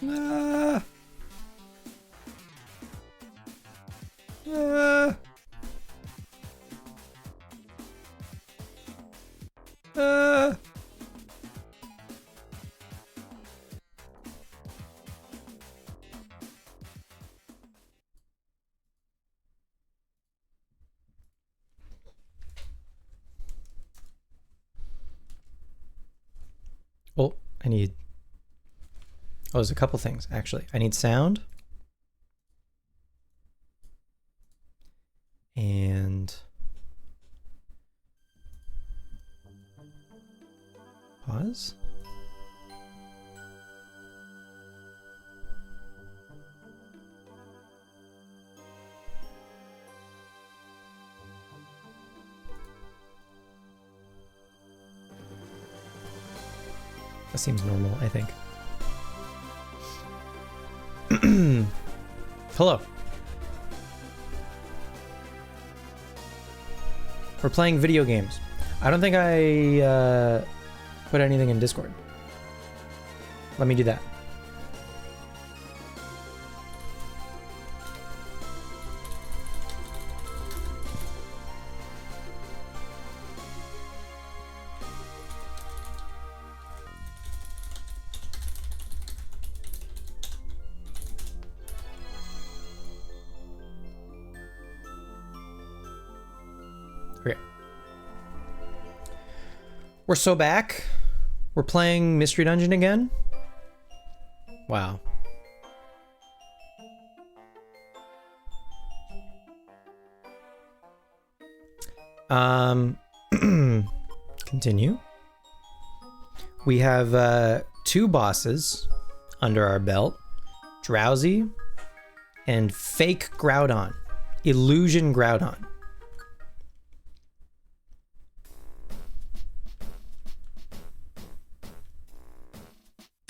Ah. Ah. Ah. Oh, I need... Oh, there's a couple things, actually. I need sound. And... pause. That seems normal, I think. Hello. We're playing video games. I don't think I put anything in Discord. Let me do that. Okay. We're so back. We're playing Mystery Dungeon again. Wow. Continue. We have 2 bosses under our belt. Drowsy and Fake Groudon. Illusion Groudon.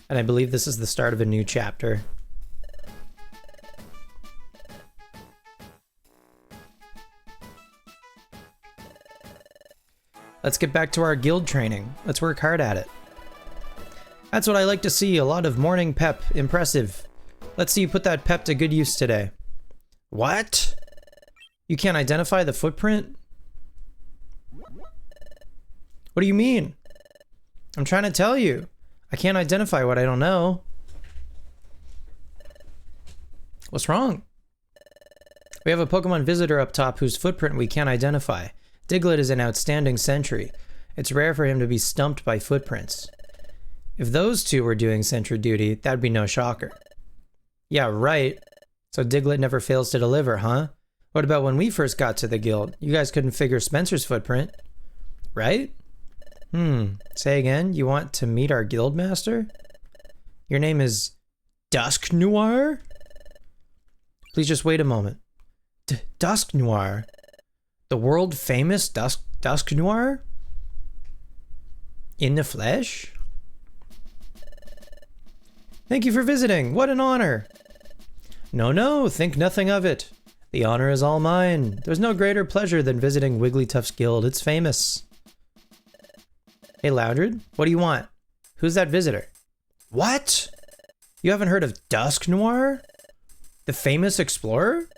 And I believe this is the start of a new chapter. Let's get back to our guild training. Let's work hard at it. That's what I like to see, a lot of morning pep. Impressive. Let's see you put that pep to good use today. What? You can't identify the footprint? What do you mean? I'm trying to tell you. I can't identify what I don't know. What's wrong? We have a Pokemon visitor up top whose footprint we can't identify. Diglett is an outstanding sentry. It's rare for him to be stumped by footprints. If those two were doing sentry duty, that'd be no shocker. Yeah, right. So Diglett never fails to deliver, huh? What about when we first got to the guild? You guys couldn't figure Spencer's footprint, right? Say again, you want to meet our guild master? Your name is Dusknoir? Please just wait a moment. Dusknoir? The world famous Dusknoir? In the flesh? Thank you for visiting. What an honor. No, think nothing of it. The honor is all mine. There's no greater pleasure than visiting Wigglytuff's guild. It's famous. Hey, Loudred, what do you want? Who's that visitor? What? You haven't heard of Dusknoir? The famous explorer?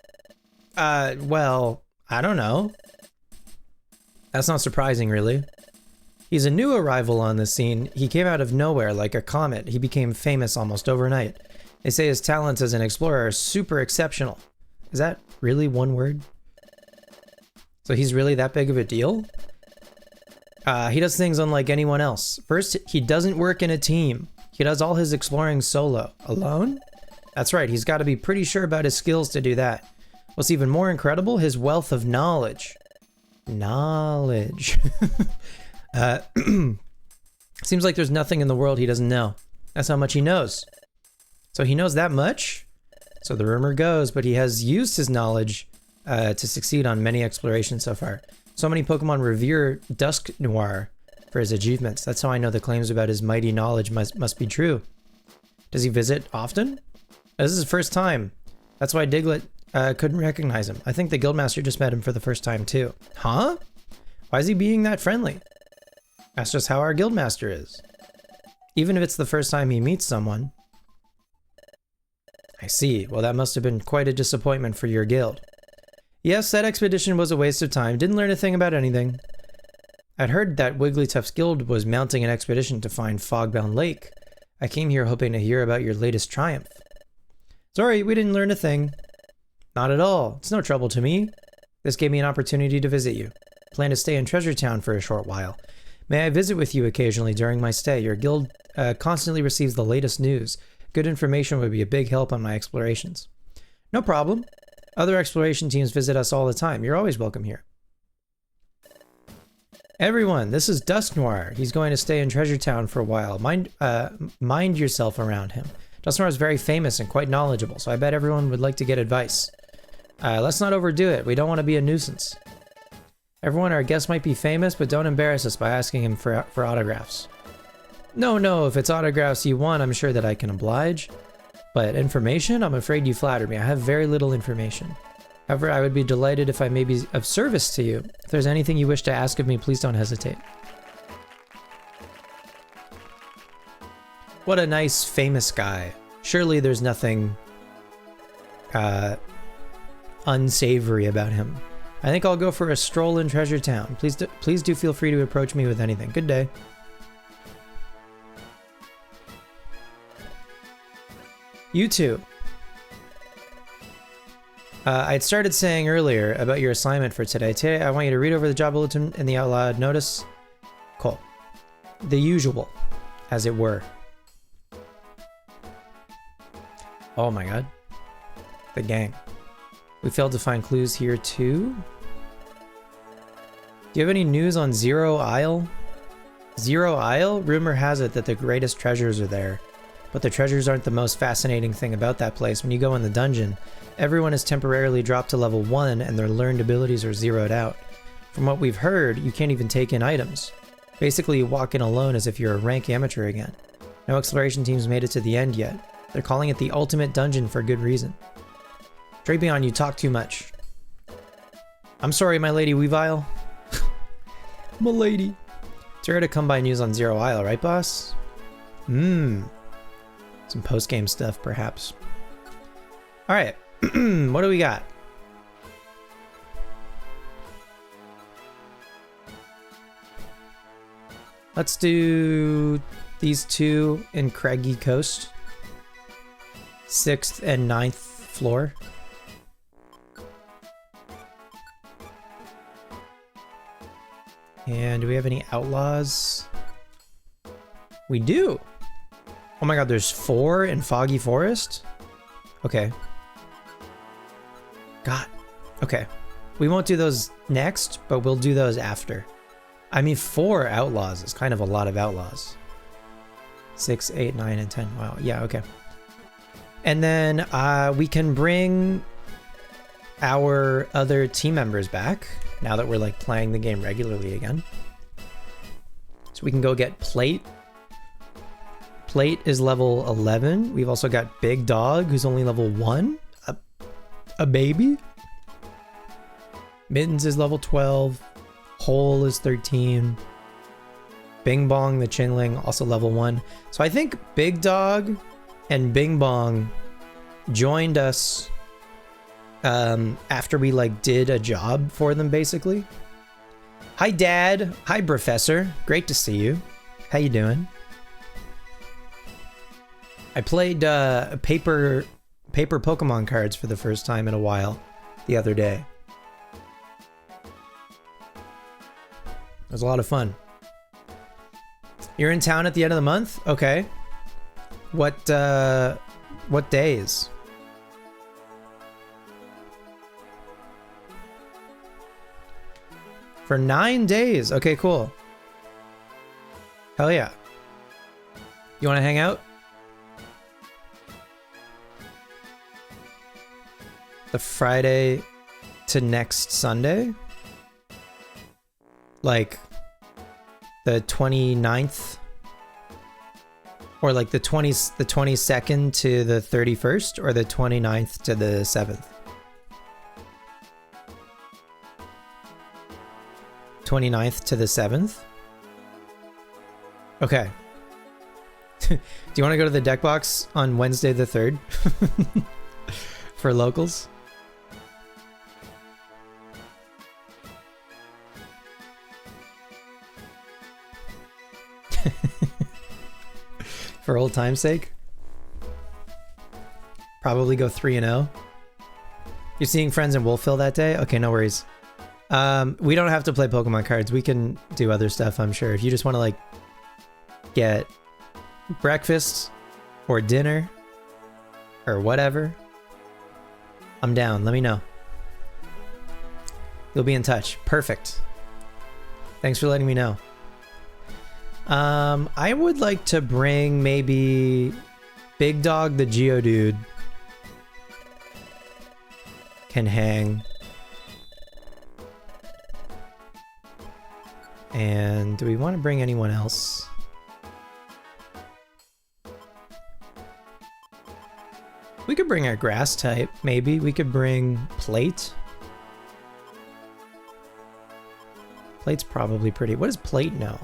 Well, I don't know. That's not surprising, really. He's a new arrival on the scene. He came out of nowhere like a comet. He became famous almost overnight. They say his talents as an explorer are super exceptional. Is that really one word? So he's really that big of a deal? He does things unlike anyone else. First, he doesn't work in a team. He does all his exploring solo. Alone? That's right, he's got to be pretty sure about his skills to do that. What's even more incredible, his wealth of knowledge. Knowledge. Seems like there's nothing in the world he doesn't know. That's how much he knows. So he knows that much? So the rumor goes, but he has used his knowledge to succeed on many explorations so far. So many Pokemon revere Dusknoir for his achievements. That's how I know the claims about his mighty knowledge must be true. Does he visit often? This is his first time. That's why Diglett couldn't recognize him. I think the Guildmaster just met him for the first time too. Huh? Why is he being that friendly? That's just how our Guildmaster is. Even if it's the first time he meets someone. I see. Well, that must have been quite a disappointment for your guild. Yes, that expedition was a waste of time. Didn't learn a thing about anything. I'd heard that Wigglytuff's guild was mounting an expedition to find Fogbound Lake. I came here hoping to hear about your latest triumph. Sorry, we didn't learn a thing. Not at all. It's no trouble to me. This gave me an opportunity to visit you. Plan to stay in Treasure Town for a short while. May I visit with you occasionally during my stay? Your guild constantly receives the latest news. Good information would be a big help on my explorations. No problem. Other exploration teams visit us all the time. You're always welcome here. Everyone, this is Dusknoir. He's going to stay in Treasure Town for a while. Mind yourself around him. Dusknoir is very famous and quite knowledgeable, so I bet everyone would like to get advice. Let's not overdo it. We don't want to be a nuisance. Everyone, our guest might be famous, but don't embarrass us by asking him for autographs. No, if it's autographs you want, I'm sure that I can oblige. But information? I'm afraid you flatter me. I have very little information. However, I would be delighted if I may be of service to you. If there's anything you wish to ask of me, please don't hesitate. What a nice, famous guy. Surely there's nothing unsavory about him. I think I'll go for a stroll in Treasure Town. Please do feel free to approach me with anything. Good day. You too. I'd started saying earlier about your assignment for today. Today, I want you to read over the job bulletin in the out loud notice. Cool. The usual, as it were. Oh my god. The gang. We failed to find clues here too. Do you have any news on Zero Isle? Zero Isle? Rumor has it that the greatest treasures are there. But the treasures aren't the most fascinating thing about that place. When you go in the dungeon, everyone is temporarily dropped to level 1 and their learned abilities are zeroed out. From what we've heard, you can't even take in items. Basically, you walk in alone as if you're a rank amateur again. No exploration teams made it to the end yet. They're calling it the ultimate dungeon for good reason. Drapion, you talk too much. I'm sorry, my lady Weavile. My lady. It's rare to come by news on Zero Isle, right, boss? Some post-game stuff, perhaps. Alright, what do we got? Let's do these two in Craggy Coast. 6th and 9th floor. And do we have any outlaws? We do! Oh my god, there's 4 in Foggy Forest? Okay. God. Okay. We won't do those next, but we'll do those after. I mean, 4 outlaws is kind of a lot of outlaws. 6, 8, 9, and 10. Wow. Yeah, okay. And then we can bring our other team members back now that we're like playing the game regularly again. So we can go get Plate. Plate is level 11. We've also got Big Dog, who's only level 1. A baby. Mittens is level 12. Hole is 13. Bing Bong the Chinling, also level 1. So I think Big Dog and Bing Bong joined us after we like did a job for them, basically. Hi, Dad. Hi, Professor. Great to see you. How you doing? I played paper Pokemon cards for the first time in a while the other day. It was a lot of fun. You're in town at the end of the month? Okay. What days? For 9 days. Okay, cool. Hell yeah. You want to hang out? The Friday to next Sunday? Like the 29th? Or like the 22nd to the 31st? Or the 29th to the 7th? 29th to the 7th? Okay. Do you want to go to the deck box on Wednesday the 3rd? For locals? For old time's sake? Probably go 3-0. You're seeing friends in Wolfville that day? Okay, no worries. We don't have to play Pokemon cards. We can do other stuff, I'm sure. If you just want to, like, get breakfast or dinner or whatever, I'm down. Let me know. You'll be in touch. Perfect. Thanks for letting me know. I would like to bring maybe Big Dog the Geodude can hang. And do we want to bring anyone else? We could bring a grass type, maybe. We could bring Plate. Plate's probably pretty. What does Plate know?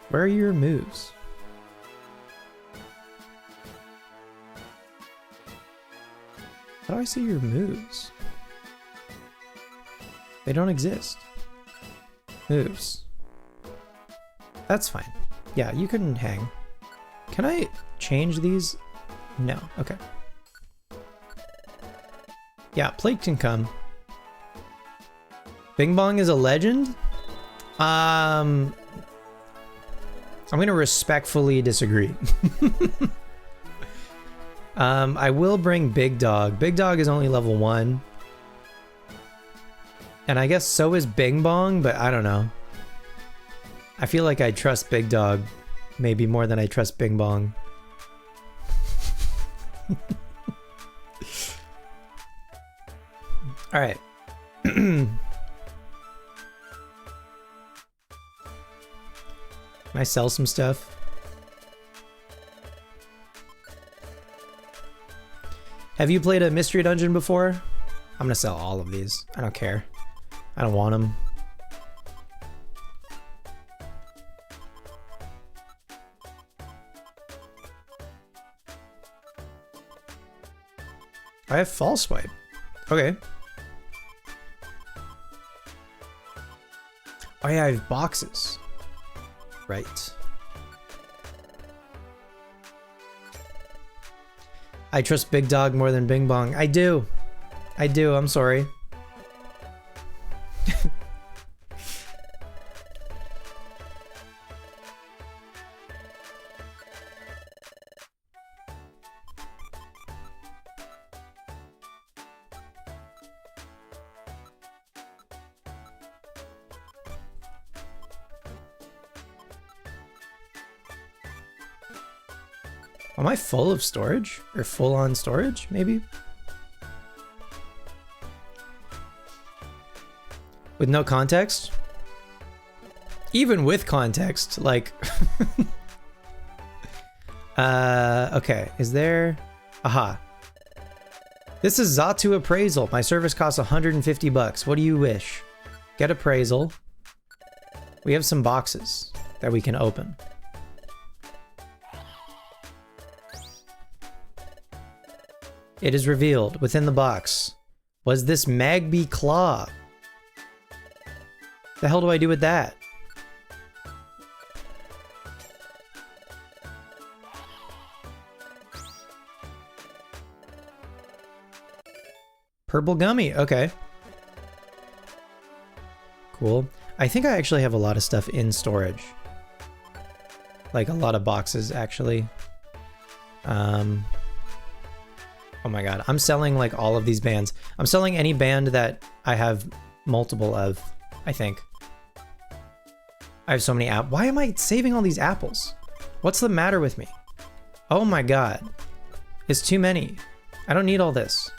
Where are your moves? How do I see your moves? They don't exist. Moves. That's fine. Yeah, you can hang. Can I change these? No. Okay. Yeah, Plate can come. Bing Bong is a legend? I'm gonna respectfully disagree. I will bring Big Dog. Big Dog is only level 1. And I guess so is Bing Bong, but I don't know. I feel like I trust Big Dog maybe more than I trust Bing Bong. All right. Can I sell some stuff? Have you played a mystery dungeon before? I'm gonna sell all of these. I don't care. I don't want them. I have false swipe. Okay. Oh yeah, I have boxes. Right. I trust Big Dog more than Bing Bong. I do. I do. I'm sorry. Am I full of storage? Or full on storage, maybe? With no context? Even with context, like... okay, is there... Aha. This is Xatu Appraisal. My service costs 150 bucks. What do you wish? Get appraisal. We have some boxes that we can open. It is revealed within the box was this Magby Claw. The hell do I do with that? Purple gummy, okay. Cool. I think I actually have a lot of stuff in storage. Like a lot of boxes, actually. Oh my god, I'm selling like all of these bands. I'm selling any band that I have multiple of, I think. I have so many apples. Why am I saving all these apples? What's the matter with me? Oh my god. It's too many. I don't need all this.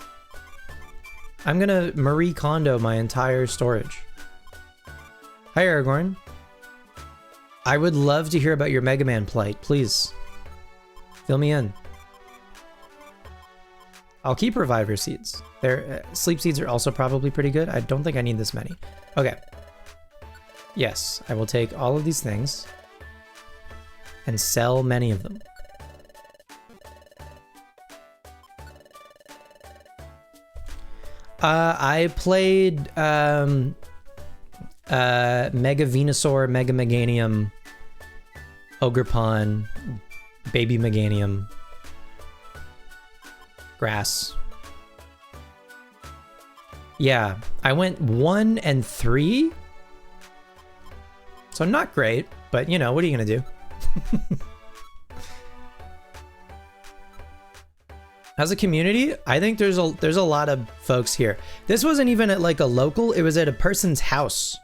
I'm gonna Marie Kondo my entire storage. Hi Aragorn. I would love to hear about your Mega Man plight, please. Fill me in. I'll keep Reviver Seeds. Their Sleep Seeds are also probably pretty good. I don't think I need this many. Okay. Yes, I will take all of these things and sell many of them. I played Mega Venusaur, Mega Meganium, Ogerpon, Baby Meganium, Grass. Yeah, I went 1 and 3. So not great, but you know, what are you gonna do? As a community, I think there's a lot of folks here. This wasn't even at like a local, it was at a person's house.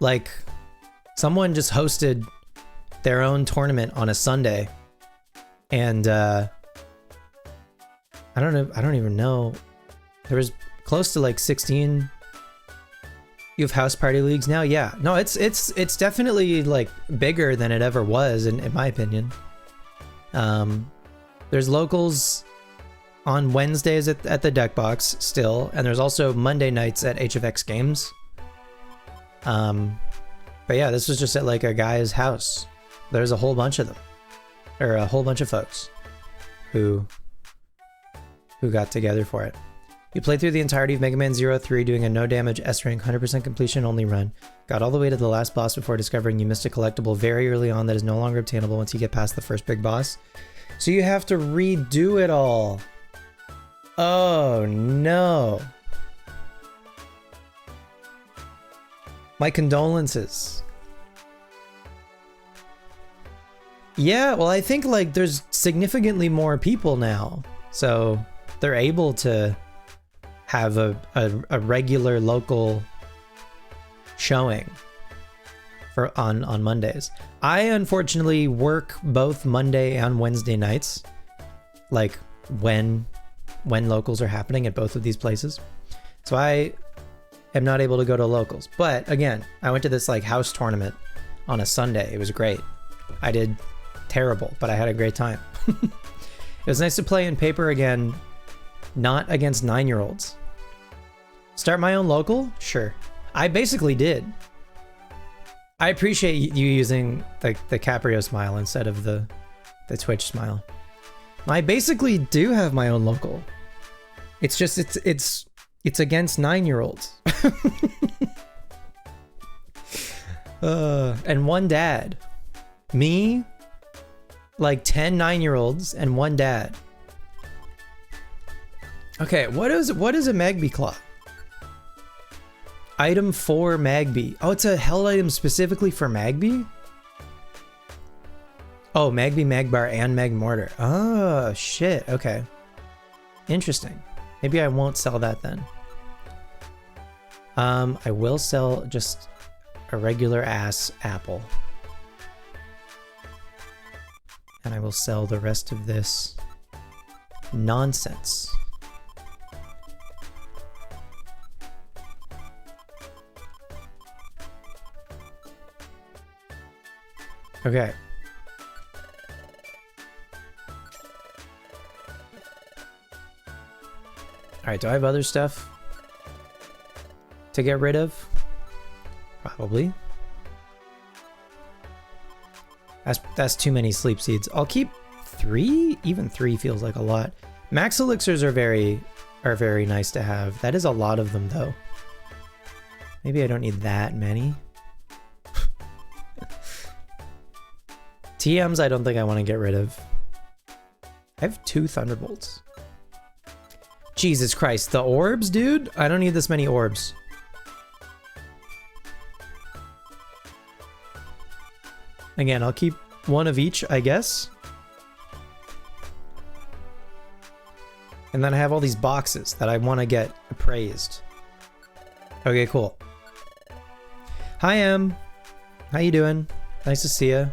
Like someone just hosted their own tournament on a Sunday. And I don't know, I don't even know. There was close to like 16. You have house party leagues now? Yeah. No, it's definitely like bigger than it ever was in my opinion. There's locals on Wednesdays at the Deck Box still, and there's also Monday nights at HFX Games. But yeah, this was just at like a guy's house. There's a whole bunch of them, or a whole bunch of folks who got together for it. You played through the entirety of Mega Man 03 doing a no damage S rank 100% completion only run. Got all the way to the last boss before discovering you missed a collectible very early on that is no longer obtainable once you get past the first big boss. So you have to redo it all. Oh no. My condolences. Yeah, well I think like there's significantly more people now. So they're able to have a regular local showing for on Mondays. I unfortunately work both Monday and Wednesday nights, like when locals are happening at both of these places. So I am not able to go to locals. But again, I went to this like house tournament on a Sunday. It was great. I did terrible, but I had a great time. It was nice to play in paper again, not against 9-year-olds. Start my own local? Sure. I basically did. I appreciate you using the Caprio smile instead of the Twitch smile. I basically do have my own local. It's just it's against 9-year-olds. And one dad. Me, like 10 9-year-olds and one dad. Okay, what is a Magby Claw? Item 4 Magby. Oh, it's a held item specifically for Magby? Oh, Magby, Magbar, and Magmortar. Oh, shit. Okay. Interesting. Maybe I won't sell that then. I will sell just a regular ass apple. And I will sell the rest of this nonsense. Okay. Alright, do I have other stuff to get rid of? Probably. That's too many sleep seeds. I'll keep 3? Even 3 feels like a lot. Max elixirs are very nice to have. That is a lot of them though. Maybe I don't need that many. TMs I don't think I want to get rid of. I have 2 Thunderbolts. Jesus Christ, the orbs, dude? I don't need this many orbs. Again, I'll keep 1 of each, I guess. And then I have all these boxes that I want to get appraised. Okay, cool. Hi, Em. How you doing? Nice to see you.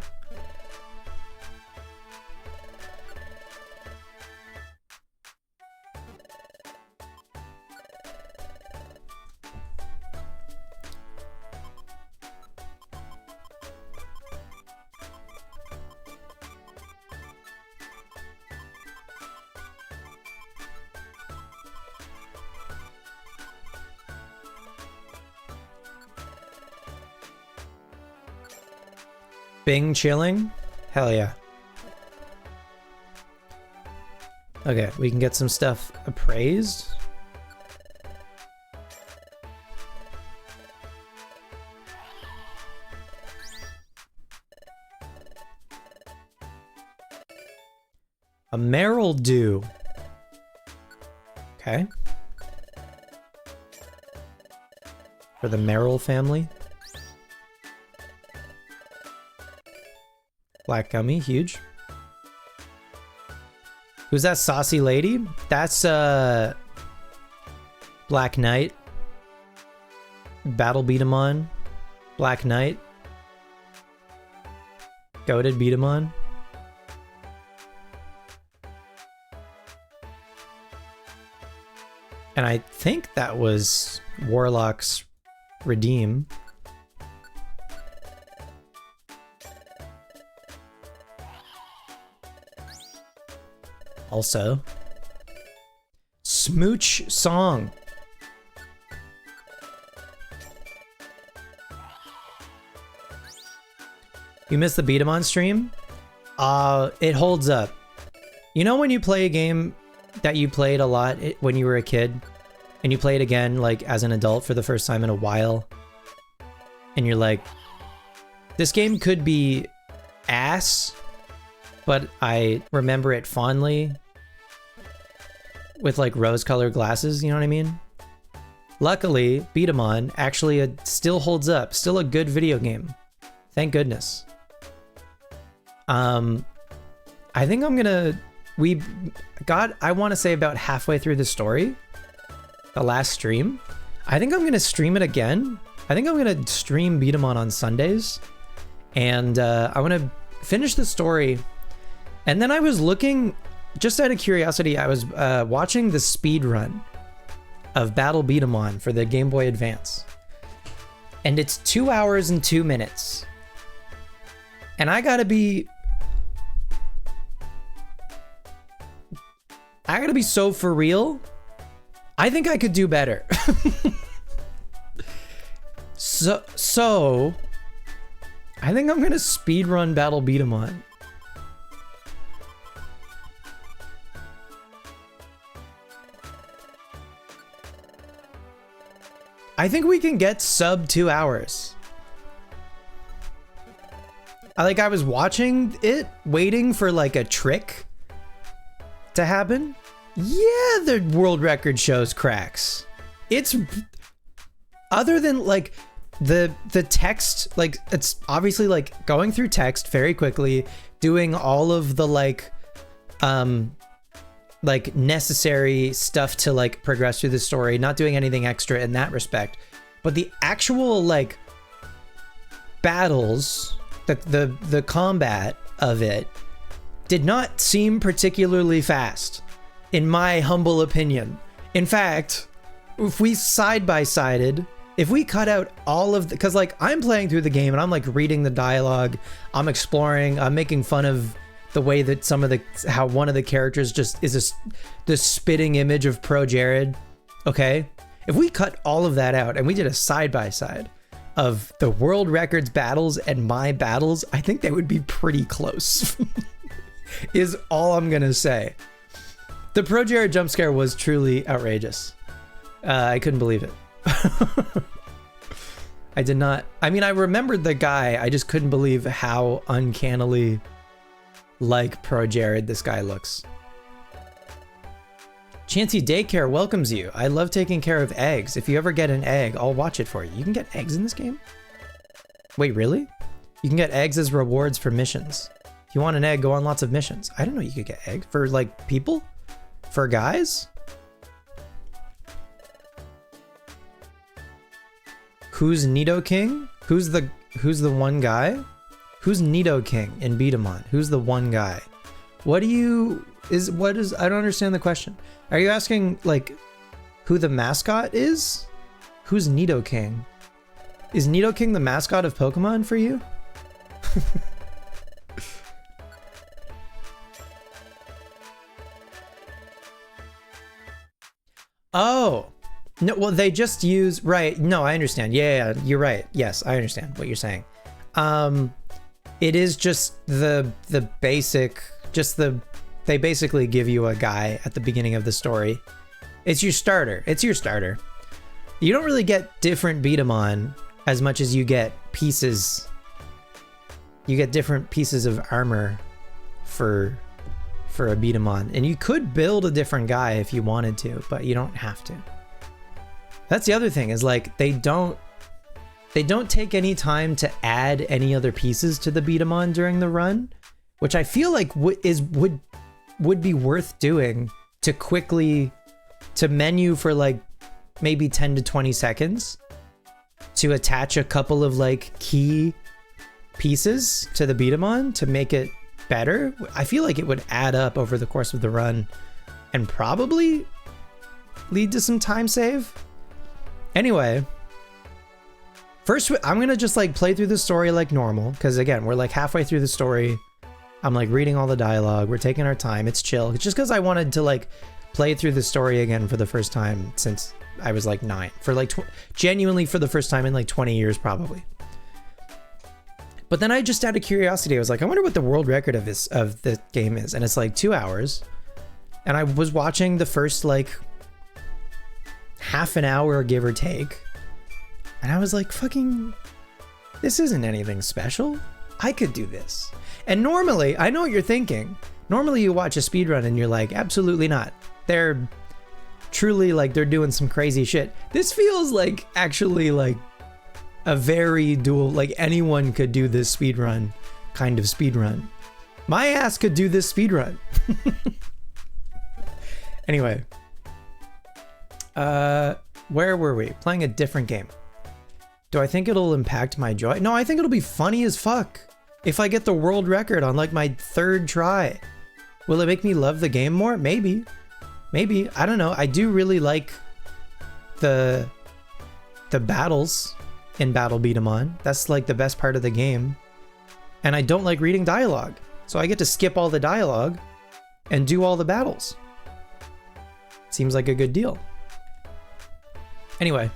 Bing chilling? Hell yeah. Okay, we can get some stuff appraised. A Merrill Dew. Okay. For the Merrill family. Black gummy, huge. Who's that saucy lady? That's Black Knight. Battle beat 'em on. Black Knight. Goated beat 'em on. And I think that was Warlock's Redeem. Also, Smooch Song. You missed the beat 'em on stream? It holds up. You know when you play a game that you played a lot when you were a kid, and you play it again like as an adult for the first time in a while, and you're like, this game could be ass, but I remember it fondly with like rose-colored glasses, you know what I mean? Luckily, Beat 'em On actually still holds up, still a good video game. Thank goodness. I think I'm gonna, I want to say about halfway through the story, the last stream. I think I'm gonna stream it again. I think I'm gonna stream Beat 'em on Sundays, and I want to finish the story. And then I was looking, just out of curiosity, I was watching the speed run of Battle Beat 'em On for the Game Boy Advance, and it's 2 hours and 2 minutes. And I gotta be so for real. I think I could do better. So I think I'm gonna speed run Battle Beat 'em On. I think we can get sub 2 hours. I was watching it, waiting for like a trick to happen. Yeah, the world record shows cracks. It's other than like the text, like it's obviously like going through text very quickly, doing all of the like necessary stuff to like progress through the story, not doing anything extra in that respect. But the actual like battles, the combat of it did not seem particularly fast, in my humble opinion. In fact, if we side-by-sided, if we cut out all of the, because like I'm playing through the game and I'm like reading the dialogue, I'm exploring, I'm making fun of the way that how one of the characters just is this spitting image of ProJared. Okay, if we cut all of that out and we did a side-by-side of the world records battles and my battles, I think they would be pretty close. Is all I'm gonna say. The ProJared jump scare was truly outrageous. I couldn't believe it. I did not. I mean, I remembered the guy. I just couldn't believe how uncannily like ProJared this guy looks. Chancy Daycare welcomes you. I love taking care of eggs. If you ever get an egg, I'll watch it for you. You can get eggs in this game? Wait, really? You can get eggs as rewards for missions. If you want an egg, go on lots of missions. I didn't know you could get eggs for like people? For guys? Who's Nidoking? Who's the one guy? Who's Nidoking in Beat 'em On? Who's the one guy? I don't understand the question. Are you asking like who the mascot is? Who's Nidoking? Is Nidoking the mascot of Pokemon for you? Oh, no, well, they just use, right. No, I understand. Yeah, you're right. Yes, I understand what you're saying. It is just the basic, they basically give you a guy at the beginning of the story. It's your starter. It's your starter. You don't really get different beat 'em on as much as you get pieces. You get different pieces of armor for a beat 'em on. And you could build a different guy if you wanted to, but you don't have to. That's the other thing, is like they don't take any time to add any other pieces to the beat 'em on during the run, which I feel like would be worth doing to menu for like maybe 10 to 20 seconds to attach a couple of like key pieces to the beat 'em on to make it better. I feel like it would add up over the course of the run and probably lead to some time save. Anyway, first I'm gonna just like play through the story like normal, because again, we're like halfway through the story. I'm like reading all the dialogue, we're taking our time, it's chill. It's just because I wanted to like play through the story again for the first time since I was like 9, for like genuinely for the first time in like 20 years probably. But then I just, out of curiosity, I was like, I wonder what the world record of the game is, and it's like 2 hours. And I was watching the first like half an hour, give or take, and I was like, fucking, this isn't anything special. I could do this. And normally, I know what you're thinking. Normally you watch a speedrun and you're like, absolutely not. They're truly like, they're doing some crazy shit. This feels like actually like a very dual, like anyone could do this speedrun kind of speedrun. My ass could do this speedrun. Anyway, where were we? Playing a different game. Do I think it'll impact my joy? No, I think it'll be funny as fuck if I get the world record on like my 3rd try. Will it make me love the game more? Maybe. Maybe. I don't know. I do really like the battles in Battle Beat 'em On. That's like the best part of the game. And I don't like reading dialogue. So I get to skip all the dialogue and do all the battles. Seems like a good deal. Anyway,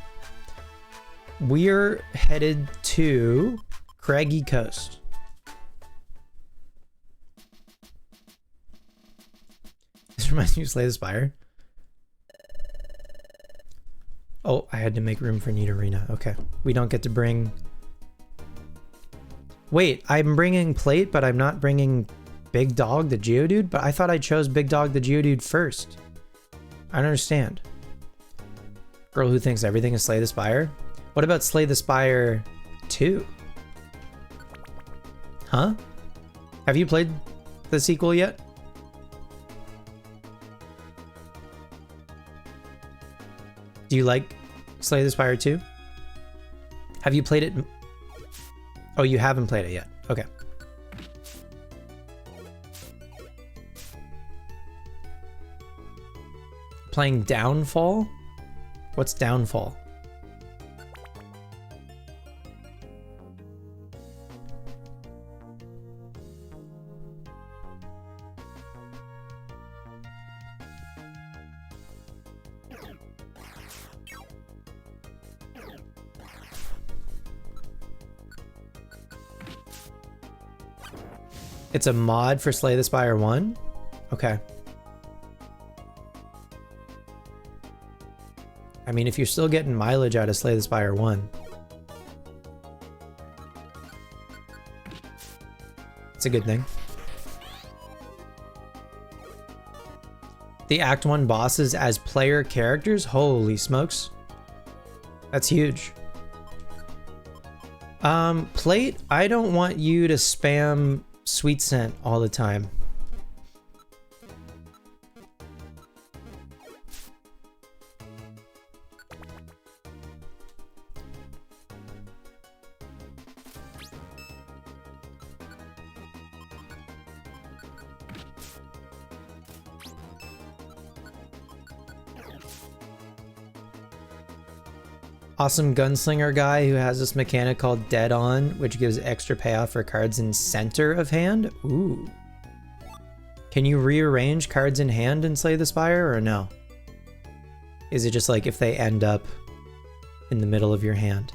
we're headed to Craggy Coast. This reminds me of Slay the Spire. Oh, I had to make room for Nidorina. Okay. We don't get to bring... Wait, I'm bringing Plate, but I'm not bringing Big Dog the Geodude? But I thought I chose Big Dog the Geodude first. I don't understand. Girl who thinks everything is Slay the Spire? What about Slay the Spire 2? Huh? Have you played the sequel yet? Do you like Slay the Spire 2? Have you played it? Oh, you haven't played it yet. Okay. Playing Downfall? What's Downfall? It's a mod for Slay the Spire 1? Okay. I mean, if you're still getting mileage out of Slay the Spire 1. It's a good thing. The Act 1 bosses as player characters? Holy smokes. That's huge. Plate, I don't want you to spam Sweet Scent all the time. Awesome gunslinger guy who has this mechanic called Dead On, which gives extra payoff for cards in center of hand. Ooh. Can you rearrange cards in hand and Slay the Spire, or no? Is it just like if they end up in the middle of your hand?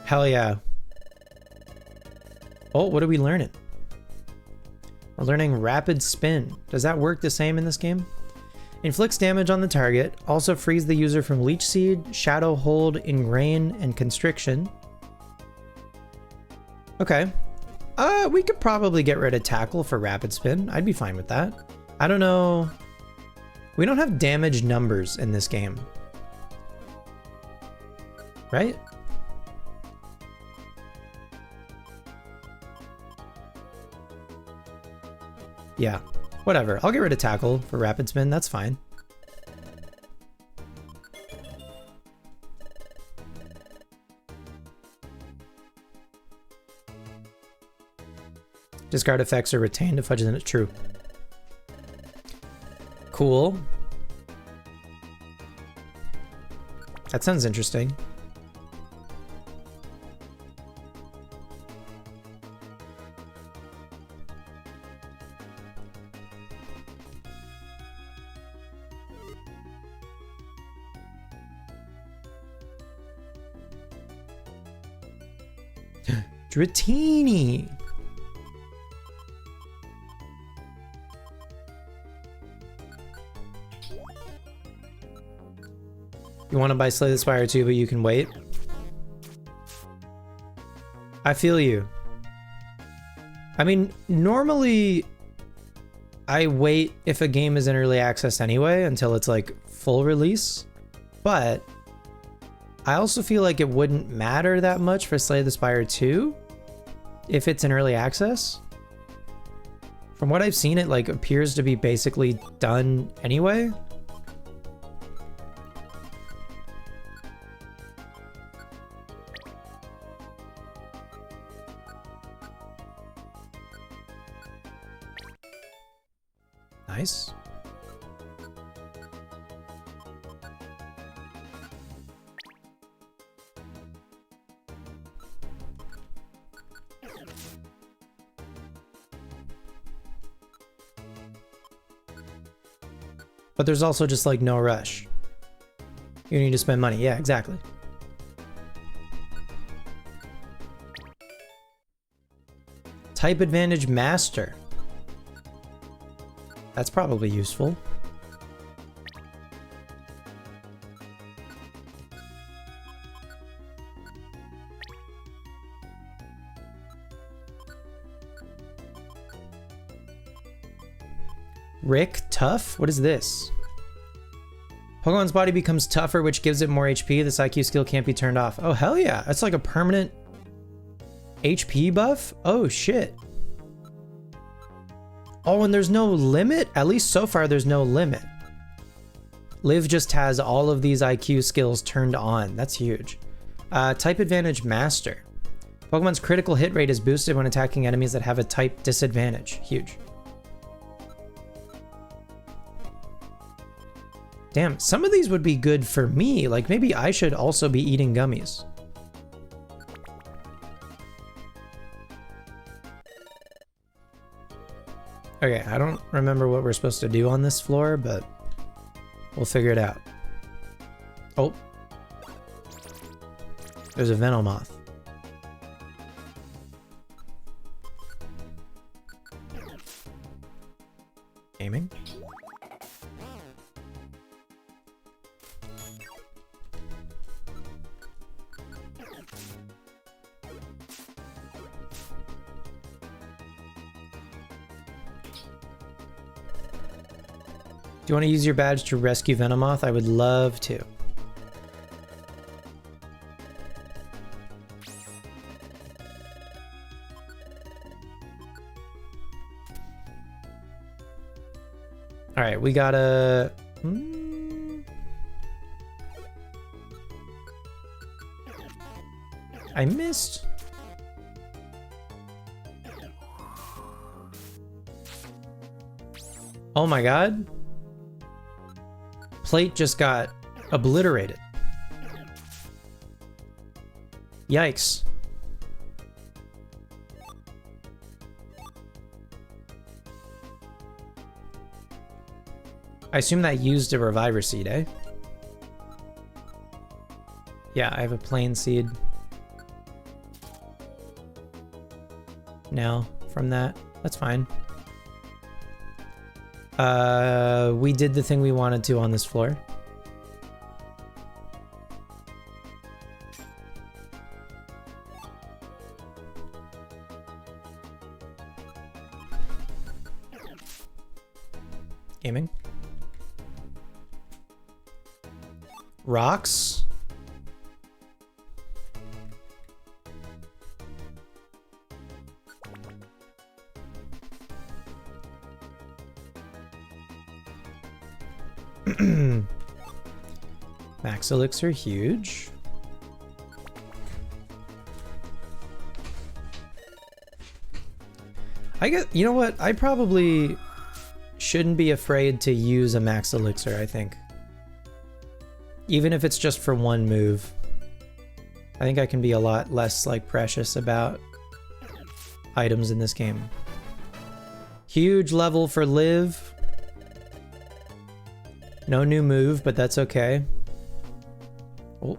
Hell yeah. Oh, what are we learning? We're learning Rapid Spin. Does that work the same in this game? Inflicts damage on the target. Also frees the user from Leech Seed, Shadow Hold, Ingrain, and Constriction. Okay. We could probably get rid of Tackle for Rapid Spin. I'd be fine with that. I don't know. We don't have damage numbers in this game. Right? Yeah, whatever. I'll get rid of Tackle for Rapid Spin. That's fine. Discard effects are retained if fudges in it. True. Cool. That sounds interesting. Dratini. You want to buy Slay the Spire too, but you can wait? I feel you. I mean, normally I wait if a game is in early access anyway until it's like full release, but I also feel like it wouldn't matter that much for Slay the Spire 2 if it's in early access. From what I've seen, it like appears to be basically done anyway. Nice. But there's also just like no rush. You need to spend money. Yeah, exactly. Type Advantage Master. That's probably useful. Rick, tough? What is this? Pokemon's body becomes tougher, which gives it more HP. This IQ skill can't be turned off. Oh, hell yeah. That's like a permanent HP buff? Oh, shit. Oh, and there's no limit? At least so far, there's no limit. Liv just has all of these IQ skills turned on. That's huge. Type Advantage Master. Pokemon's critical hit rate is boosted when attacking enemies that have a type disadvantage. Huge. Damn, some of these would be good for me. Like, maybe I should also be eating gummies. Okay, I don't remember what we're supposed to do on this floor, but we'll figure it out. Oh. There's a Venomoth. Aiming. Do you want to use your badge to rescue Venomoth? I would love to. All right, we gotta... I missed. Oh my god. Plate just got obliterated. Yikes. I assume that used a Reviver Seed, eh? Yeah, I have a plain seed. now from that. That's fine. We did the thing we wanted to on this floor. Gaming. Rocks. Max Elixir, huge. I guess, you know what? I probably shouldn't be afraid to use a Max Elixir, I think. Even if it's just for one move. I think I can be a lot less, like, precious about items in this game. Huge level for Liv. No new move, but that's okay. Oh.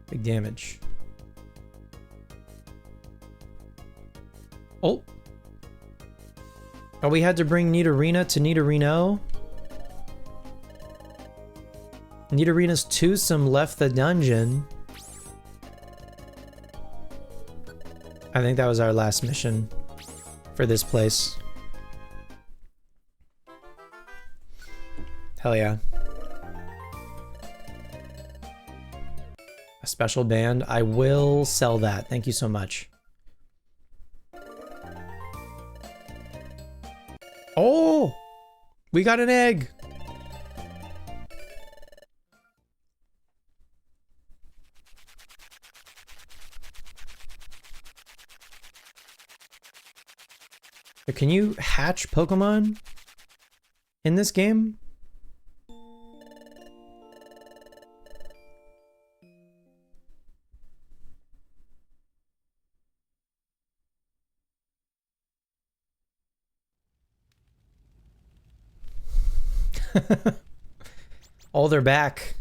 Big damage. Oh. Oh, we had to bring Nidorina to Nidorino. Nidorina's twosome left the dungeon. I think that was our last mission for this place. Hell yeah. A special band. I will sell that. Thank you so much. Oh! We got an egg! Can you hatch Pokemon in this game? Oh, they're back.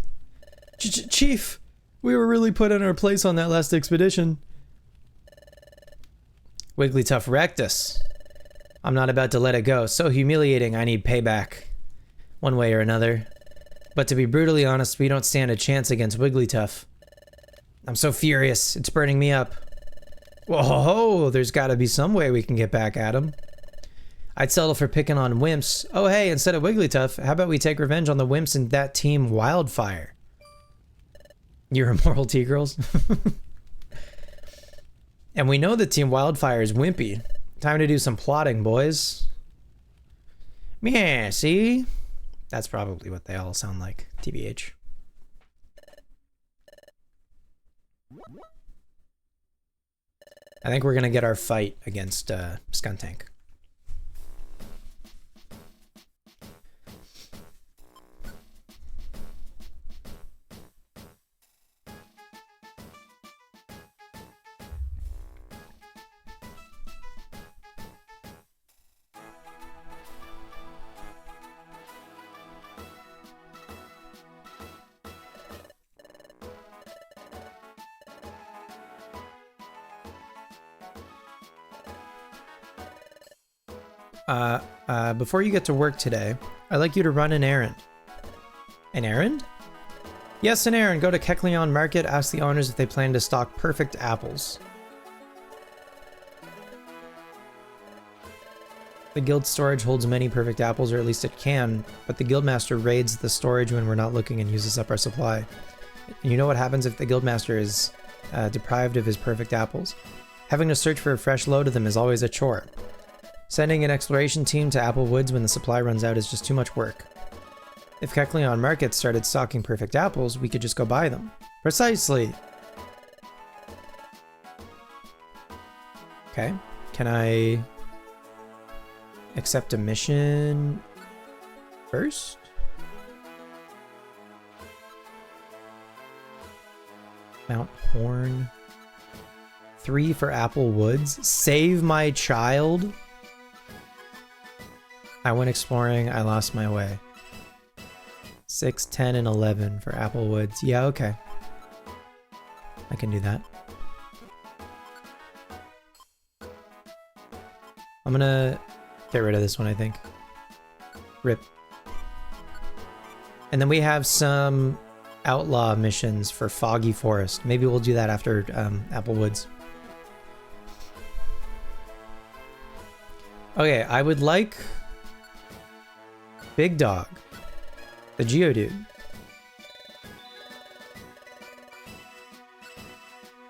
Chief, we were really put in our place on that last expedition. Wigglytuff wrecked us. I'm not about to let it go. So humiliating, I need payback. One way or another. But to be brutally honest, we don't stand a chance against Wigglytuff. I'm so furious, it's burning me up. Whoa, there's gotta be some way we can get back at him. I'd settle for picking on wimps. Oh hey, instead of Wigglytuff, how about we take revenge on the wimps in that Team Wildfire? You're immoral T-Girls? And we know that Team Wildfire is wimpy. Time to do some plotting, boys. Yeah, see? That's probably what they all sound like, TBH. I think we're gonna get our fight against Skuntank. Before you get to work today, I'd like you to run an errand. An errand? Yes, an errand. Go to Kecleon Market, ask the owners if they plan to stock perfect apples. The guild storage holds many perfect apples, or at least it can, but the guildmaster raids the storage when we're not looking and uses up our supply. And you know what happens if the guildmaster is deprived of his perfect apples? Having to search for a fresh load of them is always a chore. Sending an exploration team to Apple Woods when the supply runs out is just too much work. If Kecleon Market started stocking perfect apples, we could just go buy them. Precisely! Okay, can I accept a mission first? Mount Horn. 3 for Apple Woods. Save my child? I went exploring, I lost my way. 6, 10, and 11 for Applewoods. Yeah, okay. I can do that. I'm gonna get rid of this one, I think. Rip. And then we have some outlaw missions for Foggy Forest. Maybe we'll do that after Applewoods. Okay, I would like Big Dog, the Geodude.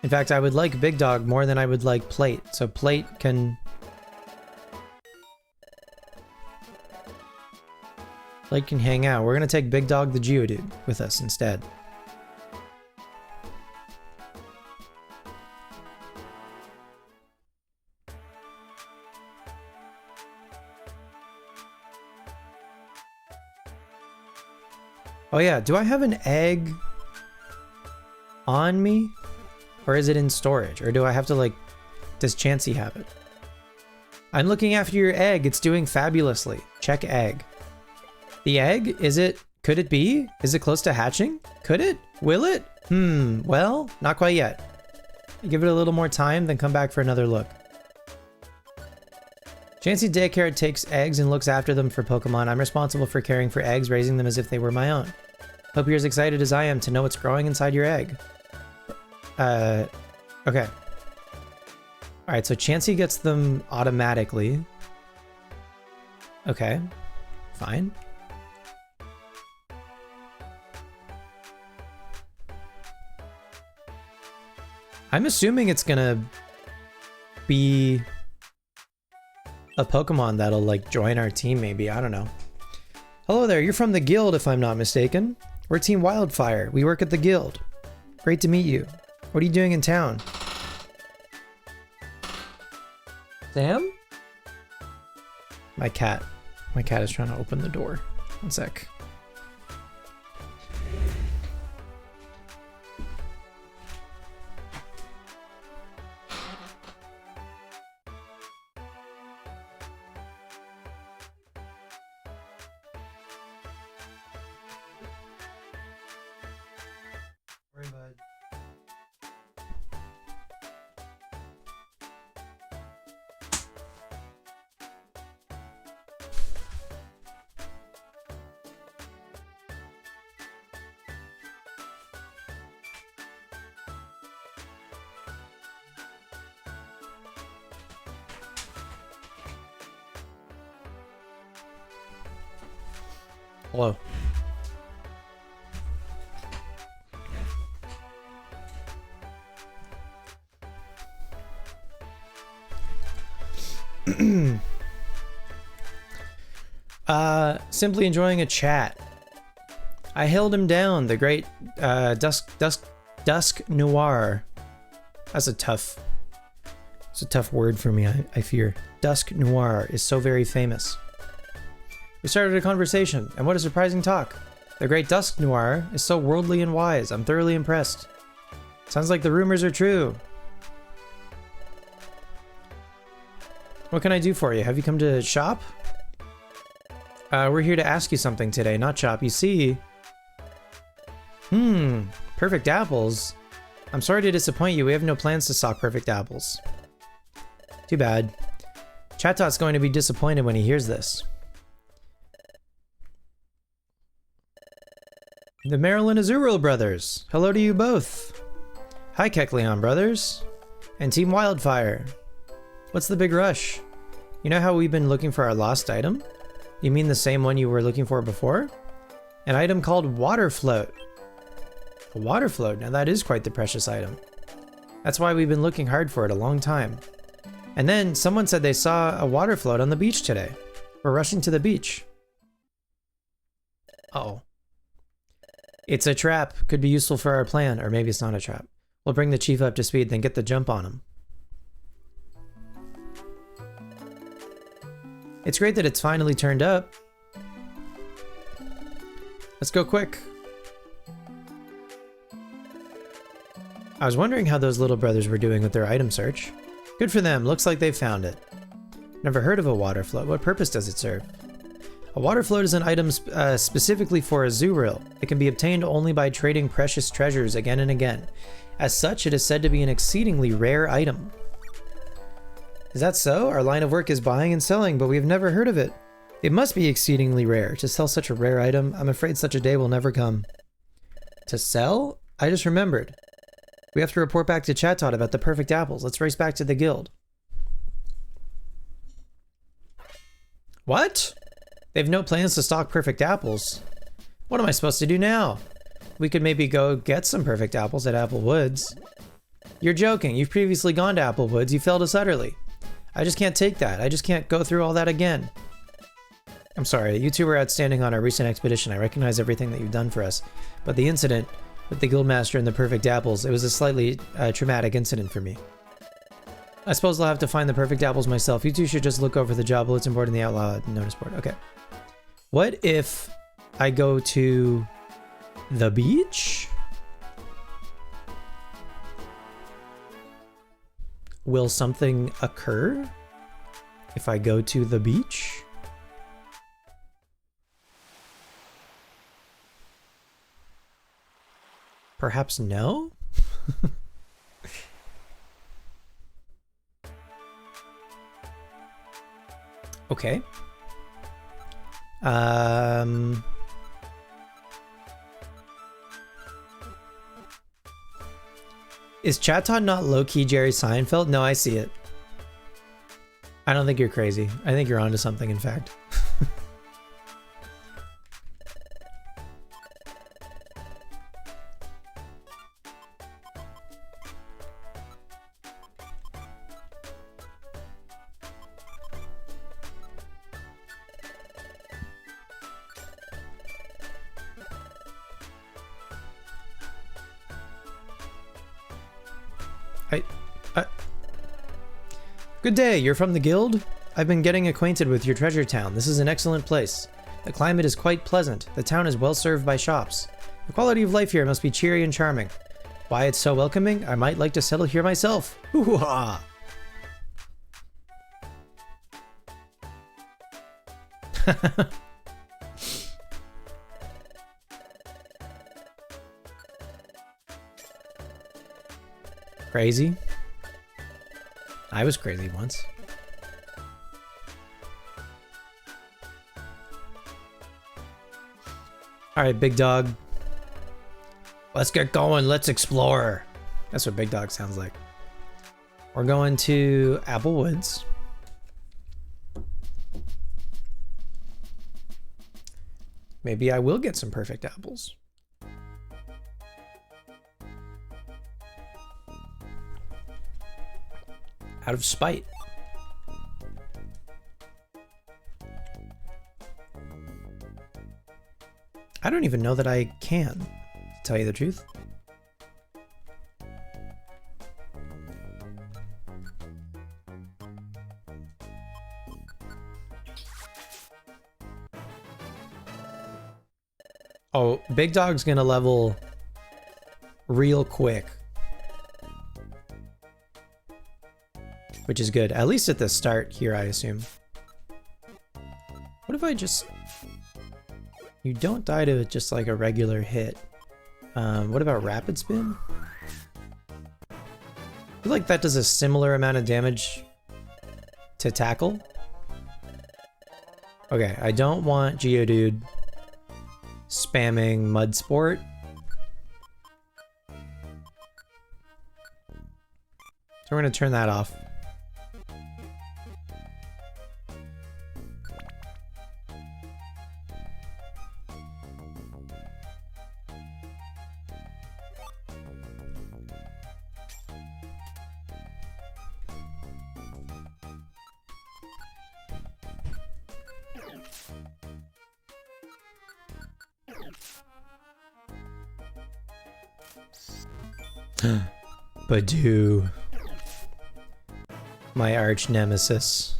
In fact, I would like Big Dog more than I would like Plate. So Plate can... Plate can hang out. We're gonna take Big Dog the Geodude with us instead. Oh yeah, do I have an egg on me? Or is it in storage? Or do I have to like, does Chansey have it? I'm looking after your egg. It's doing fabulously. Check egg. The egg, could it be? Is it close to hatching? Could it? Will it? Well, not quite yet. Give it a little more time, then come back for another look. Chansey Daycare takes eggs and looks after them for Pokemon. I'm responsible for caring for eggs, raising them as if they were my own. Hope you're as excited as I am to know what's growing inside your egg. Okay. Alright, so Chansey gets them automatically. Okay. Fine. I'm assuming it's gonna be a Pokemon that'll like join our team maybe, I don't know. Hello there, you're from the guild if I'm not mistaken. We're Team Wildfire. We work at the guild. Great to meet you. What are you doing in town? Sam? My cat is trying to open the door. One sec. Sorry, bud. Hello. Simply enjoying a chat. I held him down, the great Dusk Noir. That's a tough word for me, I fear. Dusk Noir is so very famous. We started a conversation, and what a surprising talk. The great Dusk Noir is so worldly and wise. I'm thoroughly impressed. Sounds like the rumors are true. What can I do for you? Have you come to shop? We're here to ask you something today, not shop. You see... Perfect apples. I'm sorry to disappoint you. We have no plans to stock perfect apples. Too bad. Chatot's going to be disappointed when he hears this. The Marilyn Azuro brothers. Hello to you both. Hi, Kecleon brothers. And Team Wildfire. What's the big rush? You know how we've been looking for our lost item? You mean the same one you were looking for before? An item called Water Float. A water float? Now that is quite the precious item. That's why we've been looking hard for it a long time. And then someone said they saw a water float on the beach today. We're rushing to the beach. Uh-oh. It's a trap. Could be useful for our plan, or maybe it's not a trap. We'll bring the chief up to speed, then get the jump on him. It's great that it's finally turned up. Let's go quick. I was wondering how those little brothers were doing with their item search. Good for them. Looks like they found it. Never heard of a water float. What purpose does it serve? A water float is an item specifically for Azurill. It can be obtained only by trading precious treasures again and again. As such, it is said to be an exceedingly rare item. Is that so? Our line of work is buying and selling, but we have never heard of it. It must be exceedingly rare to sell such a rare item. I'm afraid such a day will never come. To sell? I just remembered. We have to report back to Chatot about the perfect apples. Let's race back to the guild. What? They have no plans to stock perfect apples. What am I supposed to do now? We could maybe go get some perfect apples at Apple Woods. You're joking. You've previously gone to Apple Woods. You failed us utterly. I just can't take that. I just can't go through all that again. I'm sorry. You two were outstanding on our recent expedition. I recognize everything that you've done for us. But the incident with the Guildmaster and the perfect apples, it was a slightly traumatic incident for me. I suppose I'll have to find the perfect apples myself. You two should just look over the job bulletin board and the outlaw notice board. Okay. What if I go to the beach? Will something occur if I go to the beach? Perhaps no? Okay. Is Chatot not low-key Jerry Seinfeld? No, I see it. I don't think you're crazy. I think you're onto something, in fact. Good day, you're from the guild? I've been getting acquainted with your treasure town. This is an excellent place. The climate is quite pleasant. The town is well served by shops. The quality of life here must be cheery and charming. Why it's so welcoming? I might like to settle here myself. Hoo-ha! Crazy? I was crazy once. Alright, big dog. Let's get going. Let's explore. That's what big dog sounds like. We're going to Apple Woods. Maybe I will get some perfect apples. Out of spite. I don't even know that I can, to tell you the truth. Oh, Big Dog's gonna level real quick. Which is good, at least at the start here, I assume. What if I just... You don't die to just like a regular hit. What about Rapid Spin? I feel like that does a similar amount of damage to Tackle. Okay, I don't want Geodude spamming Mud Sport. So we're gonna turn that off. Badoo. My arch nemesis.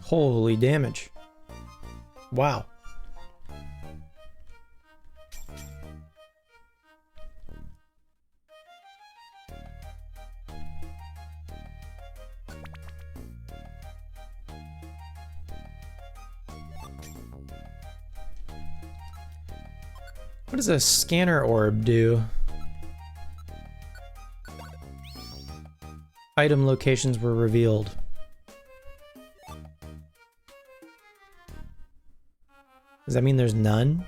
Holy damage. Wow. What does a scanner orb do? Item locations were revealed. Does that mean there's none?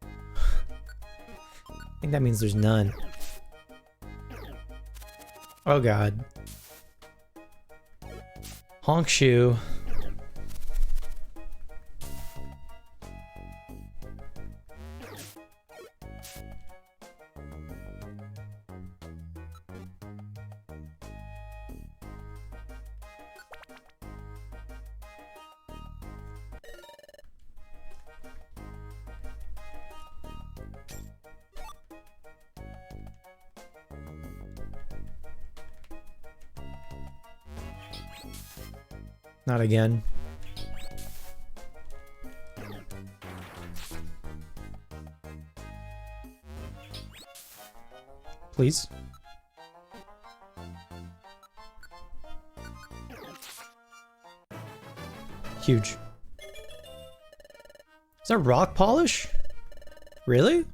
I think that means there's none. Oh god. Honk shoe. Not again. Please. Huge. Is that rock polish? Really?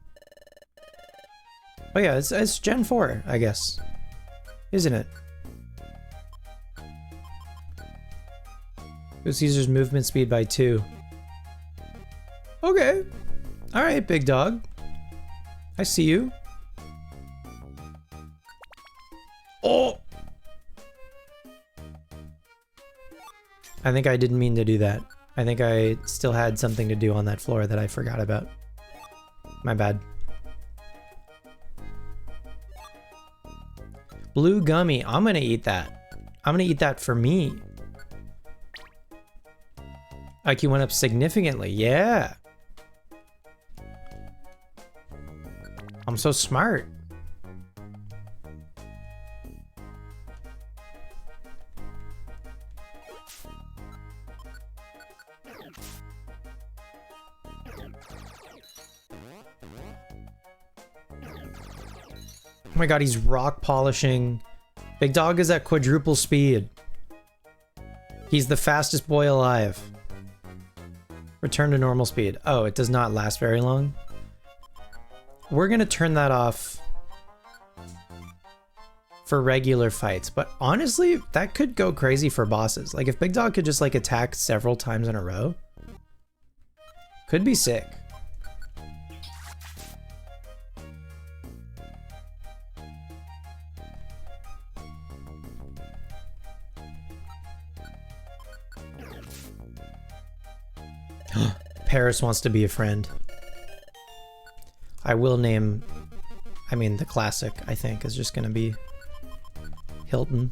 Oh yeah, it's Gen 4, I guess. Isn't it? Boost user's movement speed by 2. Okay. Alright, big dog. I see you. Oh! I think I didn't mean to do that. I think I still had something to do on that floor that I forgot about. My bad. Blue gummy. I'm gonna eat that. I'm gonna eat that for me. IQ went up significantly. Yeah. I'm so smart. Oh my god, he's rock polishing. Big dog is at quadruple speed. He's the fastest boy alive. Return to normal speed. Oh, it does not last very long. We're gonna turn that off for regular fights, but honestly, that could go crazy for bosses. Like if Big Dog could just like attack several times in a row, could be sick. Paris wants to be a friend. I will name, I mean, the classic, I think, is just gonna be Hilton.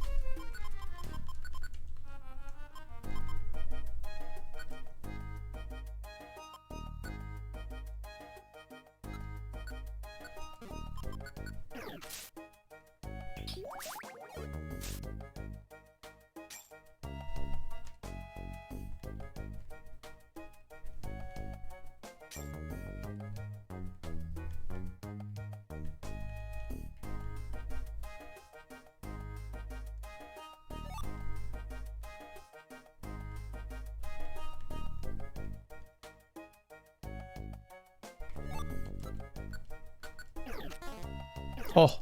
Oh.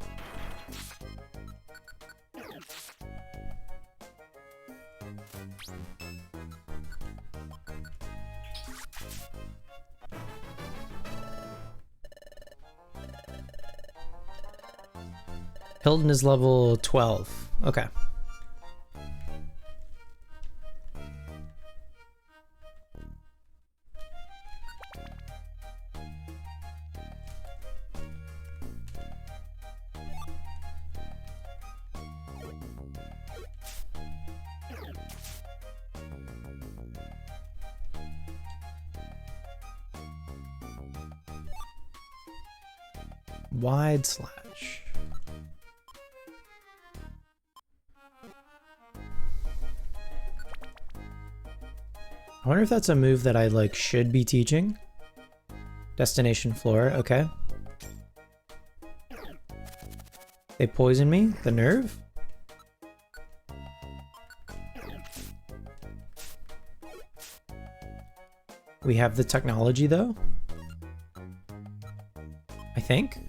Hilton is level 12. Okay. Wide slash. I wonder if that's a move that I like should be teaching. Destination floor, okay. They poison me, the nerve. We have the technology though. I think.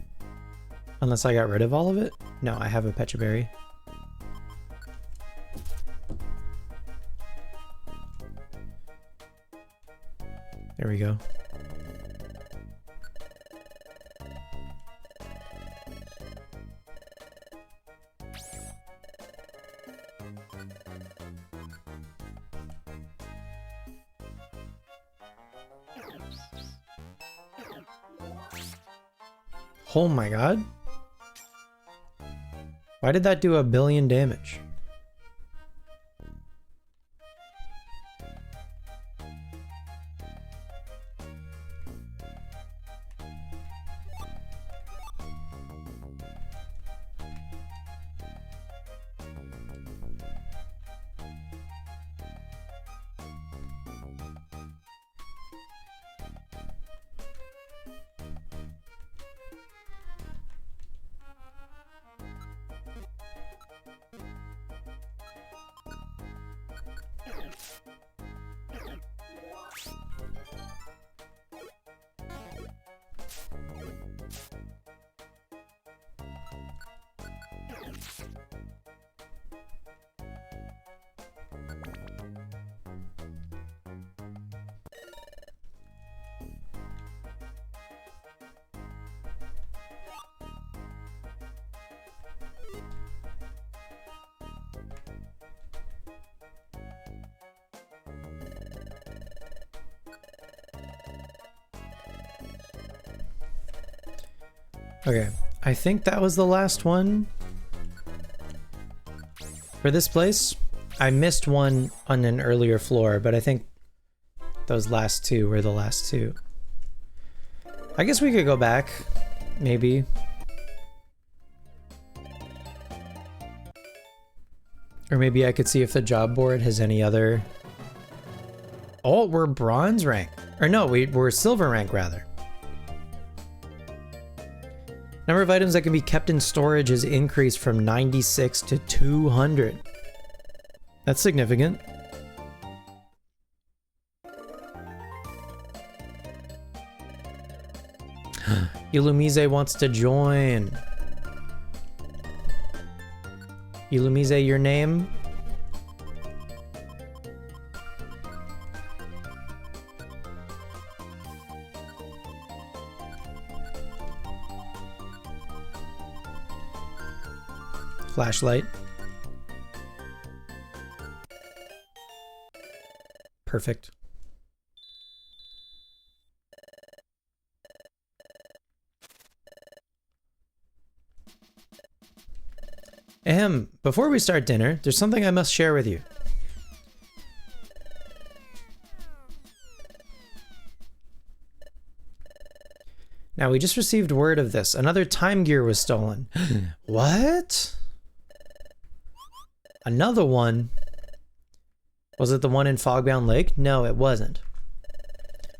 Unless I got rid of all of it. No, I have a Pecha Berry. There we go. Oh my god. Why did that do 1 billion damage? Okay, I think that was the last one for this place. I missed one on an earlier floor, but I think those last two were the last two. I guess we could go back, maybe. Or maybe I could see if the job board has any other... Oh, we're bronze rank. Or no, we're silver rank, rather. Number of items that can be kept in storage is increased from 96 to 200. That's significant. Ilumise wants to join. Ilumise, your name? Flashlight. Perfect. Ahem, before we start dinner, there's something I must share with you. Now, we just received word of this. Another time gear was stolen. What? Another one? Was it the one in Fogbound Lake? No, it wasn't.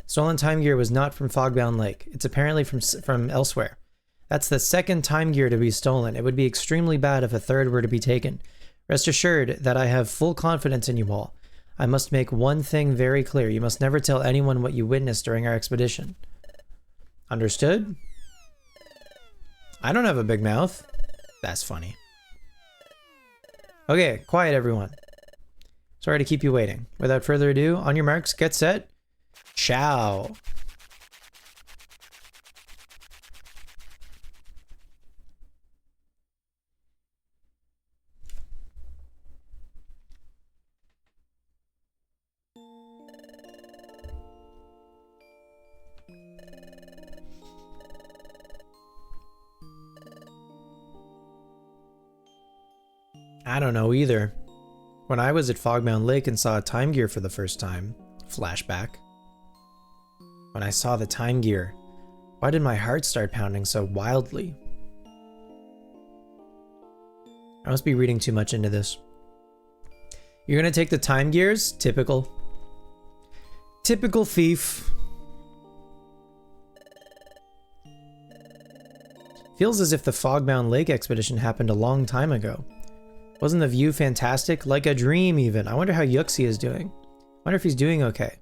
Stolen time gear was not from Fogbound Lake. It's apparently from elsewhere. That's the second time gear to be stolen. It would be extremely bad if a third were to be taken. Rest assured that I have full confidence in you all. I must make one thing very clear. You must never tell anyone what you witnessed during our expedition. Understood? I don't have a big mouth. That's funny. Okay, quiet everyone. Sorry to keep you waiting. Without further ado, on your marks, get set, ciao. I don't know either. When I was at Fogbound Lake and saw a time gear for the first time, flashback. When I saw the time gear, why did my heart start pounding so wildly? I must be reading too much into this. You're gonna take the time gears? Typical. Typical thief. Feels as if the Fogbound Lake expedition happened a long time ago. Wasn't the view fantastic? Like a dream, even. I wonder how Yuxi is doing. Wonder if he's doing okay.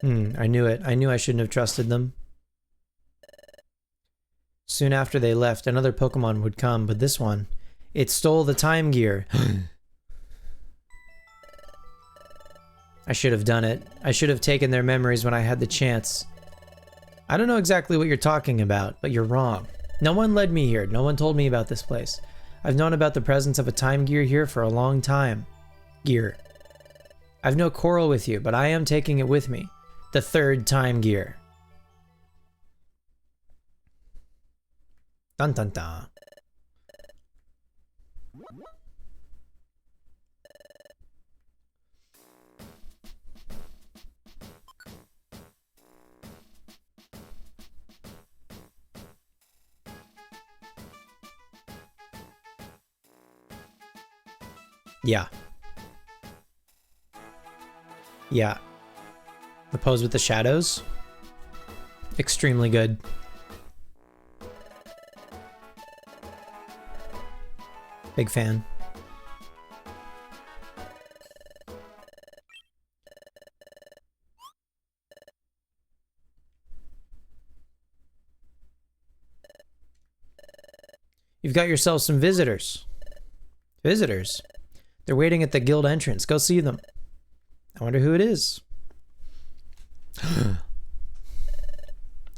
I knew it. I knew I shouldn't have trusted them. Soon after they left, another Pokemon would come, but this one, it stole the time gear. I should have done it. I should have taken their memories when I had the chance. I don't know exactly what you're talking about, but you're wrong. No one led me here. No one told me about this place. I've known about the presence of a time gear here for a long time. Gear. I've no quarrel with you, but I am taking it with me. The third time gear. Dun dun dun. Yeah. Yeah. The pose with the shadows? Extremely good. Big fan. You've got yourself some visitors. Visitors? They're waiting at the guild entrance. Go see them. I wonder who it is.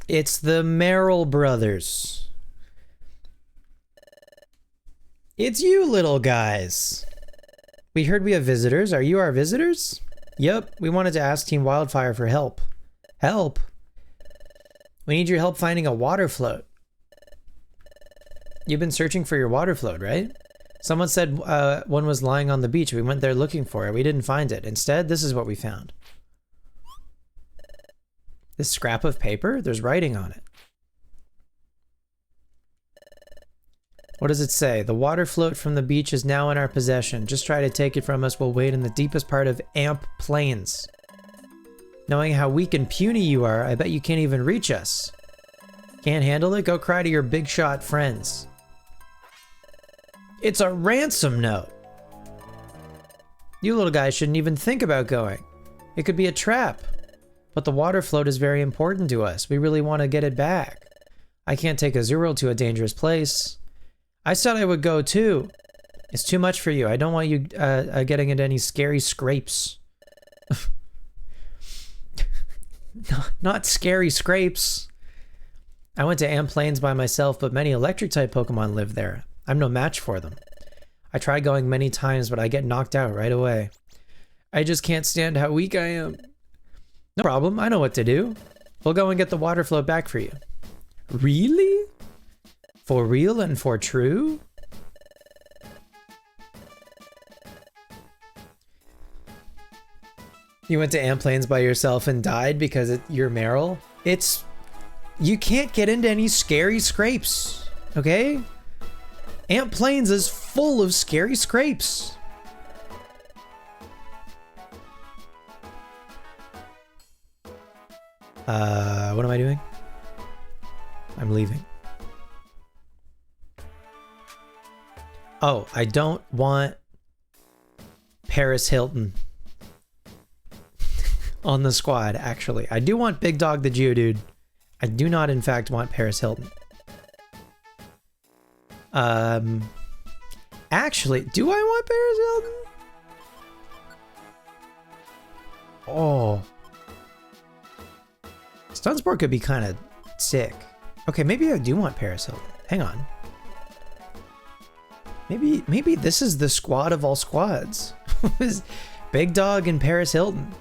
It's the Merrill brothers. It's you little guys. We heard we have visitors. Are you our visitors? Yep, we wanted to ask Team Wildfire for help. Help? We need your help finding a water float. You've been searching for your water float, right? Someone said one was lying on the beach. We went there looking for it. We didn't find it. Instead, this is what we found. This scrap of paper? There's writing on it. What does it say? The water float from the beach is now in our possession. Just try to take it from us. We'll wait in the deepest part of Amp Plains. Knowing how weak and puny you are, I bet you can't even reach us. Can't handle it? Go cry to your big shot friends. It's a ransom note. You little guys shouldn't even think about going. It could be a trap. But the water float is very important to us. We really want to get it back. I can't take Azurill to a dangerous place. I said I would go too. It's too much for you. I don't want you getting into any scary scrapes. Not scary scrapes. I went to Amp Plains by myself, but many electric-type Pokemon live there. I'm no match for them. I tried going many times, but I get knocked out right away. I just can't stand how weak I am. No problem, I know what to do. We'll go and get the water float back for you. Really? For real and for true? You went to Amp Plains by yourself and died because you're Merrill? You can't get into any scary scrapes, okay? Amp Plains is full of scary scrapes. What am I doing? I'm leaving. Oh, I don't want Paris Hilton on the squad, actually. I do want Big Dog the Geodude. I do not, in fact, want Paris Hilton. Actually, do I want Paris Hilton? Oh. Stunsport could be kind of sick. Okay, maybe I do want Paris Hilton. Hang on. Maybe this is the squad of all squads. Big Dog and Paris Hilton.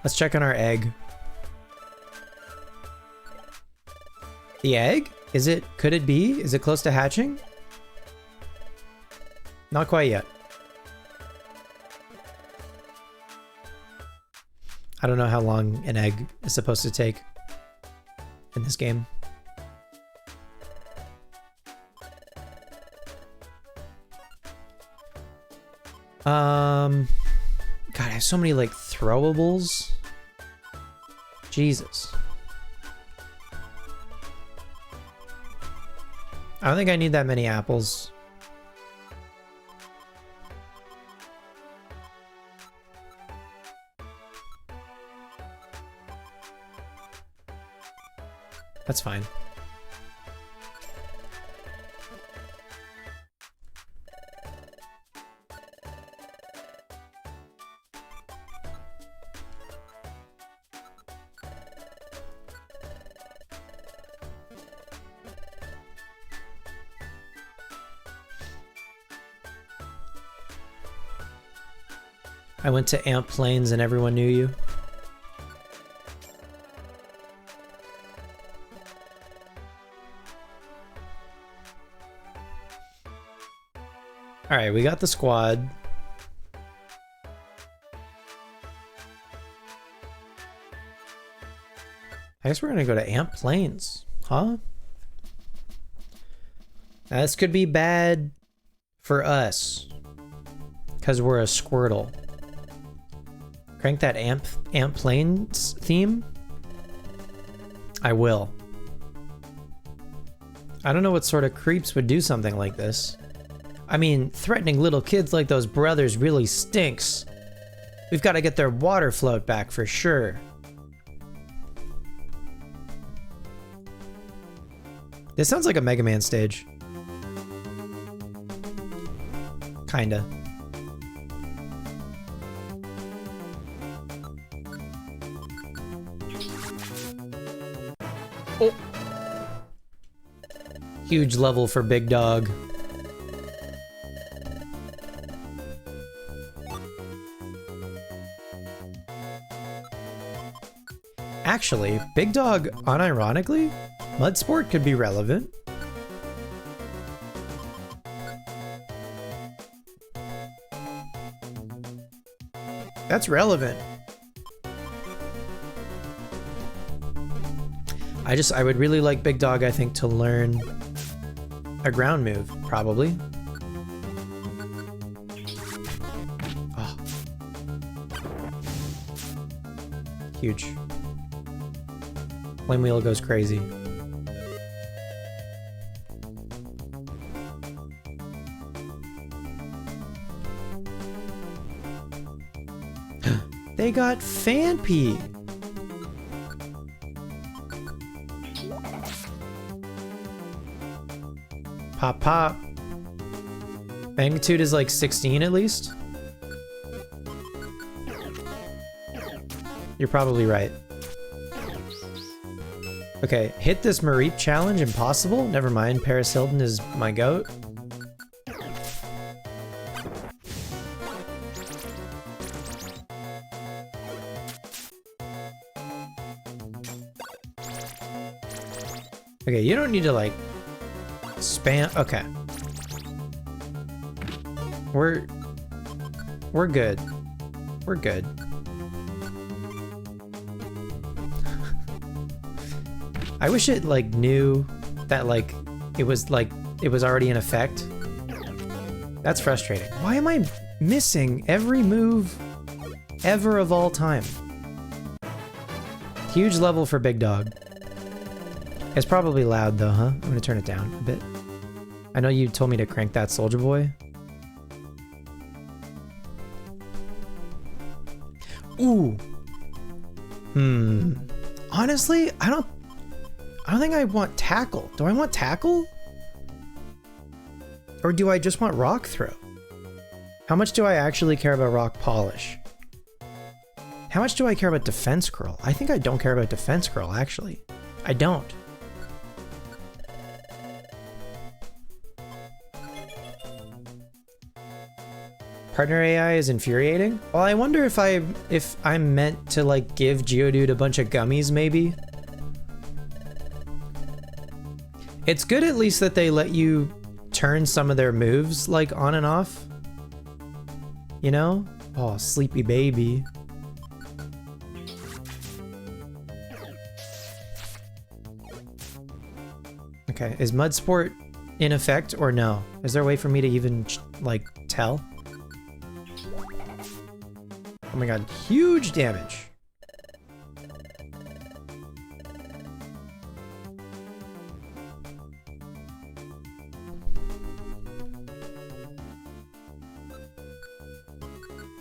Let's check on our egg. The egg? Could it be? Is it close to hatching? Not quite yet. I don't know how long an egg is supposed to take in this game. God, I have so many, like, throwables. Jesus. I don't think I need that many apples. That's fine. I went to Amp Plains and everyone knew you. All right, we got the squad. I guess we're gonna go to Amp Plains, huh? Now, this could be bad for us because we're a Squirtle. Crank that Amp Plains theme? I will. I don't know what sort of creeps would do something like this. I mean, threatening little kids like those brothers really stinks. We've got to get their water float back for sure. This sounds like a Mega Man stage. Kinda. Oh. Huge level for Big Dog. Actually, Big Dog, unironically, Mud Sport could be relevant. That's relevant. I would really like Big Dog, I think, to learn a ground move, probably. Oh. Huge. Flame Wheel goes crazy. They got Phanpy. Pop pop. Magnitude is like 16 at least. You're probably right. Okay, hit this Mareep challenge, impossible? Never mind, Paris Hilton is my goat. Okay, you don't need to like spam. Okay. We're good. We're good. I wish it like knew that like it was already in effect. That's frustrating. Why am I missing every move ever of all time? Huge level for Big Dog. It's probably loud though, huh? I'm gonna turn it down a bit. I know you told me to crank that, Soldier Boy. Ooh. Honestly, I don't think I want Tackle. Do I want Tackle? Or do I just want Rock Throw? How much do I actually care about Rock Polish? How much do I care about Defense Curl? I think I don't care about Defense Curl, actually. I don't. Partner AI is infuriating? Well, I wonder if I'm meant to like give Geodude a bunch of gummies, maybe? It's good at least that they let you turn some of their moves like on and off. You know? Oh, sleepy baby. Okay, is Mud Sport in effect or no? Is there a way for me to even, like, tell? Oh my god, huge damage!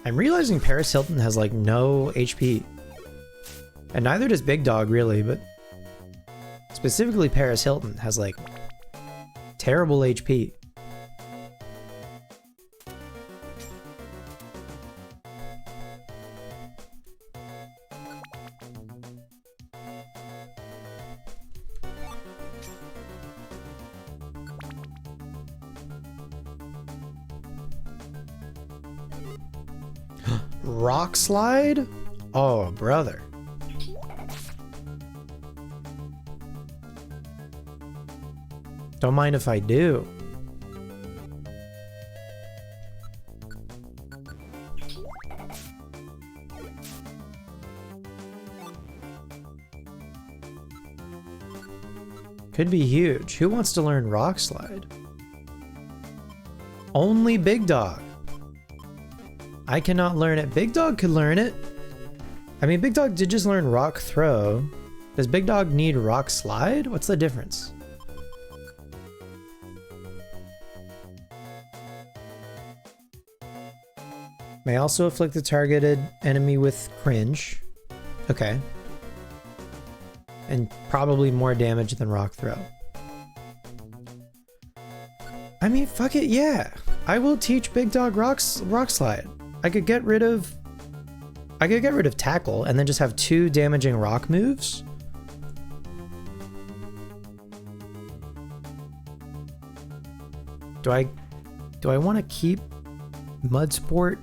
I'm realizing Paris Hilton has, like, no HP. And neither does Big Dog, really, but... specifically Paris Hilton has, like, terrible HP. Rock Slide? Oh, brother. Don't mind if I do. Could be huge. Who wants to learn Rock Slide? Only Big Dog. I cannot learn it. Big Dog could learn it. I mean, Big Dog did just learn Rock Throw. Does Big Dog need Rock Slide? What's the difference? May also afflict the targeted enemy with cringe. Okay. And probably more damage than Rock Throw. I mean, fuck it, yeah. I will teach Big Dog Rock Slide. I could get rid of Tackle and then just have 2 damaging rock moves. Do I want to keep Mud Sport?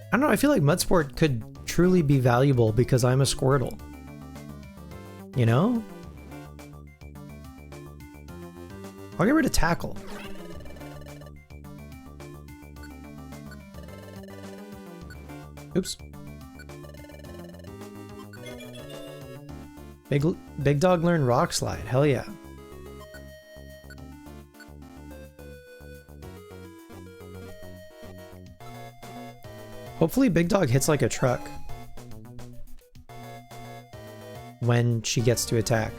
I don't know, I feel like Mud Sport could truly be valuable because I'm a Squirtle. You know? I'll get rid of Tackle. Oops. Big Dog learn Rock Slide. Hell yeah. Hopefully Big Dog hits like a truck when she gets to attack.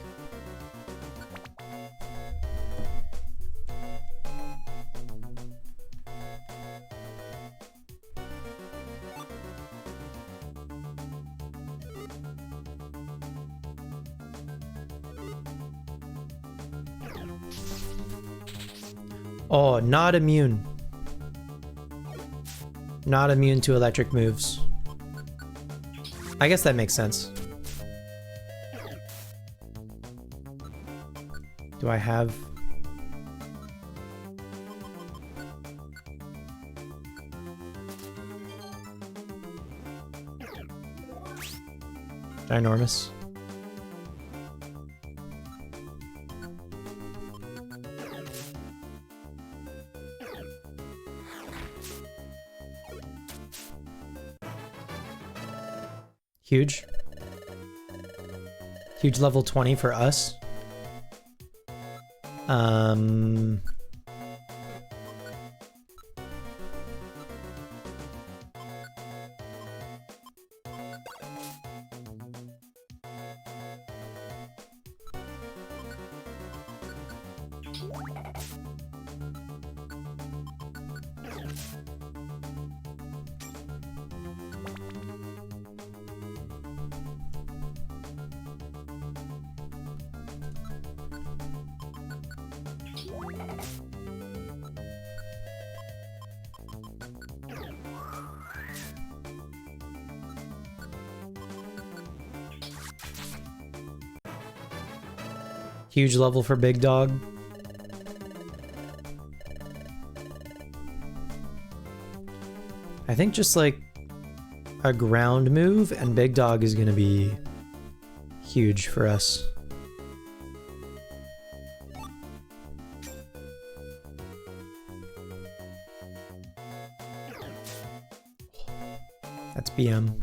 Oh, not immune. Not immune to electric moves. I guess that makes sense. Do I have... Ginormous. Huge. Huge level 20 for us. Huge level for Big Dog. I think just like a ground move and Big Dog is going to be huge for us. That's BM.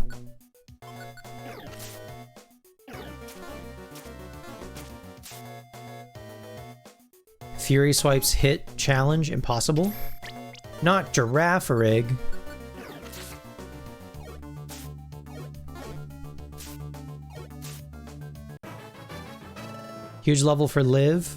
Fury Swipes hit challenge impossible. Not Giraffe-a-rig. Huge level for Liv.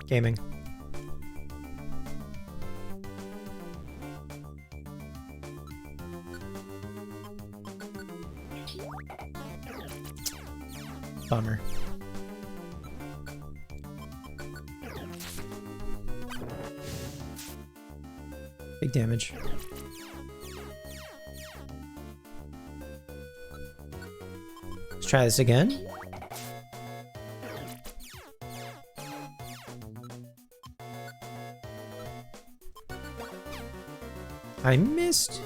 Gaming. Bummer. Big damage. Let's try this again. I missed.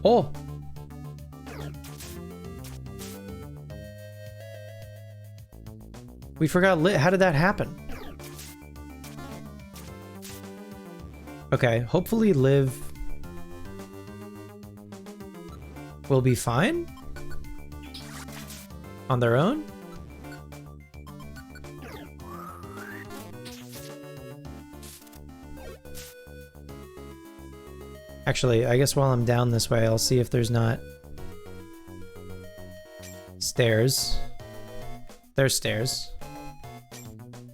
Oh! We forgot Lit. How did that happen? Okay, hopefully Liv will be fine on their own. Actually, I guess while I'm down this way, I'll see if there's not stairs. There's stairs.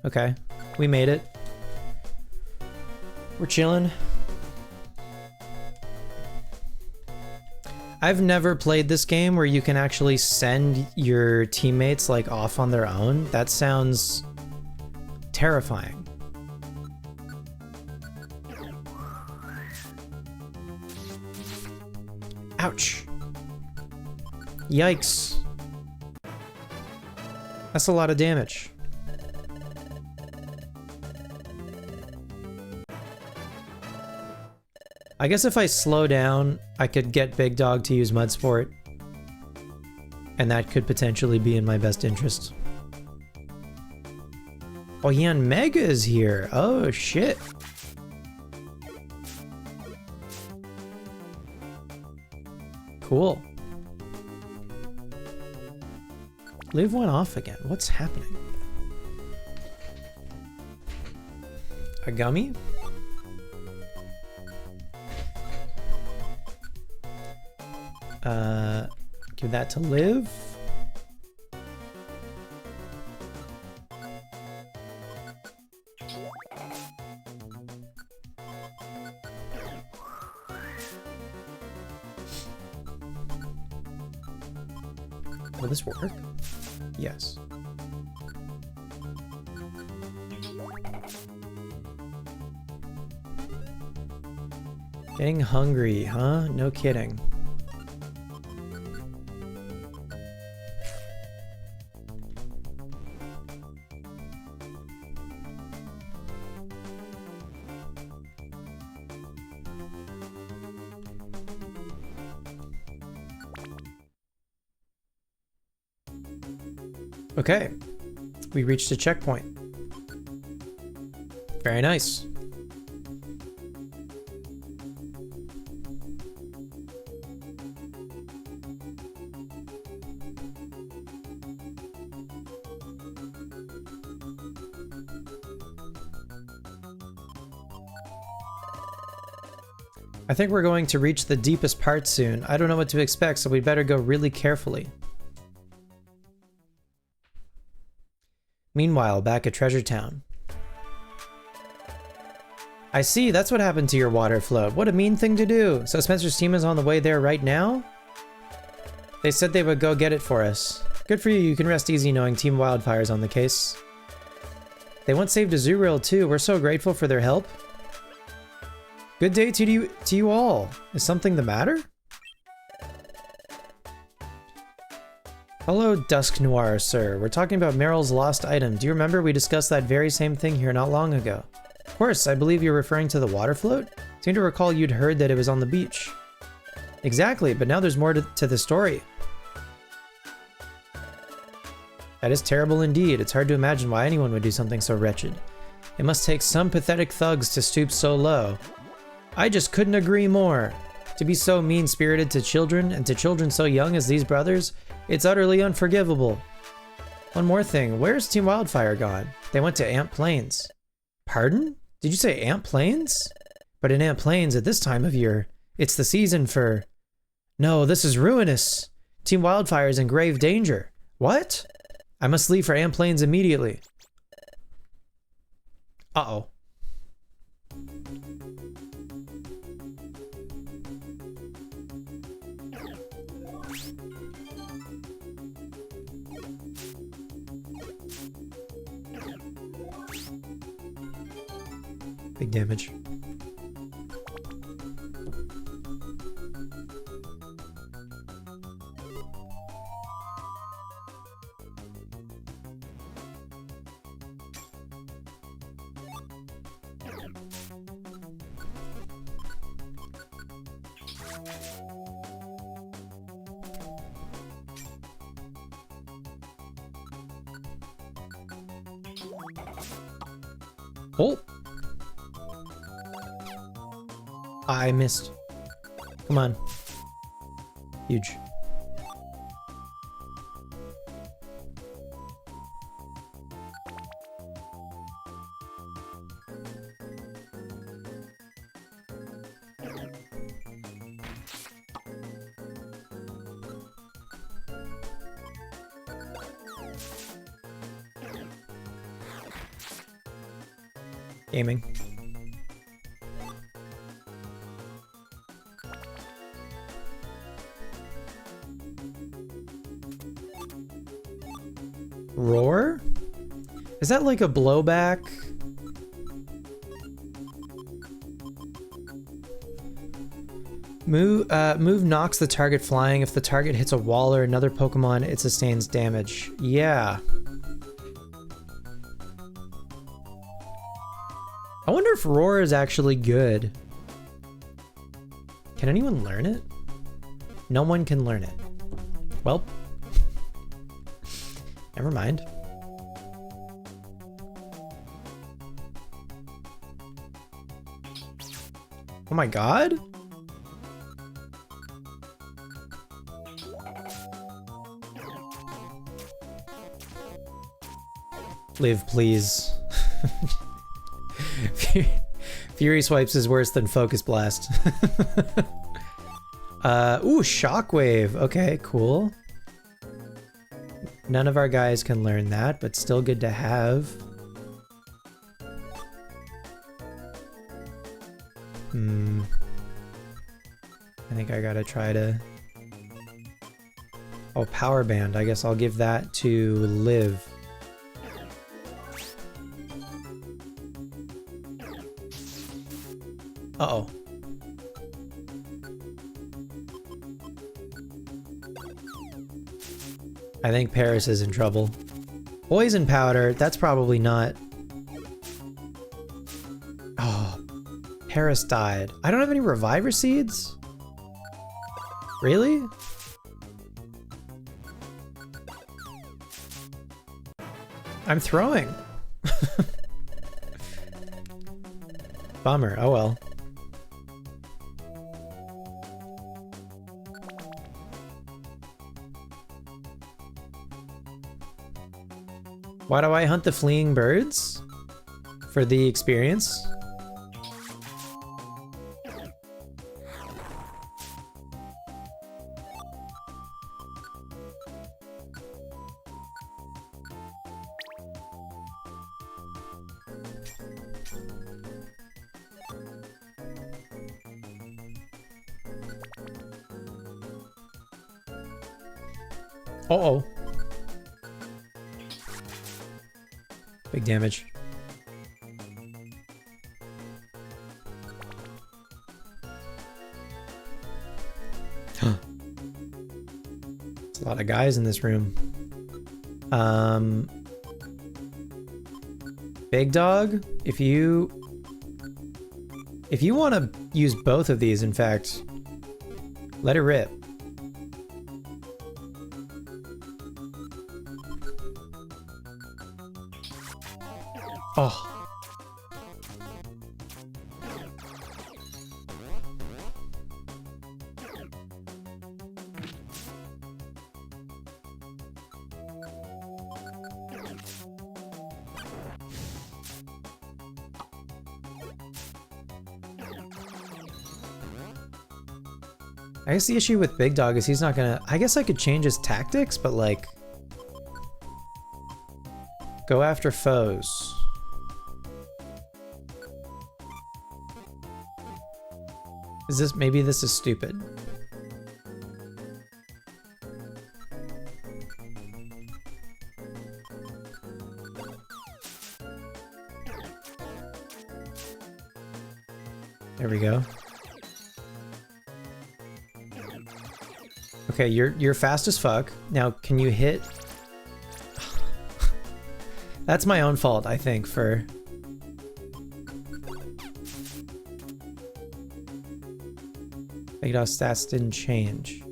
Okay, we made it. We're chilling. I've never played this game where you can actually send your teammates like off on their own. That sounds terrifying. Ouch. Yikes. That's a lot of damage. I guess if I slow down, I could get Big Dog to use Mud Sport. And that could potentially be in my best interest. Oh, Yanmega is here. Oh, shit. Cool. Liv went off again. What's happening? A gummy? Give that to Liv. Will this work? Yes. Getting hungry, huh? No kidding. Okay, we reached a checkpoint. Very nice. I think we're going to reach the deepest part soon. I don't know what to expect, so we better go really carefully. Meanwhile, back at Treasure Town. I see, that's what happened to your water float. What a mean thing to do. So Spencer's team is on the way there right now? They said they would go get it for us. Good for you, you can rest easy knowing Team Wildfire's on the case. They once saved Azurill too, we're so grateful for their help. Good day to you all. Is something the matter? Hello, Dusk Noir, sir. We're talking about Meryl's lost item. Do you remember we discussed that very same thing here not long ago? Of course, I believe you're referring to the water float? Seem to recall you'd heard that it was on the beach. Exactly, but now there's more to the story. That is terrible indeed. It's hard to imagine why anyone would do something so wretched. It must take some pathetic thugs to stoop so low. I just couldn't agree more. To be so mean-spirited to children, and to children so young as these brothers, it's utterly unforgivable. One more thing, where's Team Wildfire gone? They went to Ant Plains. Pardon? Did you say Ant Plains? But in Ant Plains at this time of year, it's the season for... No, this is ruinous. Team Wildfire is in grave danger. What? I must leave for Ant Plains immediately. Uh-oh. Big damage. Oh! I missed. Come on. Huge. Gaming. Roar? Is that like a blowback? Move knocks the target flying. If the target hits a wall or another Pokemon, it sustains damage. Yeah. I wonder if Roar is actually good. Can anyone learn it? No one can learn it. Well, never mind. Oh my god? Live, please. Fury Swipes is worse than Focus Blast. Ooh, Shockwave. Okay, cool. None of our guys can learn that, but still good to have. I think I gotta try to... Oh, Power Band. I guess I'll give that to Liv. Uh-oh. I think Paris is in trouble. Poison Powder, that's probably not... Oh, Paris died. I don't have any Reviver Seeds? Really? I'm throwing. Bummer, oh well. Why do I hunt the fleeing birds? For the experience? Uh-oh. Big damage. There's a lot of guys in this room. Big Dog, if you want to use both of these, in fact, let it rip. Oh. I guess the issue with Big Dog is he's not gonna... I guess I could change his tactics, but like... Go after foes. Is this... Maybe this is stupid. There we go. Okay, you're fast as fuck. Now, can you hit? That's my own fault, I think, for... Big Dog stats didn't change.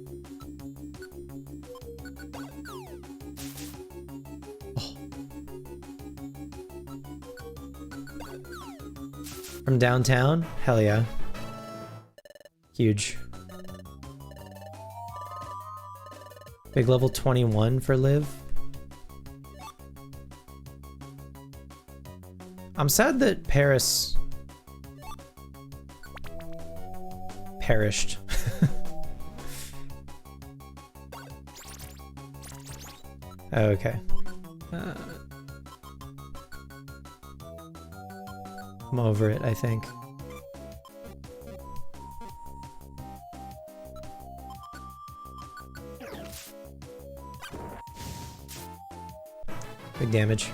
Oh. From downtown? Hell yeah. Huge. Big level 21 for Liv. I'm sad that Paris perished. Okay. I'm over it, I think. Big damage.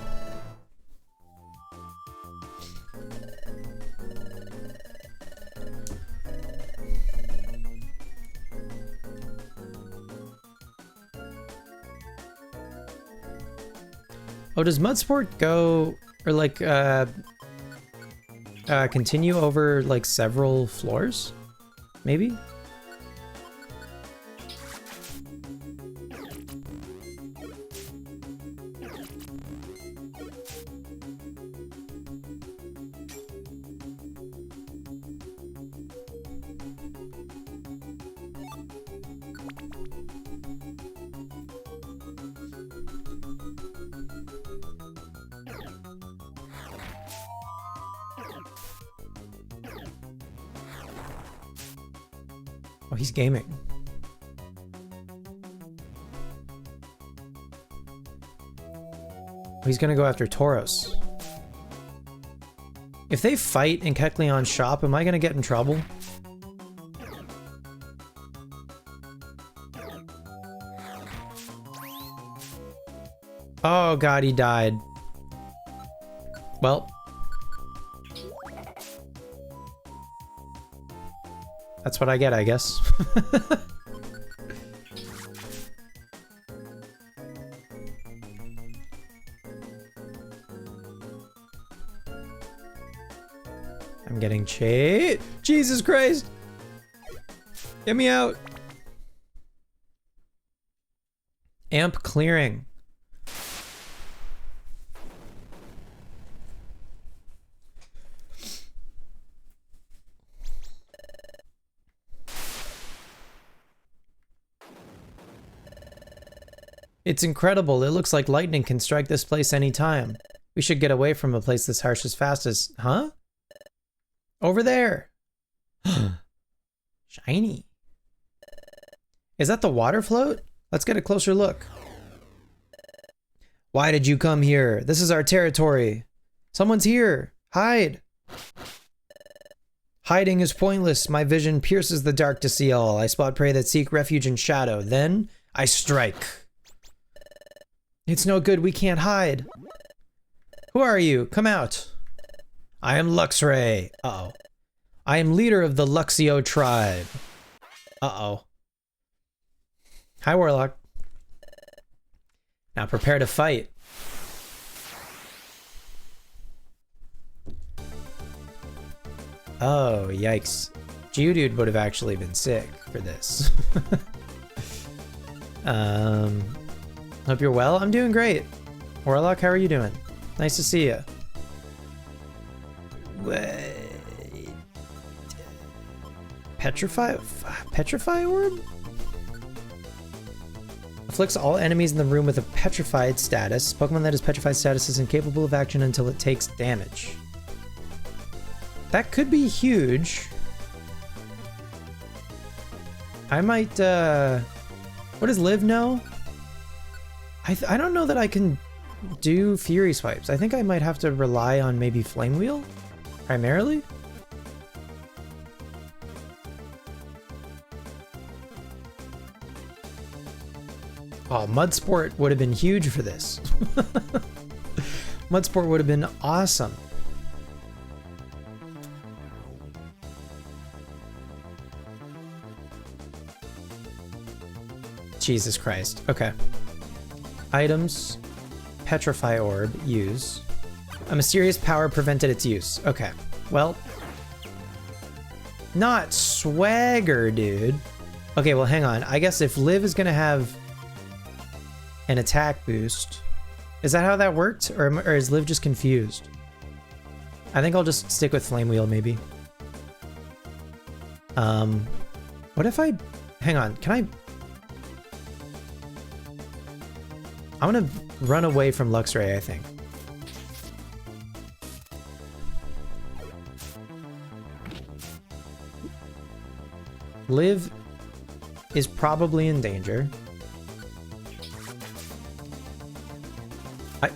Oh, does Mudsport go, or like, continue over like several floors? Maybe? Oh, he's gaming. Oh, he's gonna go after Tauros. If they fight in Kecleon's shop, am I gonna get in trouble? Oh god, he died. Well. That's what I get, I guess. I'm getting chased. Jesus Christ! Get me out! Amp clearing. It's incredible. It looks like lightning can strike this place anytime. We should get away from a place this harsh as fast as... Huh? Over there! Shiny. Is that the water float? Let's get a closer look. Why did you come here? This is our territory. Someone's here. Hide. Hiding is pointless. My vision pierces the dark to see all. I spot prey that seek refuge in shadow. Then I strike. It's no good, we can't hide. Who are you? Come out. I am Luxray. Uh-oh. I am leader of the Luxio tribe. Uh-oh. Hi, Warlock. Now prepare to fight. Oh, yikes. Geodude would have actually been sick for this. Hope you're well. I'm doing great. Warlock, how are you doing? Nice to see you. Wait. Petrify orb? Afflicts all enemies in the room with a petrified status. Pokemon that is petrified status is incapable of action until it takes damage. That could be huge. I might, what does Liv know? I don't know that I can do Fury Swipes. I think I might have to rely on maybe Flame Wheel, primarily. Oh, Mud Sport would have been huge for this. Mud Sport would have been awesome. Jesus Christ. Okay. Items. Petrify Orb. Use. A mysterious power prevented its use. Okay. Well. Not swagger, dude. Okay, well, hang on. I guess if Liv is going to have an attack boost. Is that how that worked? Or is Liv just confused? I think I'll just stick with Flame Wheel, maybe. What if I... Hang on. Can I... I'm gonna run away from Luxray, I think. Liv is probably in danger.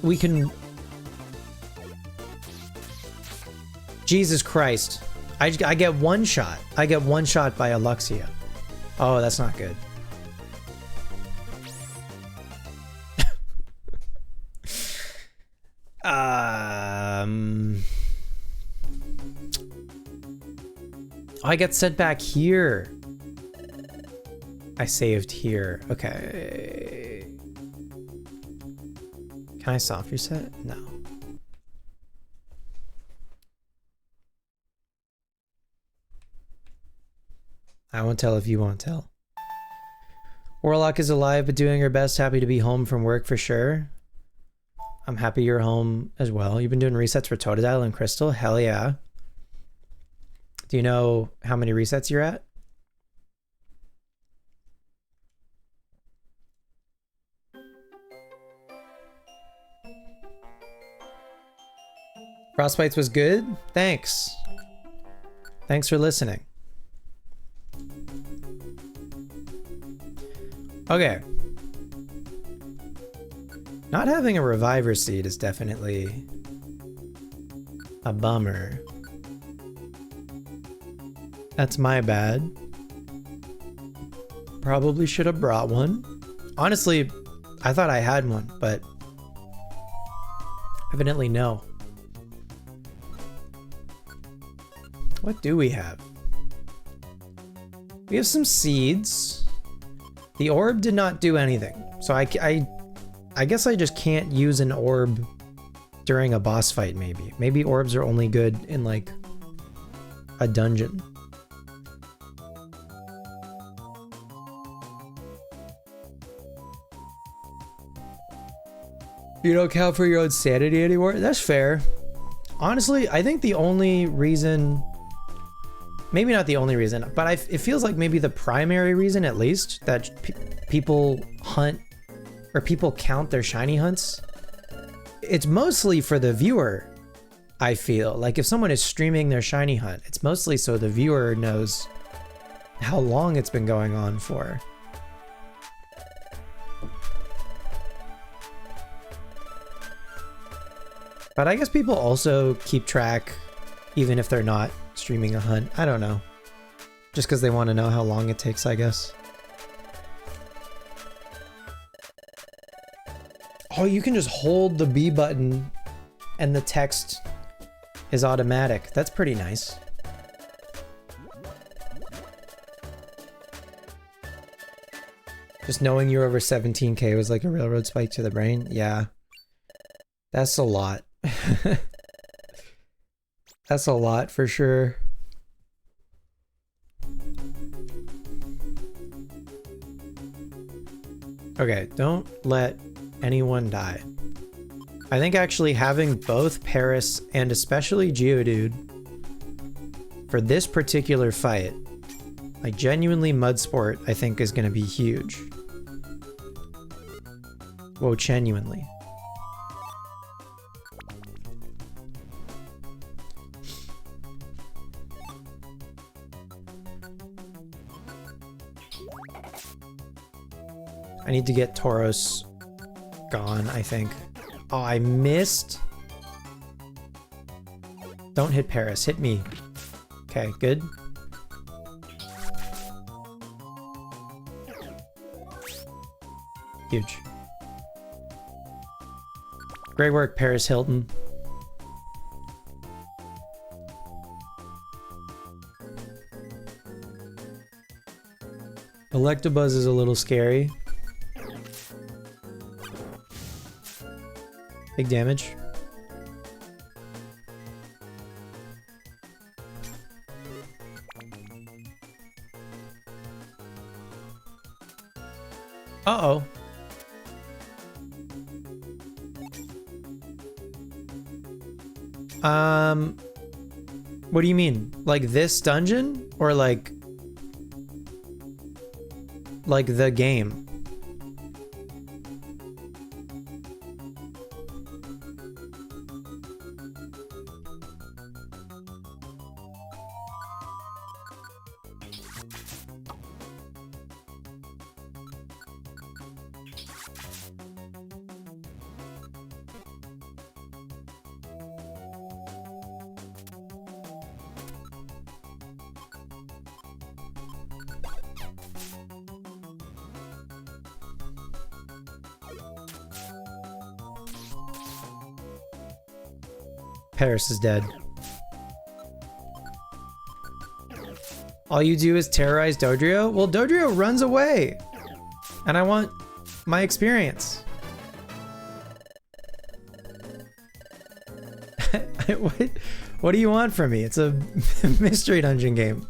We can... Jesus Christ. I get one shot. I get one shot by Luxia. Oh, that's not good. I get sent back here. I saved here. Okay. Can I soft reset? No. I won't tell if you won't tell. Warlock is alive but doing her best. Happy to be home from work for sure. I'm happy you're home as well. You've been doing resets for Totodile and Crystal? Hell yeah. Do you know how many resets you're at? Frostbites was good? Thanks. Thanks for listening. Okay. Not having a Reviver Seed is definitely a bummer. That's my bad. Probably should have brought one. Honestly, I thought I had one, but evidently no. What do we have? We have some seeds. The orb did not do anything. So I guess I just can't use an orb during a boss fight, maybe. Maybe orbs are only good in, like, a dungeon. You don't count for your own sanity anymore? That's fair. Honestly, I think the only reason... Maybe not the only reason, but it feels like maybe the primary reason, at least, that people hunt or people count their shiny hunts. It's mostly for the viewer, I feel. Like if someone is streaming their shiny hunt, it's mostly so the viewer knows how long it's been going on for. But I guess people also keep track, even if they're not streaming a hunt. I don't know. Just because they want to know how long it takes, I guess. Oh, you can just hold the B button and the text is automatic. That's pretty nice. Just knowing you're over 17k was like a railroad spike to the brain. Yeah. That's a lot. That's a lot for sure. Okay, don't let anyone die. I think actually having both Paris and especially Geodude for this particular fight, like genuinely Mudsport, I think is going to be huge. Whoa, genuinely. I need to get Tauros gone, I think. Oh, I missed. Don't hit Paris, hit me. Okay, good. Huge. Great work, Paris Hilton. Electabuzz is a little scary. Big damage. Uh-oh. What do you mean? Like this dungeon? Or like the game? Paris is dead. All you do is terrorize Dodrio? Well, Dodrio runs away! And I want my experience. What do you want from me? It's a mystery dungeon game.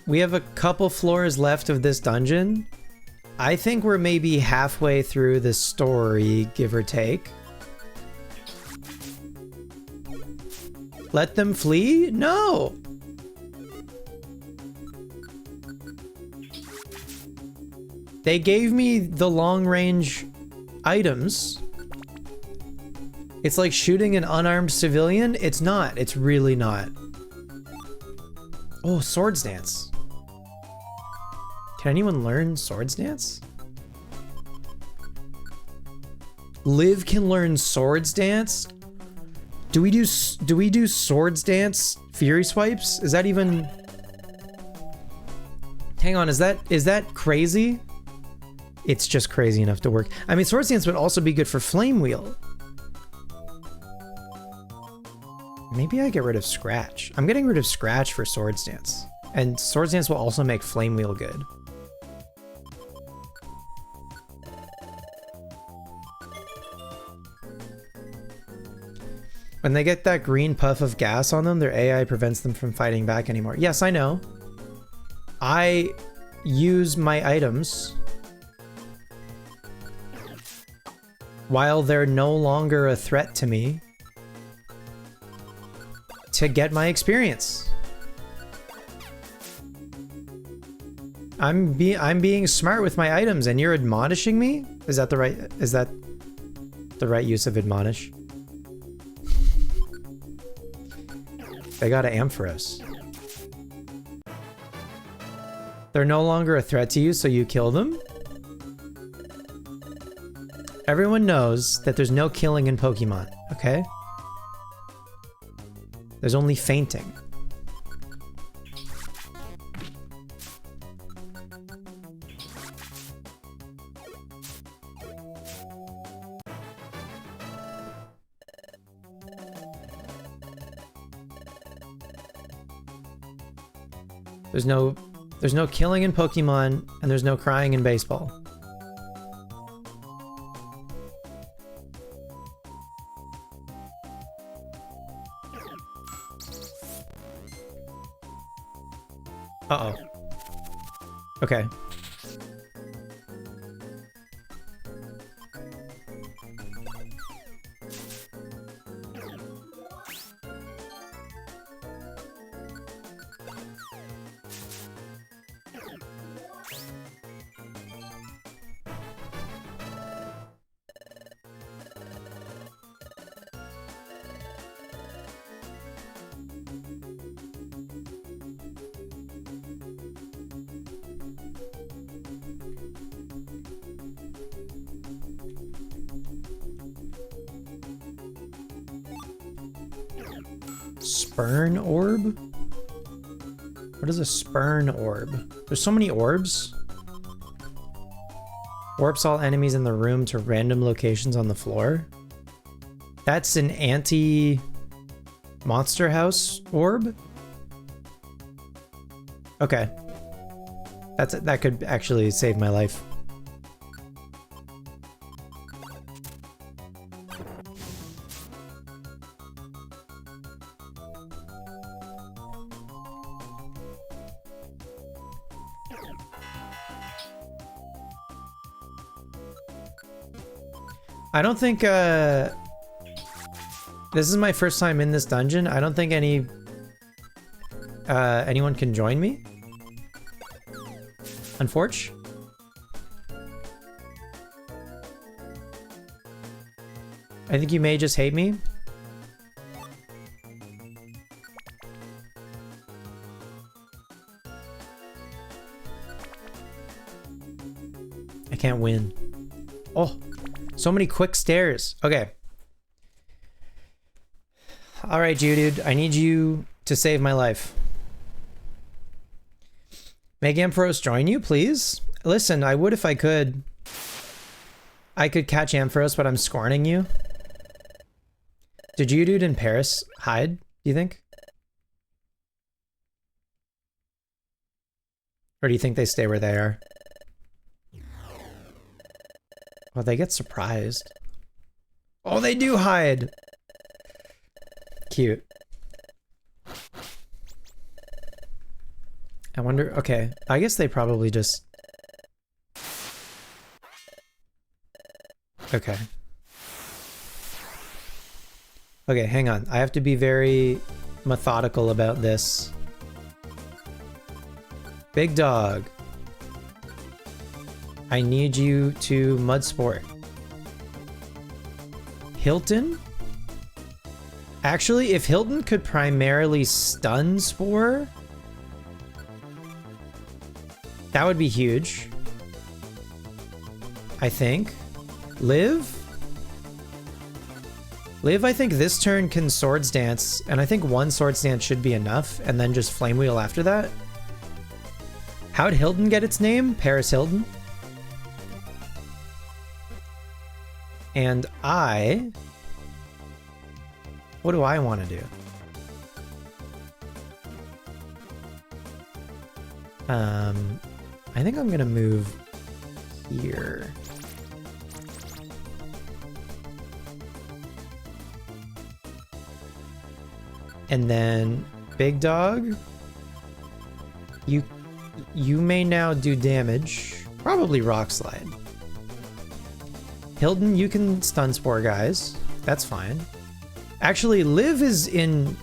We have a couple floors left of this dungeon. I think we're maybe halfway through the story, give or take. Let them flee? No! They gave me the long-range items. It's like shooting an unarmed civilian. It's not. It's really not. Oh, Swords Dance. Can anyone learn Swords Dance? Liv can learn Swords Dance? Do we do Swords Dance Fury Swipes? Is that even... Hang on, is that crazy? It's just crazy enough to work. I mean, Swords Dance would also be good for Flame Wheel. Maybe I get rid of Scratch. I'm getting rid of Scratch for Swords Dance. And Swords Dance will also make Flame Wheel good. When they get that green puff of gas on them, their AI prevents them from fighting back anymore. Yes, I know. I use my items while they're no longer a threat to me to get my experience. I'm being smart with my items and you're admonishing me? Is that the right use of admonish? They got an Ampharos. They're no longer a threat to you, so you kill them? Everyone knows that there's no killing in Pokemon, okay? There's only fainting. There's no killing in Pokemon, and there's no crying in baseball. Uh-oh. Okay. Spurn orb? What is a spurn orb? There's so many orbs. Warps all enemies in the room to random locations on the floor. That's an anti-monster house orb? Okay. That could actually save my life. I don't think, this is my first time in this dungeon. I don't think anyone can join me. Unfortunately. I think you may just hate me. I can't win. Oh. So many quick stairs. Okay. All right, Geodude. I need you to save my life. Make Ampharos join you, please? Listen, I would if I could. I could catch Ampharos, but I'm scorning you. Did Geodude and Paris hide, do you think? Or do you think they stay where they are? Well, they get surprised. Oh, they do hide! Cute. I wonder... Okay, I guess they probably just... Okay. Okay, hang on. I have to be very methodical about this. Big Dog. I need you to Mud Sport. Hilton? Actually, if Hilton could primarily stun Spore, that would be huge. I think. Liv? Liv, I think this turn can Swords Dance, and I think one Swords Dance should be enough, and then just Flame Wheel after that. How'd Hilton get its name? Paris Hilton? And what do I want to do? I think I'm gonna move here. And then Big Dog, you may now do damage. Probably Rock Slide. Hilton, you can stun Spore guys. That's fine. Actually, Liv is in,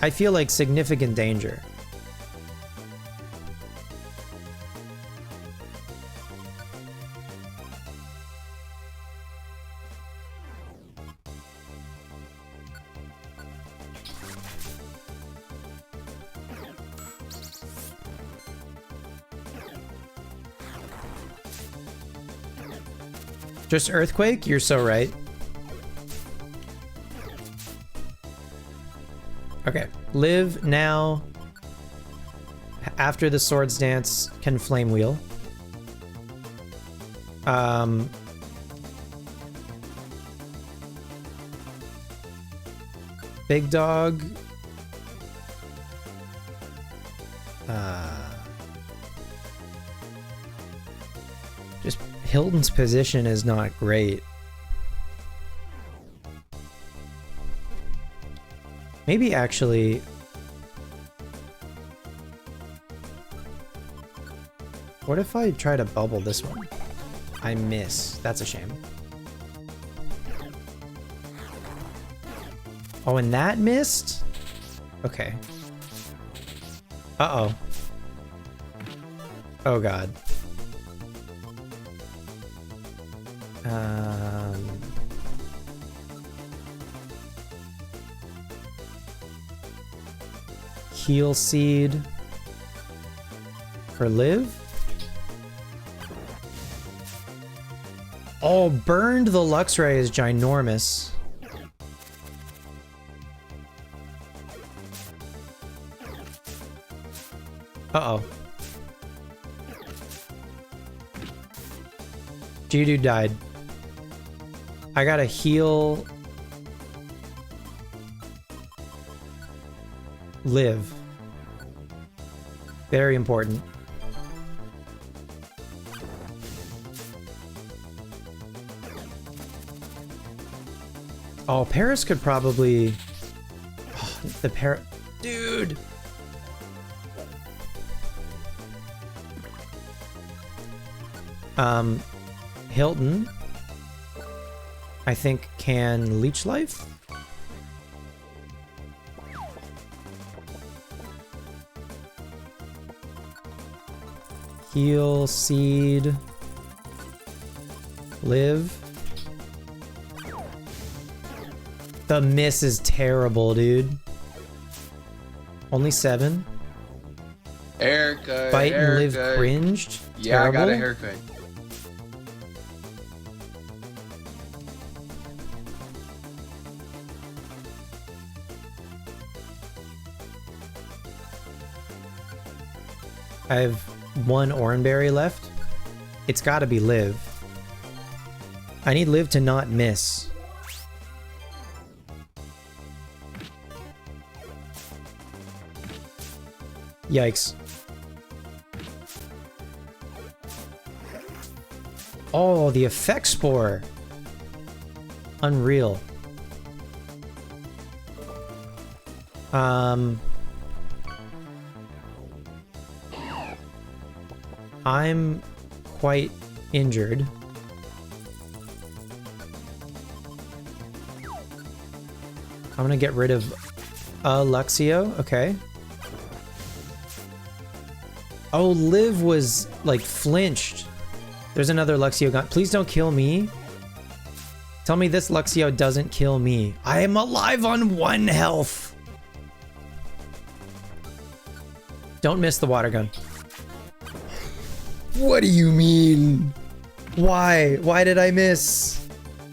I feel like, significant danger. Just Earthquake? You're so right. Okay. Liv now, after the Swords Dance, can Flame Wheel. Big Dog. Just Hilton's position is not great. Maybe actually... What if I try to bubble this one? I miss. That's a shame. Oh, and that missed? Okay. Uh-oh. Oh, God. Heal Seed for Liv? Oh, burned the Luxray is ginormous. Uh-oh. Geodude died. I gotta heal... Liv. Very important. Oh, Paris could probably... Oh, the Paris... Dude! Hilton, I think, can Leech Life? Heal, Seed, Live. The miss is terrible, dude. Only 7. Haircut. Bite and Live cringed. Yeah, Terrible. I got a haircut. I have 1 Oranberry left. It's gotta be Liv. I need Liv to not miss. Yikes. Oh, the Effect Spore. Unreal. I'm quite injured. I'm gonna get rid of Luxio. Okay. Oh, Liv was like flinched. There's another Luxio gone. Please don't kill me. Tell me this Luxio doesn't kill me. I am alive on 1 health. Don't miss the water gun. What do you mean? Why? Why did I miss?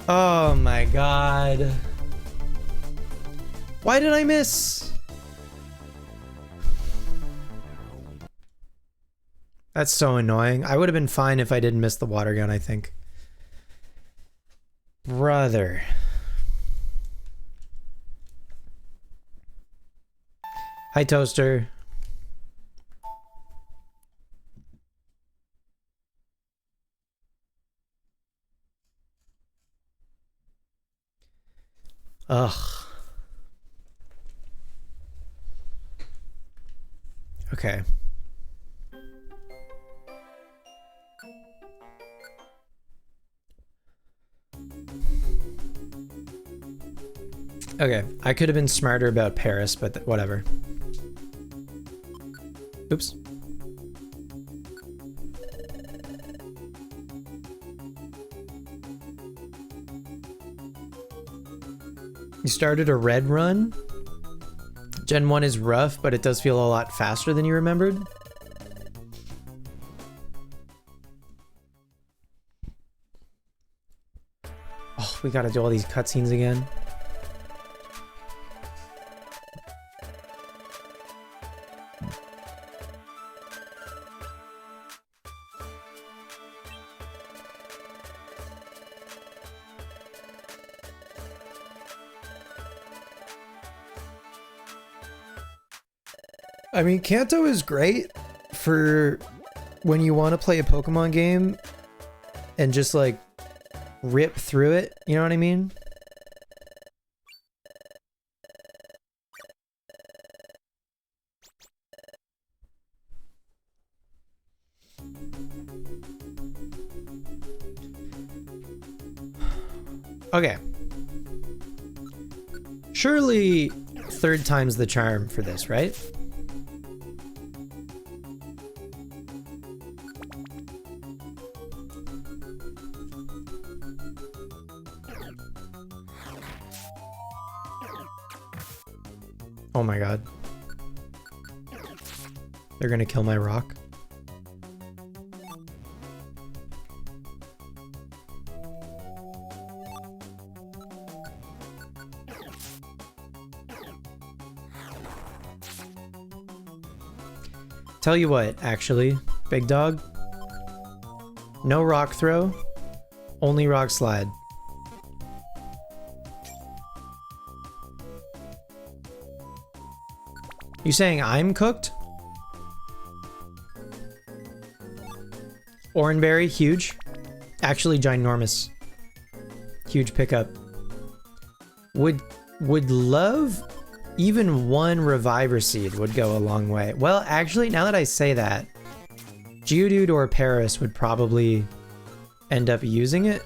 Oh my god. Why did I miss? That's so annoying. I would have been fine if I didn't miss the water gun, I think. Brother. Hi, Toaster. Ugh. Okay. Okay, I could have been smarter about Paris, but whatever. Oops. You started a red run? Gen 1 is rough, but it does feel a lot faster than you remembered. Oh, we gotta do all these cutscenes again. I mean, Kanto is great for when you want to play a Pokemon game and just like rip through it, you know what I mean? Okay. Surely third time's the charm for this, right? Oh my god. They're gonna kill my rock. Tell you what, actually, big dog. No rock throw, only rock slide. You saying I'm cooked? Oranberry, huge. Actually ginormous. Huge pickup. Would love even one Reviver Seed would go a long way. Well, actually, now that I say that, Geodude or Paris would probably end up using it.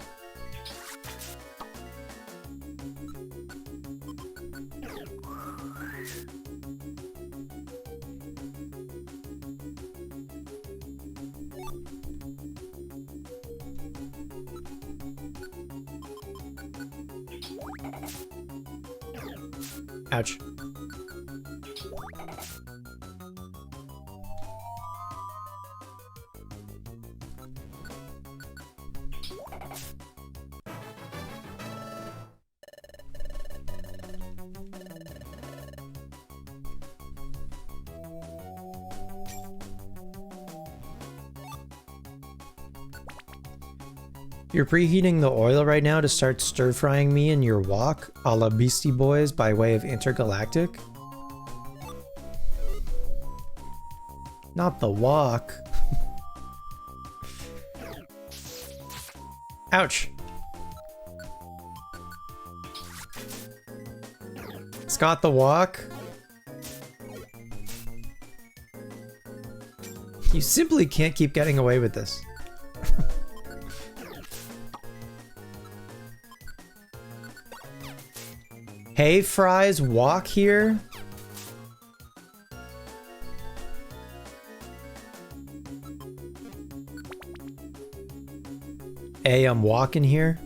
Ouch. You're preheating the oil right now to start stir-frying me in your wok, a la Beastie Boys by way of Intergalactic? Not the wok. Ouch. Scott the wok? You simply can't keep getting away with this. Hey, Fries, walk here. Hey, I'm walking here.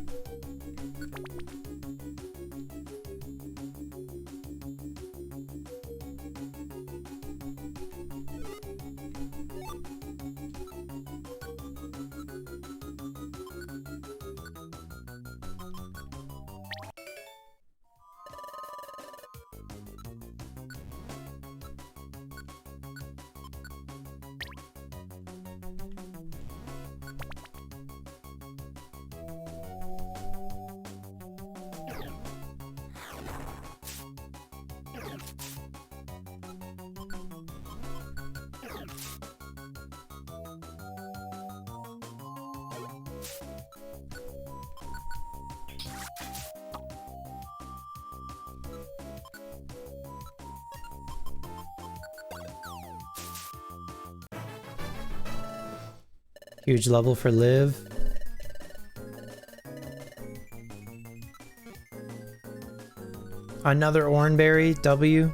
Huge level for Liv. Another Oranberry, W.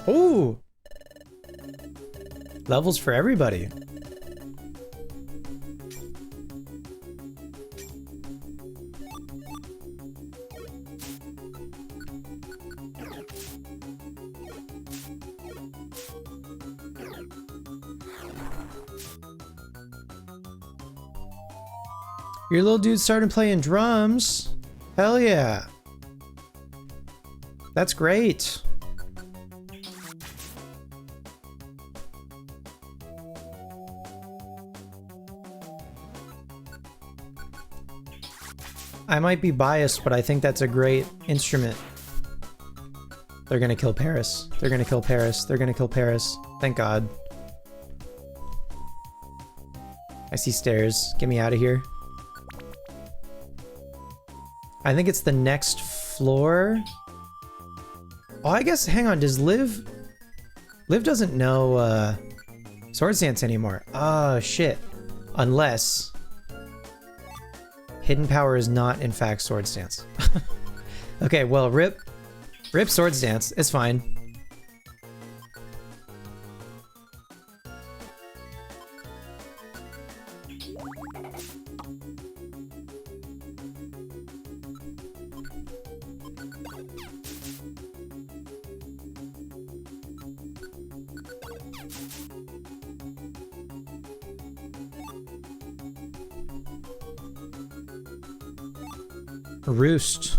Ooh! Levels for everybody. Your little dude started playing drums. Hell yeah. That's great. I might be biased, but I think that's a great instrument. They're gonna kill Paris. They're gonna kill Paris. They're gonna kill Paris. Thank God. I see stairs. Get me out of here. I think it's the next floor. Oh, I guess, hang on, does Liv... Liv doesn't know, Swords Dance anymore. Oh, shit. Unless... Hidden Power is not, in fact, Swords Dance. Okay, well, rip Swords Dance. It's fine. Roost.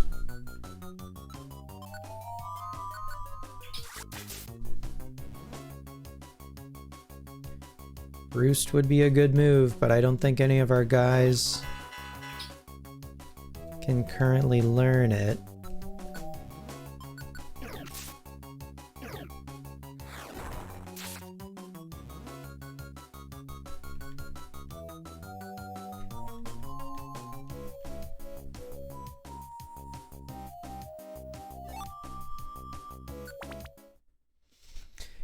Roost would be a good move, but I don't think any of our guys can currently learn it.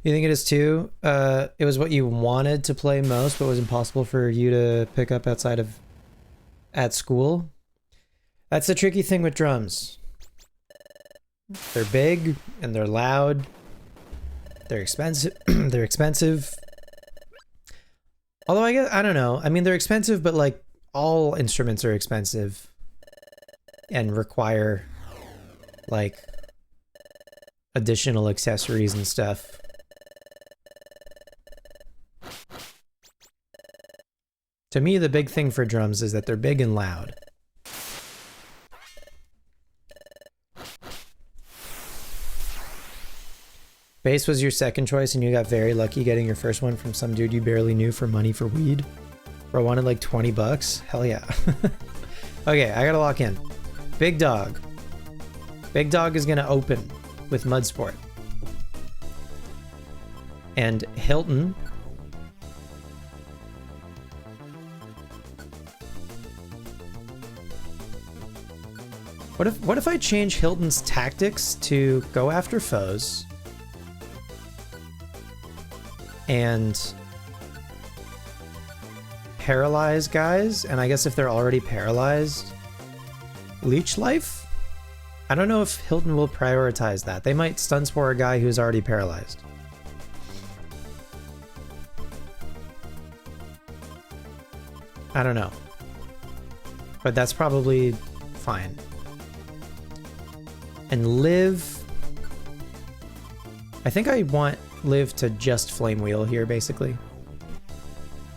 You think it is too? It was what you wanted to play most, but was impossible for you to pick up at school. That's the tricky thing with drums. They're big and they're loud. They're expensive. They're expensive. Although I don't know. I mean, they're expensive, but like all instruments are expensive and require like additional accessories and stuff. To me, the big thing for drums is that they're big and loud. Bass was your second choice and you got very lucky getting your first one from some dude you barely knew for money for weed. Bro wanted like 20 bucks? Hell yeah. Okay, I gotta lock in. Big Dog. Big Dog is gonna open with Mudsport. And Hilton... What if I change Hilton's tactics to go after foes and paralyze guys, and I guess if they're already paralyzed, leech life? I don't know if Hilton will prioritize that. They might stun spore a guy who's already paralyzed. I don't know. But that's probably fine. And Liv... I think I want Liv to just Flame Wheel here, basically.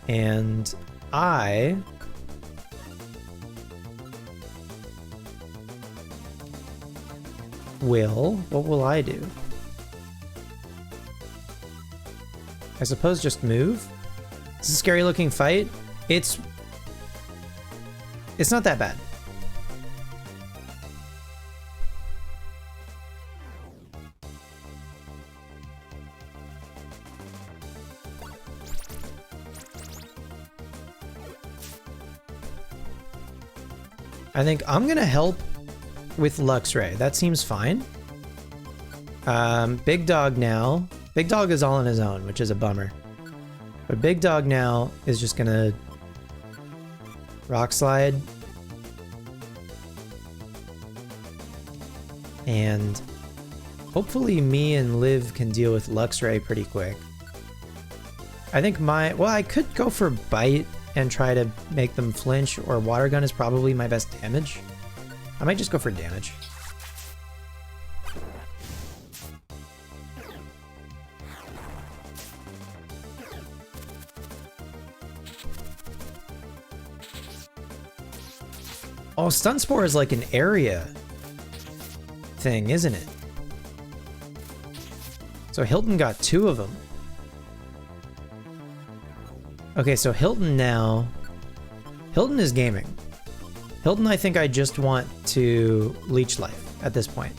And I... What will I do? I suppose just move? It's a scary looking fight. It's not that bad. I think I'm gonna help with Luxray. That seems fine. Big Dog now. Big Dog is all on his own, which is a bummer. But Big Dog now is just gonna Rock Slide. And hopefully me and Liv can deal with Luxray pretty quick. I think well, I could go for Bite and try to make them flinch, or Water Gun is probably my best damage. I might just go for damage. Oh, Stun Spore is like an area thing, isn't it? So Hilton got 2 of them. Okay, so Hilton now... Hilton is gaming. Hilton, I think I just want to leech life at this point.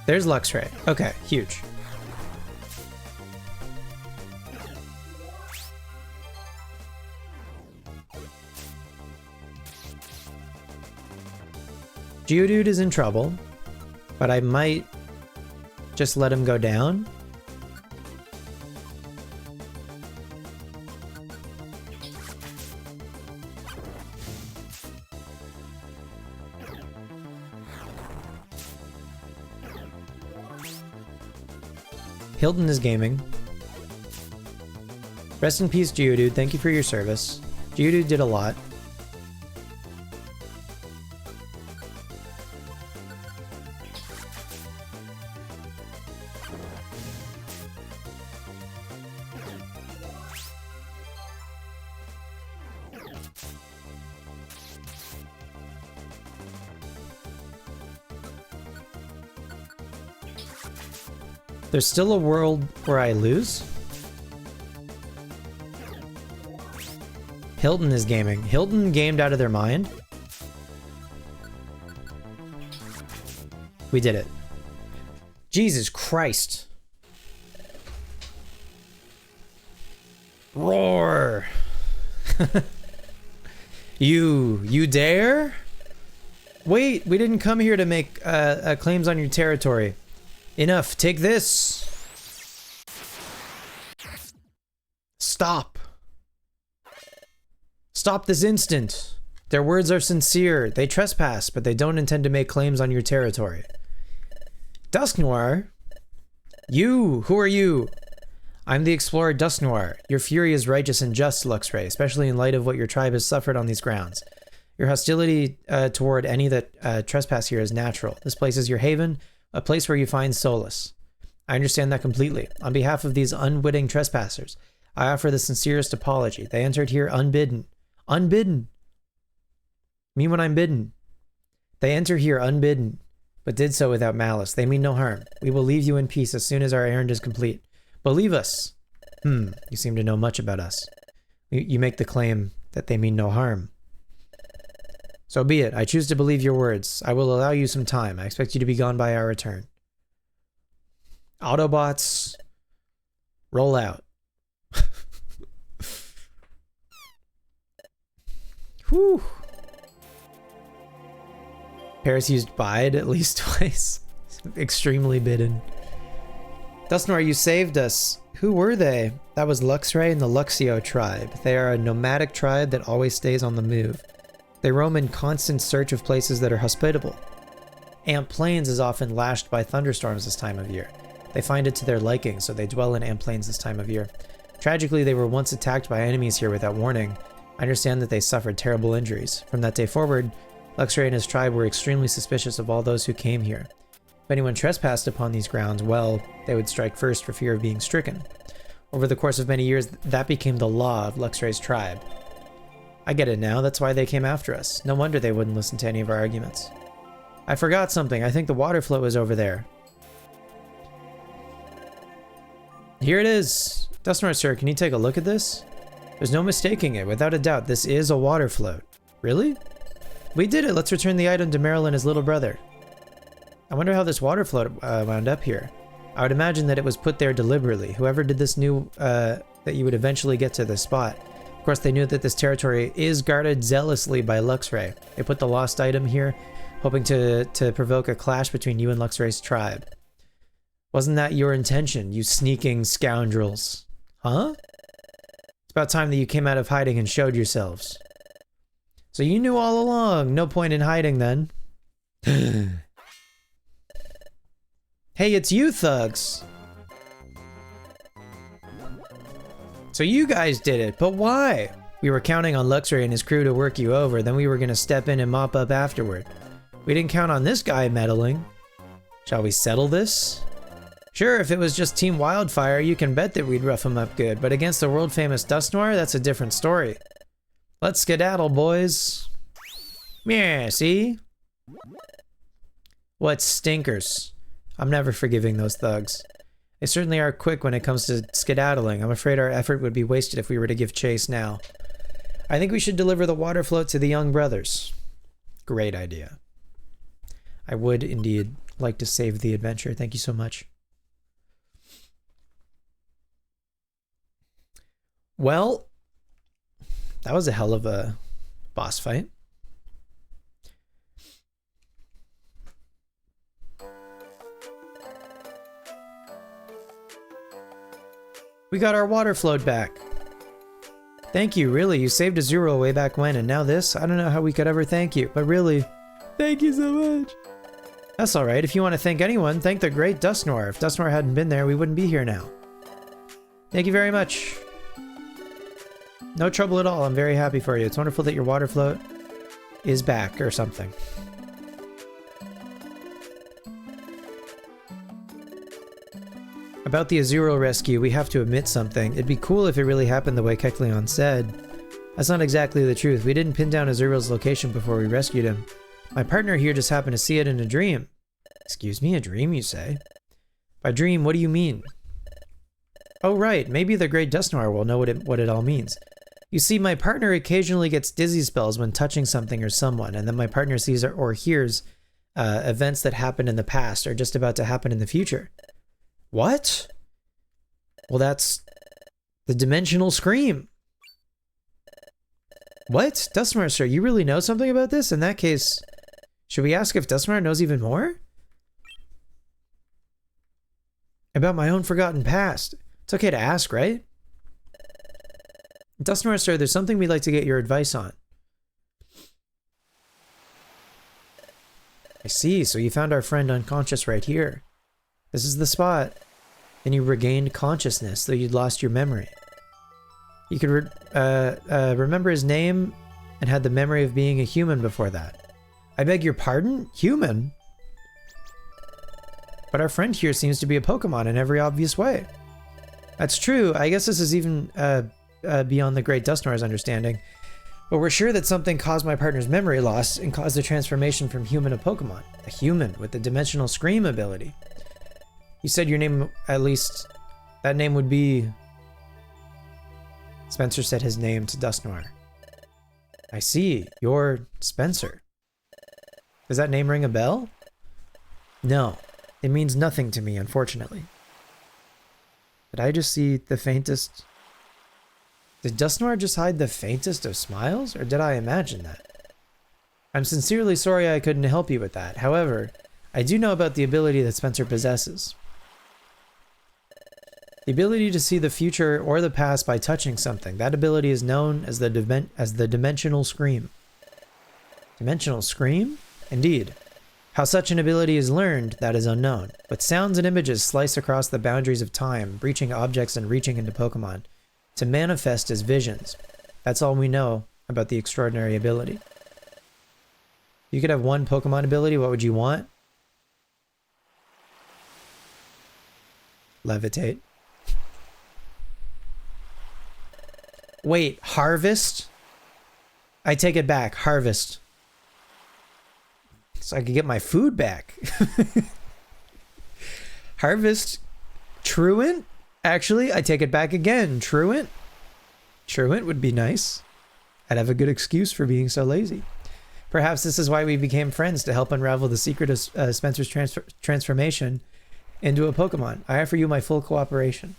There's Luxray. Okay, huge. Geodude is in trouble, but I might just let him go down. Hilton is gaming. Rest in peace, Geodude. Thank you for your service. Geodude did a lot. There's still a world where I lose? Hilton is gaming. Hilton gamed out of their mind. We did it. Jesus Christ. Roar. You dare? Wait, we didn't come here to make claims on your territory. Enough, take this. Stop. Stop this instant. Their words are sincere. They trespass, but they don't intend to make claims on your territory. Dusknoir? You! Who are you? I'm the explorer Dusknoir. Your fury is righteous and just, Luxray, especially in light of what your tribe has suffered on these grounds. Your hostility toward any that trespass here is natural. This place is your haven, a place where you find solace. I understand that completely. On behalf of these unwitting trespassers, I offer the sincerest apology. They entered here unbidden. Unbidden! Mean when I'm bidden. They enter here unbidden, but did so without malice. They mean no harm. We will leave you in peace as soon as our errand is complete. Believe us. You seem to know much about us. You make the claim that they mean no harm. So be it. I choose to believe your words. I will allow you some time. I expect you to be gone by our return. Autobots, roll out. Whew. Paris used bide at least twice. Extremely bidden. Dusknoir, you saved us. Who were they? That was Luxray and the Luxio tribe. They are a nomadic tribe that always stays on the move. They roam in constant search of places that are hospitable. Amp Plains is often lashed by thunderstorms this time of year. They find it to their liking, so they dwell in Amp Plains this time of year. Tragically, they were once attacked by enemies here without warning. I understand that they suffered terrible injuries. From that day forward, Luxray and his tribe were extremely suspicious of all those who came here. If anyone trespassed upon these grounds, well, they would strike first for fear of being stricken. Over the course of many years, that became the law of Luxray's tribe. I get it now, that's why they came after us. No wonder they wouldn't listen to any of our arguments. I forgot something, I think the water float was over there. Here it is! Dusknoir, sir, can you take a look at this? There's no mistaking it, without a doubt, this is a water float. Really? We did it, let's return the item to Meryl and his little brother. I wonder how this water float wound up here. I would imagine that it was put there deliberately. Whoever did this knew that you would eventually get to this spot. Of course, they knew that this territory is guarded zealously by Luxray. They put the lost item here, hoping to provoke a clash between you and Luxray's tribe. Wasn't that your intention, you sneaking scoundrels? Huh? It's about time that you came out of hiding and showed yourselves. So you knew all along, no point in hiding then. Hey, it's you thugs! So you guys did it, but why? We were counting on Luxray and his crew to work you over, then we were gonna step in and mop up afterward. We didn't count on this guy meddling. Shall we settle this? Sure, if it was just Team Wildfire, you can bet that we'd rough him up good, but against the world-famous Dusknoir, that's a different story. Let's skedaddle, boys. Yeah, see? What stinkers. I'm never forgiving those thugs. They certainly are quick when it comes to skedaddling. I'm afraid our effort would be wasted if we were to give chase now. I think we should deliver the water float to the young brothers. Great idea. I would indeed like to save the adventure. Thank you so much. Well, that was a hell of a boss fight. We got our water float back. Thank you, really. You saved Azuriel way back when, and now this? I don't know how we could ever thank you, but really, thank you so much. That's alright. If you want to thank anyone, thank the great Dustnor. If Dustnor hadn't been there, we wouldn't be here now. Thank you very much. No trouble at all. I'm very happy for you. It's wonderful that your water float is back or something. About the Azuriel rescue, we have to admit something. It'd be cool if it really happened the way Kecleon said. That's not exactly the truth. We didn't pin down Azuriel's location before we rescued him. My partner here just happened to see it in a dream. Excuse me, a dream, you say? By dream, what do you mean? Oh, right. Maybe the great Dustnor will know what it all means. You see, my partner occasionally gets dizzy spells when touching something or someone, and then my partner sees or hears events that happened in the past or just about to happen in the future. What? Well, that's the dimensional scream. What? Dustmar, sir, you really know something about this? In that case, should we ask if Dustmar knows even more? About my own forgotten past. It's okay to ask, right? Dustmar, sir, there's something we'd like to get your advice on. I see, so you found our friend unconscious right here. This is the spot. And you regained consciousness, though you'd lost your memory. You could remember his name and had the memory of being a human before that. I beg your pardon? Human? But our friend here seems to be a Pokemon in every obvious way. That's true. I guess this is even beyond the great Dustnor's understanding. But we're sure that something caused my partner's memory loss and caused the transformation from human to Pokemon. A human with the dimensional scream ability. You said your name, at least, that name would be... Spencer said his name to Dustnor. I see, you're Spencer. Does that name ring a bell? No, it means nothing to me, unfortunately. Did I just see the faintest... Did Dustnor just hide the faintest of smiles, or did I imagine that? I'm sincerely sorry I couldn't help you with that. However, I do know about the ability that Spencer possesses. The ability to see the future or the past by touching something. That ability is known as the dimensional scream. Dimensional scream? Indeed. How such an ability is learned, that is unknown. But sounds and images slice across the boundaries of time, breaching objects and reaching into Pokemon, to manifest as visions. That's all we know about the extraordinary ability. You could have one Pokemon ability, what would you want? Levitate. Wait, harvest? I take it back, harvest. So I could get my food back. Harvest. Truant? Actually, I take it back again. Truant? Truant would be nice. I'd have a good excuse for being so lazy. Perhaps this is why we became friends, to help unravel the secret of Spencer's transformation into a Pokemon. I offer you my full cooperation.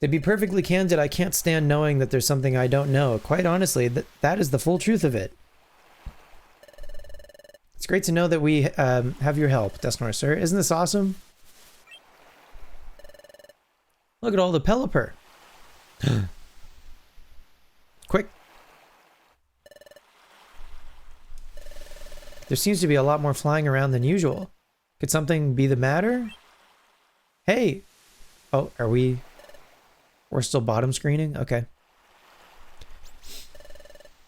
To be perfectly candid, I can't stand knowing that there's something I don't know. Quite honestly, that is the full truth of it. It's great to know that we have your help, Dustnor, sir. Isn't this awesome? Look at all the Pelipper. Quick. There seems to be a lot more flying around than usual. Could something be the matter? Hey! Oh, are we... We're still bottom screening? Okay.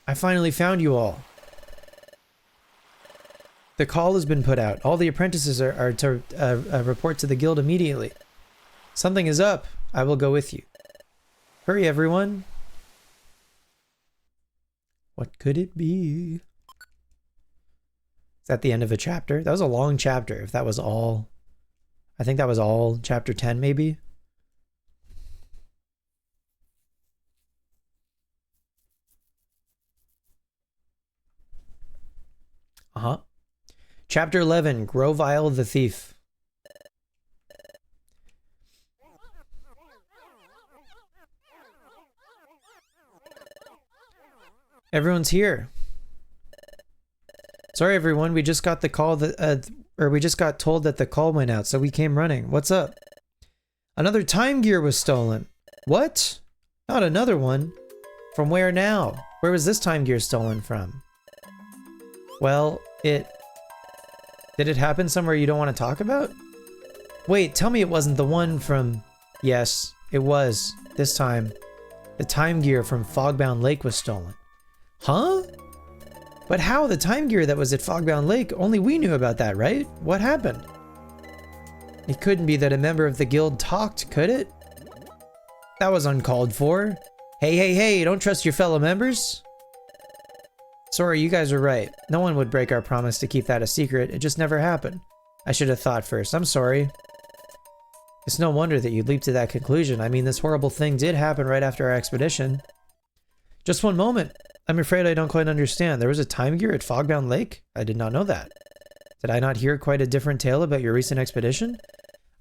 I finally found you all. The call has been put out. All the apprentices are to report to the guild immediately. Something is up. I will go with you. Hurry, everyone. What could it be? Is that the end of a chapter? That was a long chapter, if that was all I think that was all chapter 10, maybe. Uh-huh. Chapter 11, Grovyle the Thief. Everyone's here. Sorry, everyone. We just got the call that, we just got told that the call went out, so we came running. What's up? Another time gear was stolen. What? Not another one. From where now? Where was this time gear stolen from? Well, did it happen somewhere you don't want to talk about? Wait, tell me it wasn't the one from... Yes, it was. This time. The time gear from Fogbound Lake was stolen. Huh? But how? The time gear that was at Fogbound Lake, only we knew about that, right? What happened? It couldn't be that a member of the guild talked, could it? That was uncalled for. Hey, don't trust your fellow members? Sorry, you guys are right. No one would break our promise to keep that a secret. It just never happened. I should have thought first. I'm sorry. It's no wonder that you leaped to that conclusion. I mean, this horrible thing did happen right after our expedition. Just one moment. I'm afraid I don't quite understand. There was a time gear at Fogbound Lake? I did not know that. Did I not hear quite a different tale about your recent expedition?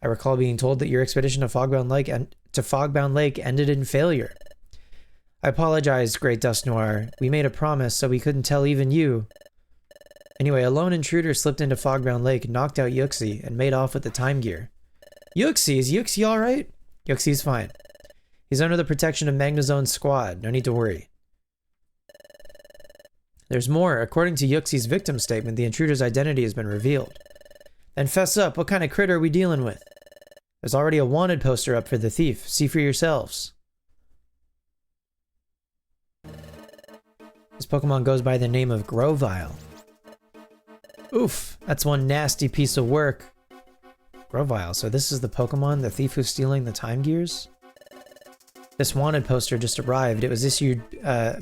I recall being told that your expedition to Fogbound Lake ended in failure. I apologize, Great Dust Noir. We made a promise, so we couldn't tell even you. Anyway, a lone intruder slipped into Fogbound Lake, knocked out Yuxi, and made off with the time gear. Yuxi? Is Yuxi alright? Yuxi's fine. He's under the protection of Magnazone's squad. No need to worry. There's more. According to Yuxi's victim statement, the intruder's identity has been revealed. Then fess up. What kind of critter are we dealing with? There's already a wanted poster up for the thief. See for yourselves. This Pokemon goes by the name of Grovyle. Oof, that's one nasty piece of work. Grovyle, so this is the Pokemon, the thief who's stealing the time gears? This wanted poster just arrived. It was issued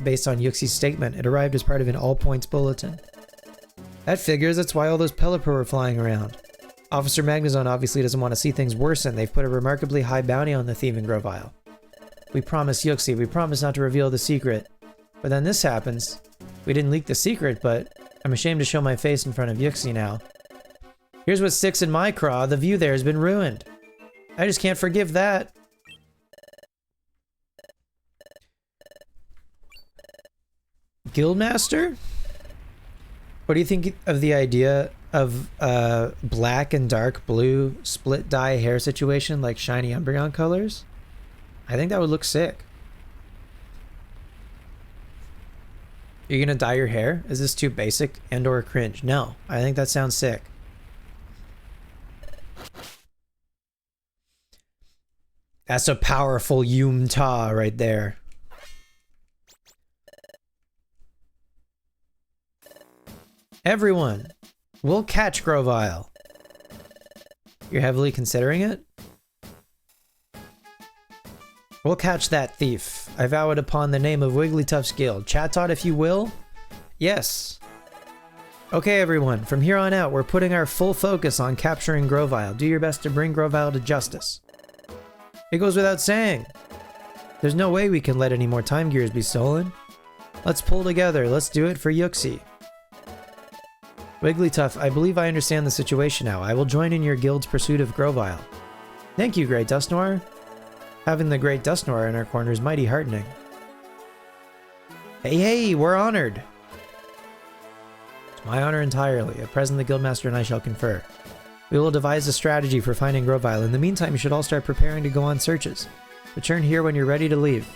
based on Yuxi's statement. It arrived as part of an all-points bulletin. That figures, that's why all those Pelipper were flying around. Officer Magnazone obviously doesn't want to see things worsen. They've put a remarkably high bounty on the thieving Grovyle. We promise Yuxi, we promise not to reveal the secret. But then this happens. We didn't leak the secret, but I'm ashamed to show my face in front of Yuxi now. Here's what sticks in my craw. The view there has been ruined. I just can't forgive that. Guildmaster? What do you think of the idea of black and dark blue split dye hair situation like shiny Umbreon colors? I think that would look sick. You're gonna dye your hair? Is this too basic and or cringe? No, I think that sounds sick. That's a powerful Yumta right there. Everyone, we'll catch Grovyle. You're heavily considering it? We'll catch that thief. I vow it upon the name of Wigglytuff's Guild. Chatot, if you will? Yes. Okay, everyone. From here on out, we're putting our full focus on capturing Grovyle. Do your best to bring Grovyle to justice. It goes without saying. There's no way we can let any more time gears be stolen. Let's pull together. Let's do it for Yuxi. Wigglytuff, I believe I understand the situation now. I will join in your guild's pursuit of Grovyle. Thank you, Great Dust Noir. Having the Great Dust Noir in our corner is mighty heartening. Hey, we're honored. It's my honor entirely. At present, the Guildmaster and I shall confer. We will devise a strategy for finding Grovyle. In the meantime, you should all start preparing to go on searches. Return here when you're ready to leave.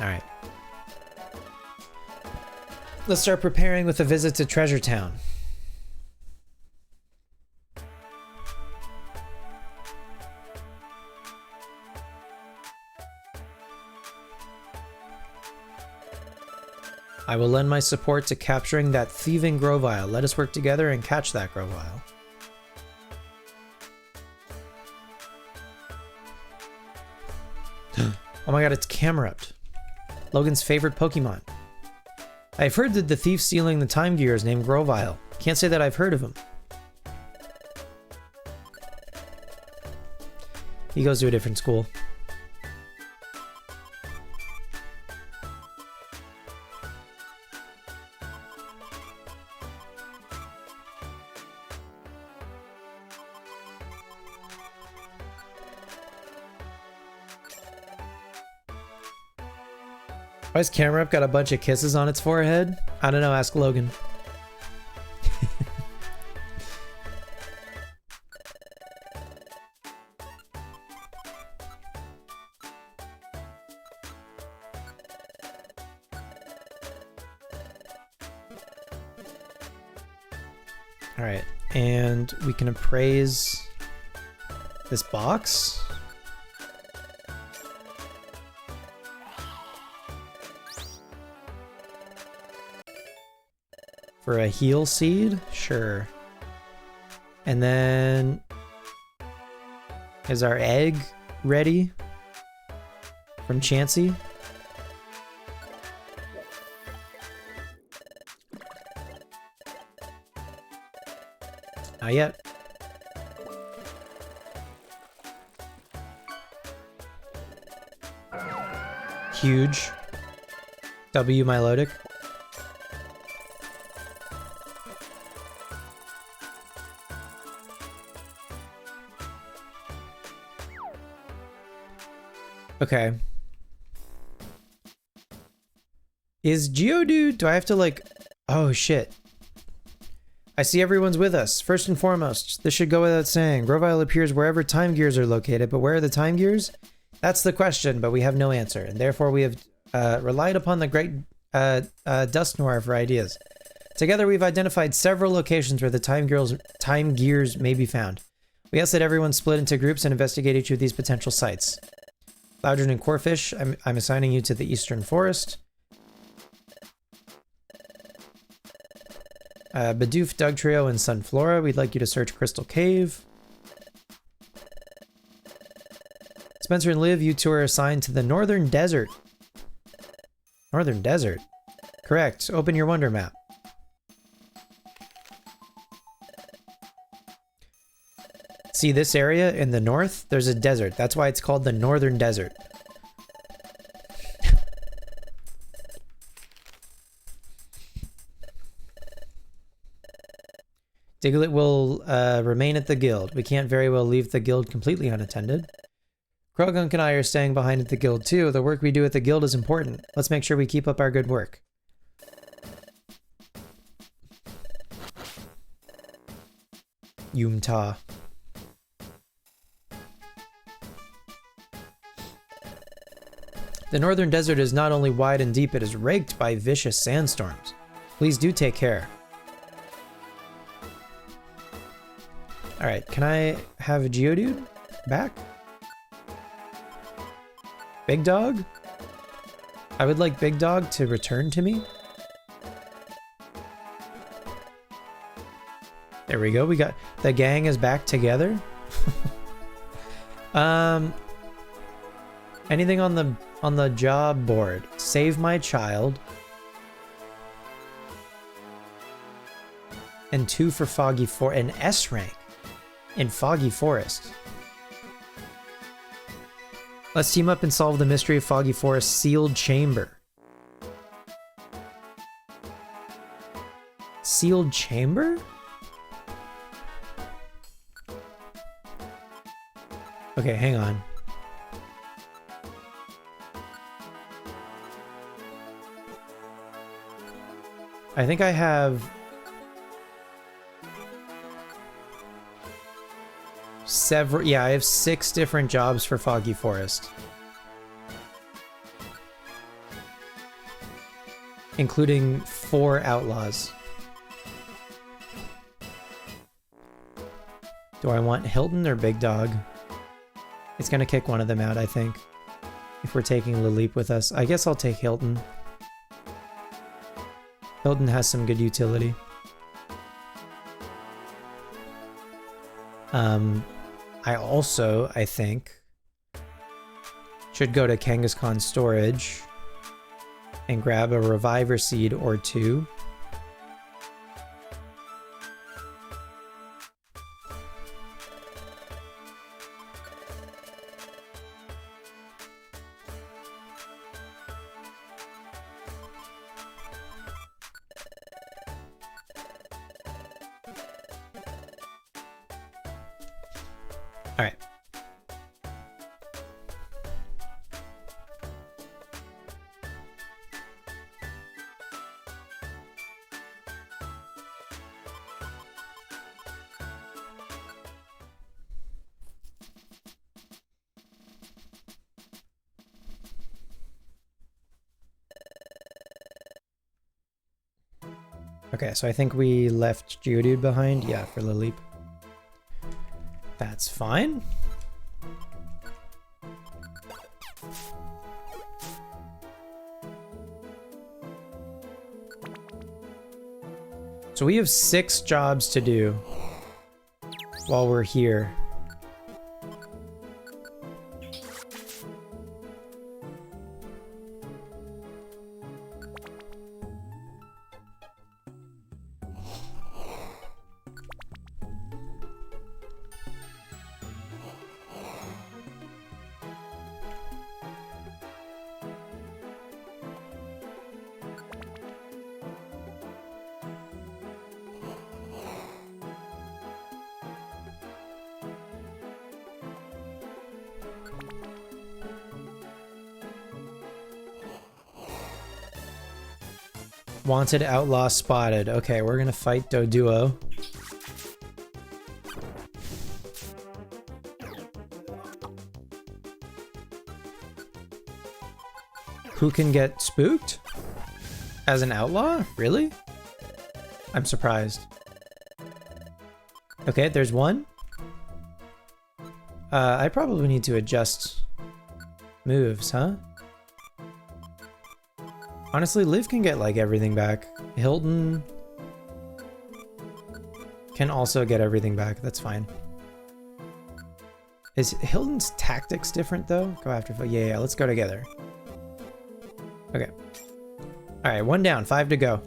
Alright. Let's start preparing with a visit to Treasure Town. I will lend my support to capturing that thieving Grovyle. Let us work together and catch that Grovyle. Oh my god, it's Camerupt. Logan's favorite Pokemon. I've heard that the thief stealing the time gear is named Grovyle. Can't say that I've heard of him. He goes to a different school. Why has Camera Up got a bunch of kisses on its forehead? I don't know, ask Logan. Alright, and we can appraise this box. For a heal seed? Sure. And then... is our egg ready? From Chansey? Not yet. Huge. W Milotic. Okay. Is Geodude... do I have to like... oh shit. I see everyone's with us. First and foremost, this should go without saying. Grovyle appears wherever time gears are located, but where are the time gears? That's the question, but we have no answer, and therefore we have relied upon the great Dusknoir for ideas. Together we've identified several locations where the time gears may be found. We ask that everyone split into groups and investigate each of these potential sites. Loudron and Corphish, I'm assigning you to the Eastern Forest. Bidoof, Dugtrio, and Sunflora, we'd like you to search Crystal Cave. Spencer and Liv, you two are assigned to the Northern Desert. Northern Desert? Correct. Open your Wonder Map. See this area in the north? There's a desert. That's why it's called the Northern Desert. Diglett will remain at the guild. We can't very well leave the guild completely unattended. Krogunk and I are staying behind at the guild too. The work we do at the guild is important. Let's make sure we keep up our good work. Yumta. The Northern Desert is not only wide and deep, it is raked by vicious sandstorms. Please do take care. Alright, can I have a Geodude back? Big Dog? I would like Big Dog to return to me. There we go, we got... the gang is back together. Anything on the job board? Save my child. And 2 for Foggy Forest. An S rank in Foggy Forest. Let's team up and solve the mystery of Foggy Forest's sealed chamber. Sealed chamber? Okay, hang on. I think I have several, yeah, I have 6 different jobs for Foggy Forest. Including 4 outlaws. Do I want Hilton or Big Dog? It's gonna kick one of them out, I think. If we're taking Lileep with us. I guess I'll take Hilton. Hilton has some good utility. I also, I think, should go to Kangaskhan storage and grab a reviver seed or two. All right. Okay, so I think we left Geodude behind. Yeah, for Lileep. That's fine. So we have 6 jobs to do while we're here. Wanted outlaw spotted. Okay, we're gonna fight Doduo. Who can get spooked? As an outlaw? Really? I'm surprised. Okay, there's one. I probably need to adjust moves, huh? Honestly, Liv can get, like, everything back. Hilton can also get everything back. That's fine. Is Hilton's tactics different, though? Go after... Yeah, let's go together. Okay. Alright, 1 down, 5 to go.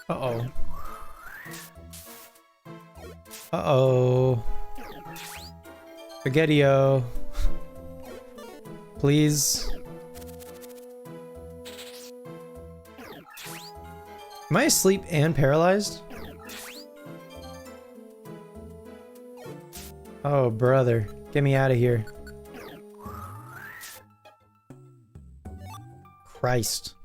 Uh-oh. Uh-oh. Spaghetti-o. Please. Am I asleep and paralyzed? Oh, brother. Get me out of here. Christ.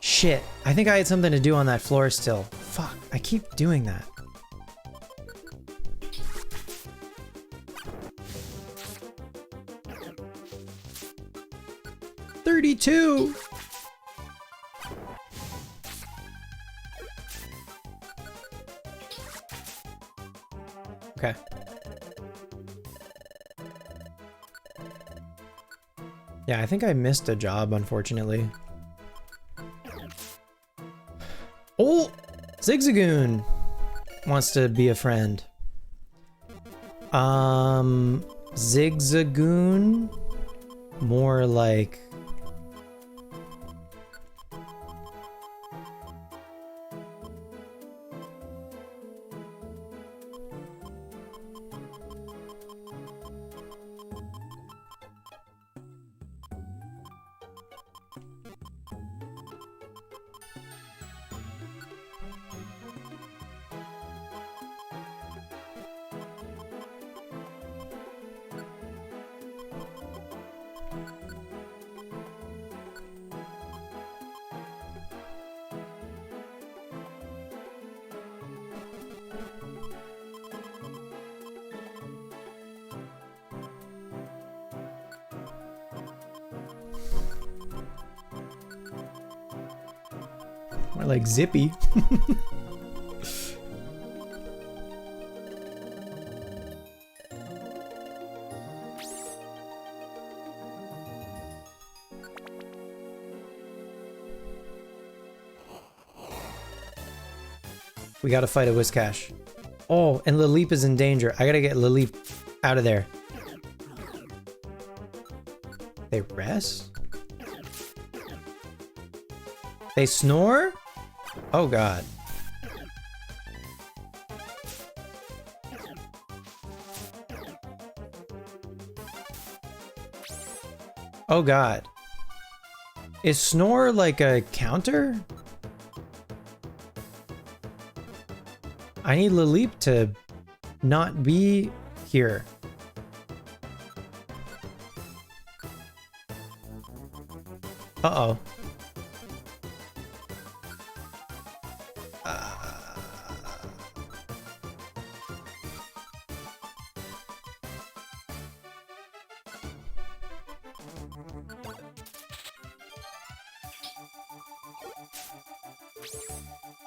Shit. I think I had something to do on that floor still. Fuck. I keep doing that. $32. Okay. Yeah, I think I missed a job, unfortunately. Oh! Zigzagoon wants to be a friend. Zigzagoon? More like... More like Zippy. We gotta fight a Whiscash. Oh, and Laleep is in danger. I gotta get Laleep out of there. They rest? They snore? Oh god. Oh god. Is snore like a counter? I need Laleep to not be here. Uh-oh.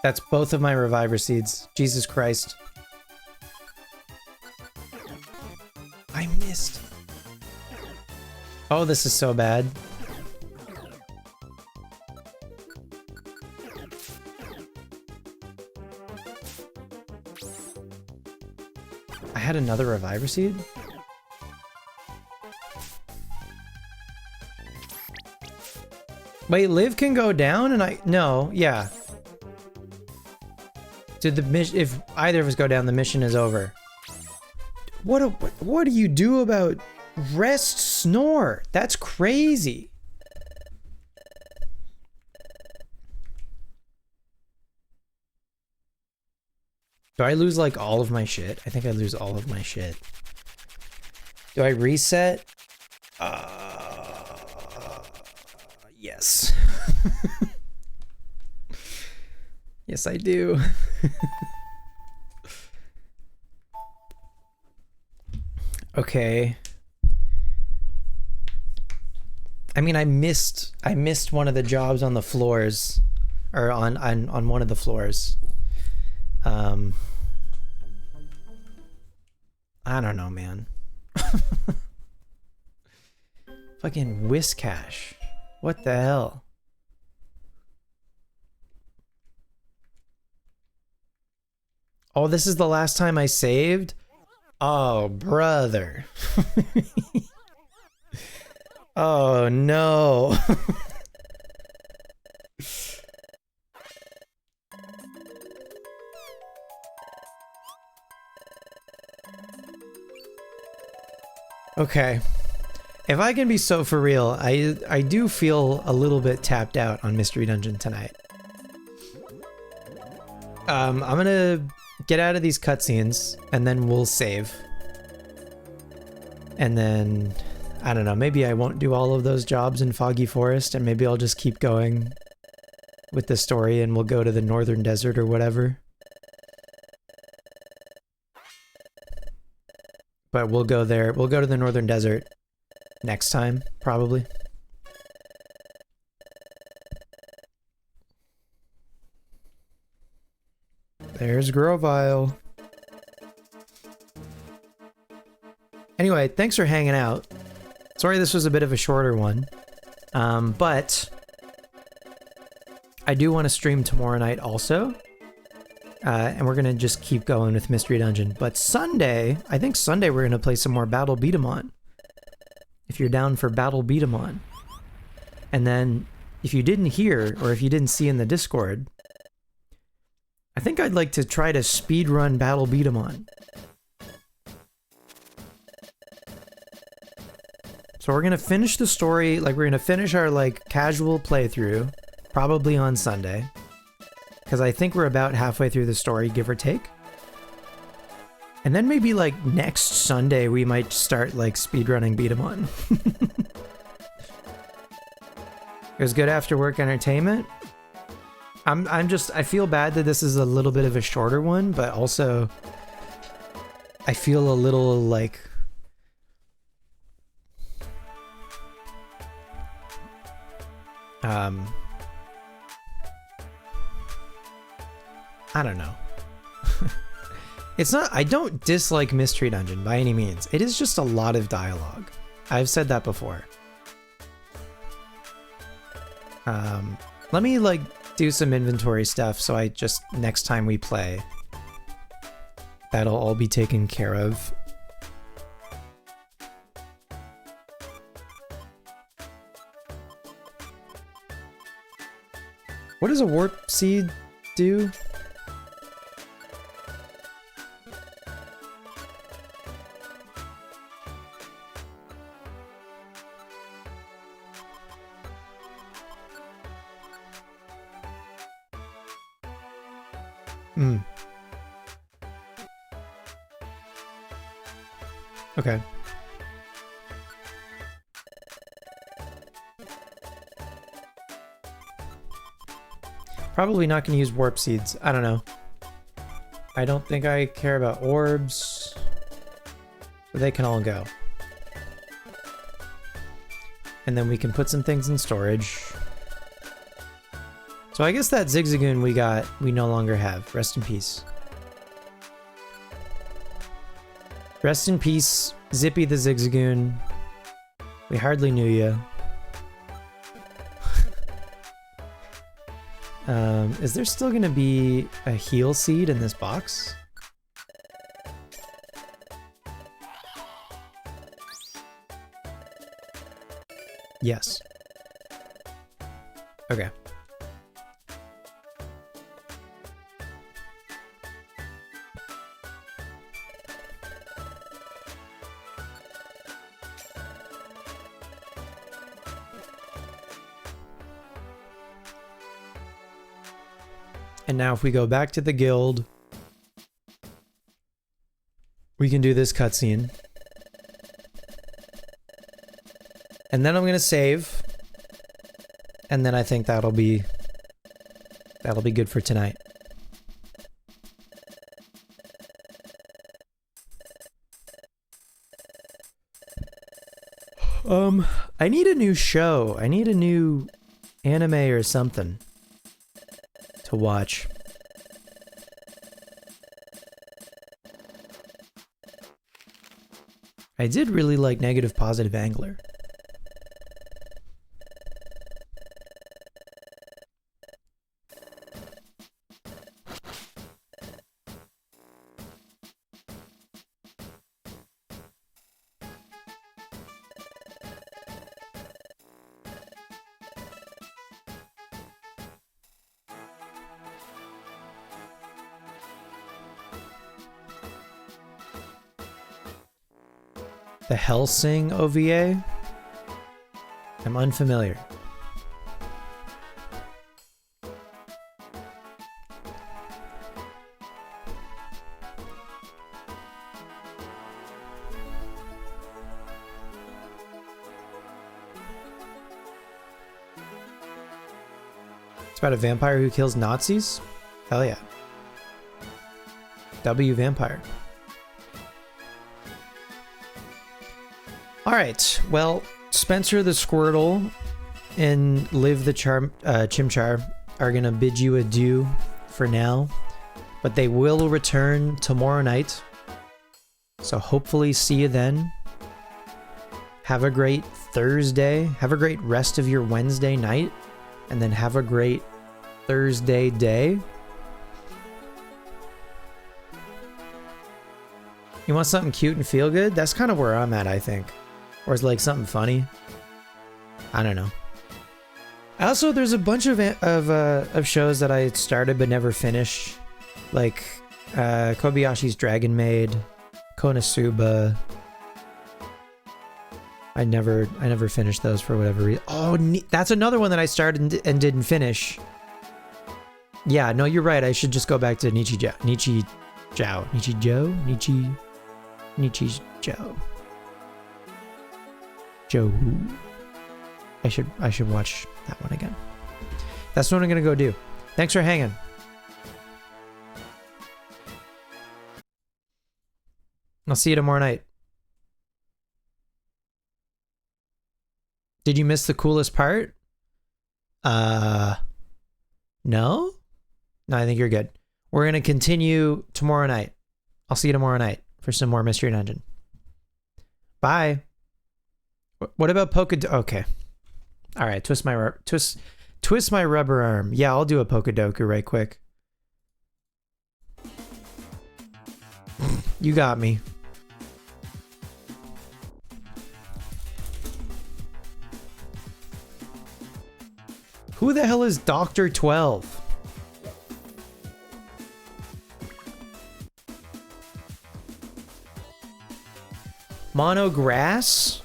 That's both of my Reviver Seeds. Jesus Christ. I missed. Oh, this is so bad. I had another Reviver Seed? Wait, Liv can go down and I... No, yeah. Did the mission... If either of us go down, the mission is over. What do you do about rest snore? That's crazy. Do I lose like all of my shit? I think I lose all of my shit. Do I reset? Yes. Yes, I do. Okay. I mean, I missed one of the jobs on the floors, or on one of the floors. I don't know, man. Fucking Whiscash. What the hell? Oh, this is the last time I saved? Oh, brother. Oh, no. Okay. If I can be so for real, I do feel a little bit tapped out on Mystery Dungeon tonight. I'm gonna get out of these cutscenes, and then we'll save. And then, I don't know, maybe I won't do all of those jobs in Foggy Forest, and maybe I'll just keep going with the story, and we'll go to the Northern Desert or whatever. But we'll go there. We'll go to the Northern Desert next time, probably. There's Grovyle. Anyway, thanks for hanging out. Sorry this was a bit of a shorter one. But I do want to stream tomorrow night also. And we're going to just keep going with Mystery Dungeon. But Sunday, I think Sunday we're going to play some more Battle Beat 'em On. If you're down for Battle Beat 'em On. And then, if you didn't hear, or if you didn't see in the Discord, I think I'd like to try to speedrun Battle Beat 'em On. So we're going to finish the story, like we're going to finish our like casual playthrough, probably on Sunday. Because I think we're about halfway through the story, give or take. And then maybe like next Sunday we might start like speedrunning Beat 'em On. It was good after work entertainment. I feel bad that this is a little bit of a shorter one, but also I feel a little like I don't know. It's not, I don't dislike Mystery Dungeon by any means. It is just a lot of dialogue. I've said that before. Let me like do some inventory stuff so I just, next time we play, that'll all be taken care of. What does a warp seed do? Hmm. Okay. Probably not going to use warp seeds. I don't know. I don't think I care about orbs. So they can all go. And then we can put some things in storage. So I guess that Zigzagoon we no longer have. Rest in peace. Rest in peace, Zippy the Zigzagoon. We hardly knew you. Is there still gonna be a heal seed in this box? Yes. Okay. And now if we go back to the guild, we can do this cutscene. And then I'm gonna save. And then I think that'll be good for tonight. I need a new show. I need a new anime or something to watch. I did really like Negative Positive Angler. The Hellsing OVA? I'm unfamiliar. It's about a vampire who kills Nazis? Hell yeah. W Vampire. Alright, well, Spencer the Squirtle and Liv the Chimchar are gonna bid you adieu for now, but they will return tomorrow night, so hopefully see you then. Have a great Thursday, have a great rest of your Wednesday night, and then have a great Thursday day. You want something cute and feel good? That's kind of where I'm at, I think. Or is like something funny? I don't know. Also, there's a bunch of shows that I started but never finished, like Kobayashi's Dragon Maid, Konosuba. I never finished those for whatever reason. Oh, that's another one that I started and didn't finish. Yeah, no, you're right. I should just go back to Nichijou. Joe. I should watch that one again. That's what I'm gonna go do. Thanks for hanging. I'll see you tomorrow night. Did you miss the coolest part? No? No, I think you're good. We're going to continue tomorrow night. I'll see you tomorrow night for some more Mystery Dungeon. Bye. What about Pokedoku? Okay. All right, twist my rubber arm. Yeah, I'll do a Pokedoku right quick. You got me. Who the hell is Dr. 12? Mono Grass?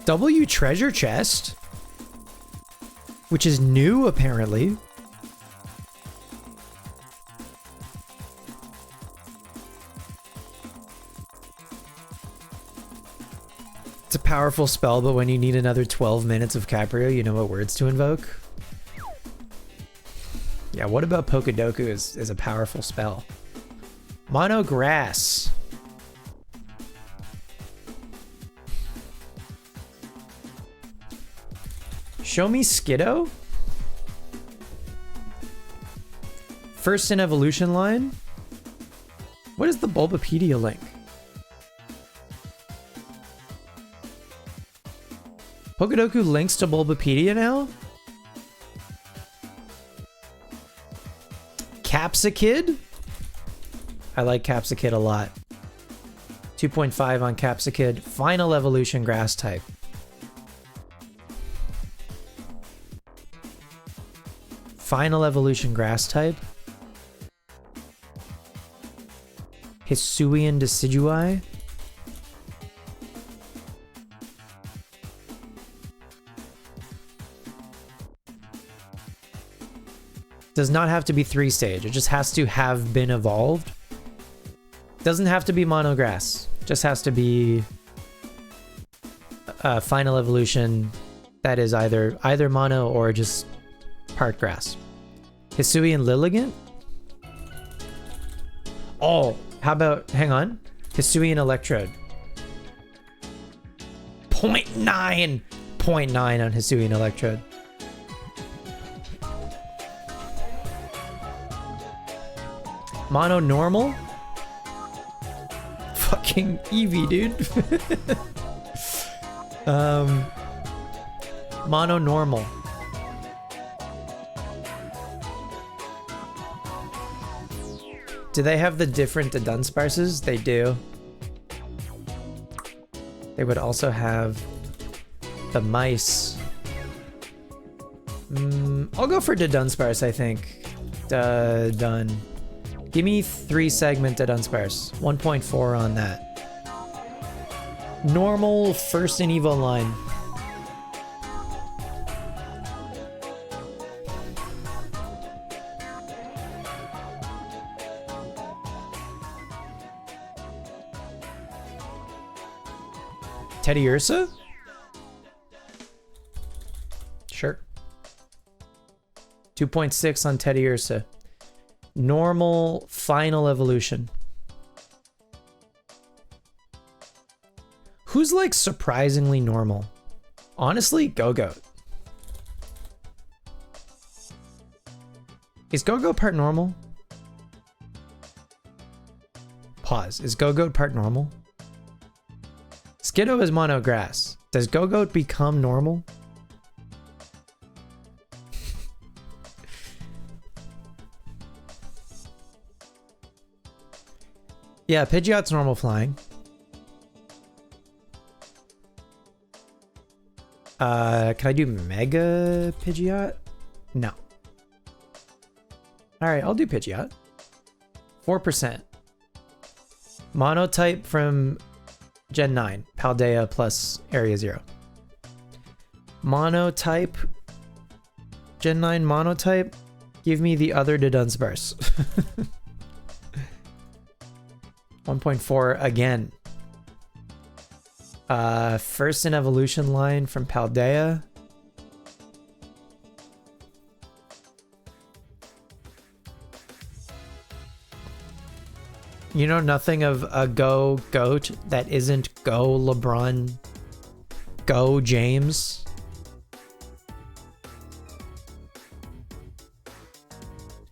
W Treasure Chest? Which is new, apparently. It's a powerful spell, but when you need another 12 minutes of Caprio, you know what words to invoke? Yeah, what about Pokedoku is a powerful spell? Mono Grass. Show me Skiddo? First in evolution line? What is the Bulbapedia link? Pokedoku links to Bulbapedia now? Capsakid? I like Capsakid a lot. 2.5 on Capsakid. Final evolution grass type. Final evolution grass type. Hisuian Decidueye. Does not have to be 3-stage. It just has to have been evolved. Doesn't have to be monograss. Just has to be final evolution that is either mono or just part grass. Hisuian Lilligant? Oh, how about, hang on. Hisuian Electrode. 0.9! 0.9 on Hisuian Electrode. Mono normal? Fucking Eevee, dude. Mono normal. Do they have the different Dunsparces? They do. They would also have the mice. I'll go for Dunsparce, I think. Done. Give me 3-segment Dunsparce. 1.4 on that. Normal first in Evo line. Teddiursa? Sure. 2.6 on Teddiursa. Normal final evolution. Who's like surprisingly normal? Honestly, Go-Goat. Is Go-Goat part normal? Pause. Is Go-Goat part normal? Skiddo is mono grass. Does Go-Goat become normal? Yeah, Pidgeot's normal flying. Can I do Mega Pidgeot? No. Alright, I'll do Pidgeot. 4%. Monotype from Gen 9. Paldea plus Area 0. Monotype. Gen 9 monotype. Give me the other Dunsparce. 1.4 again. First in evolution line from Paldea. You know nothing of a Go-Goat that isn't Go LeBron Go, James.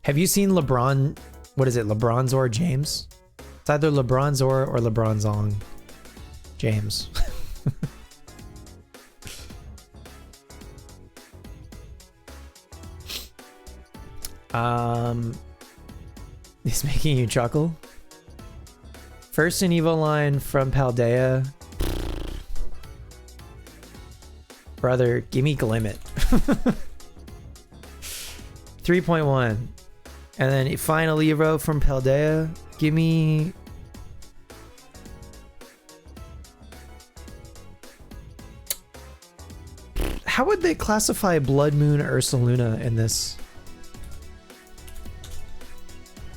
Have you seen LeBron? What is it? LeBronzor James? It's either LeBronzor or LeBronzong James. He's making you chuckle. First in Evo line from Paldea. Brother, give me Glimmet. 3.1. And then final Evo from Paldea. Give me... How would they classify Blood Moon Ursaluna in this?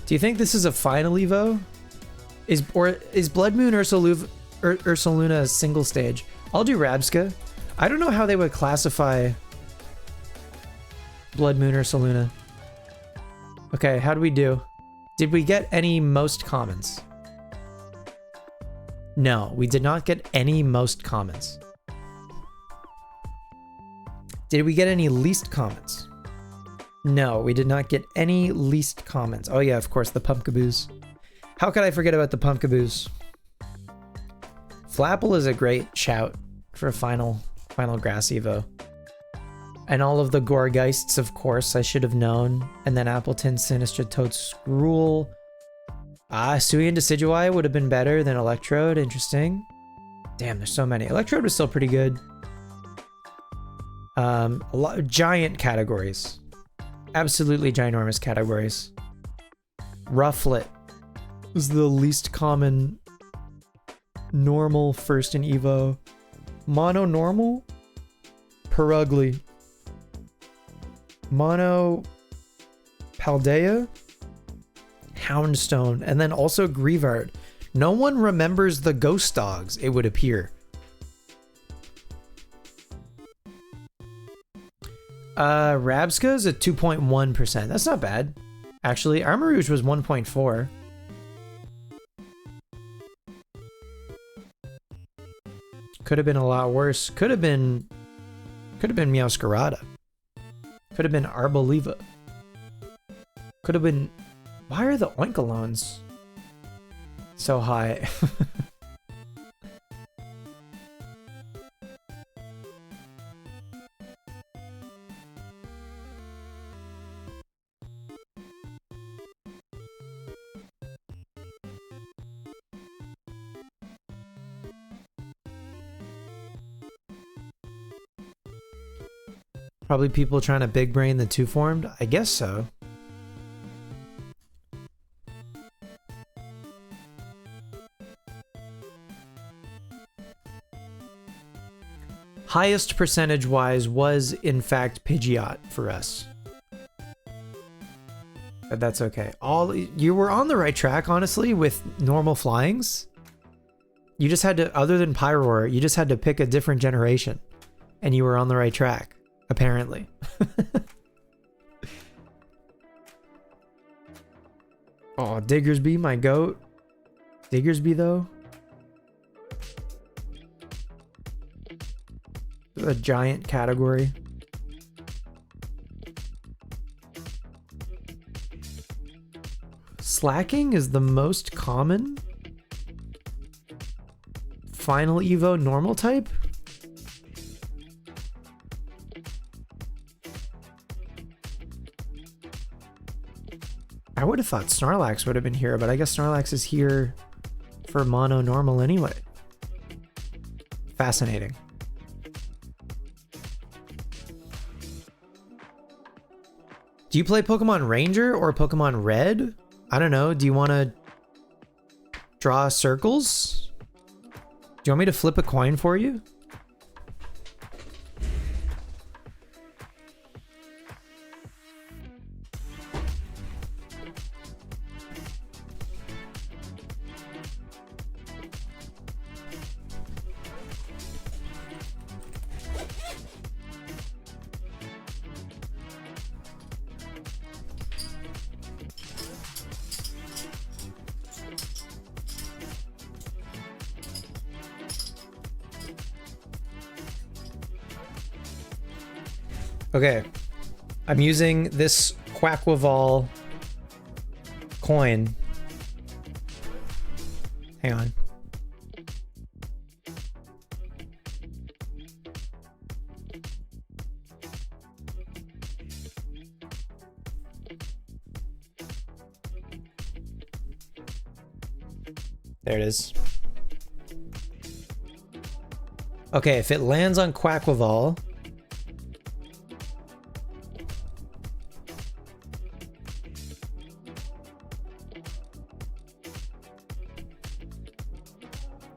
Do you think this is a final Evo? Is Blood Moon Ursaluna a single stage? I'll do Rabska. I don't know how they would classify Blood Moon Ursaluna. Okay, how do we do? Did we get any most commons? No, we did not get any most commons. Did we get any least commons? No, we did not get any least commons. Oh yeah, of course, the Pumpkaboos. How could I forget about the Pumpkaboos? Flapple is a great shout for a final grass Evo. And all of the Gorgeists, of course, I should have known. And then Appleton, Sinistra, Toad, Skrull. Sui and Decidueye would have been better than Electrode. Interesting. Damn, there's so many. Electrode was still pretty good. A lot of giant categories. Absolutely ginormous categories. Rufflet is the least common normal first in Evo. Mono normal? Perugly. Mono Paldea? Houndstone. And then also Grievard. No one remembers the ghost dogs, it would appear. Rabska is at 2.1%. That's not bad. Actually, Armarouge was 1.4. Could have been a lot worse. Could have been Meowscarada. Could have been Arboliva. Could have been... Why are the Oinkolones so high? Probably people trying to big brain the two formed? I guess so. Highest percentage wise was in fact Pidgeot for us. But that's okay. You were on the right track, honestly, with normal flyings. You just had to, other than Pyroar, you just had to pick a different generation. And you were on the right track. Apparently. Oh, Diggersby, my goat. Diggersby, though. A giant category. Slacking is the most common final Evo normal type? I would have thought Snorlax would have been here, but I guess Snorlax is here for mono normal anyway. Fascinating. Do you play Pokemon Ranger or Pokemon Red? I don't know. Do you want to draw circles? Do you want me to flip a coin for you? Okay. I'm using this Quackwaval coin. Hang on. There it is. Okay, if it lands on Quackwaval,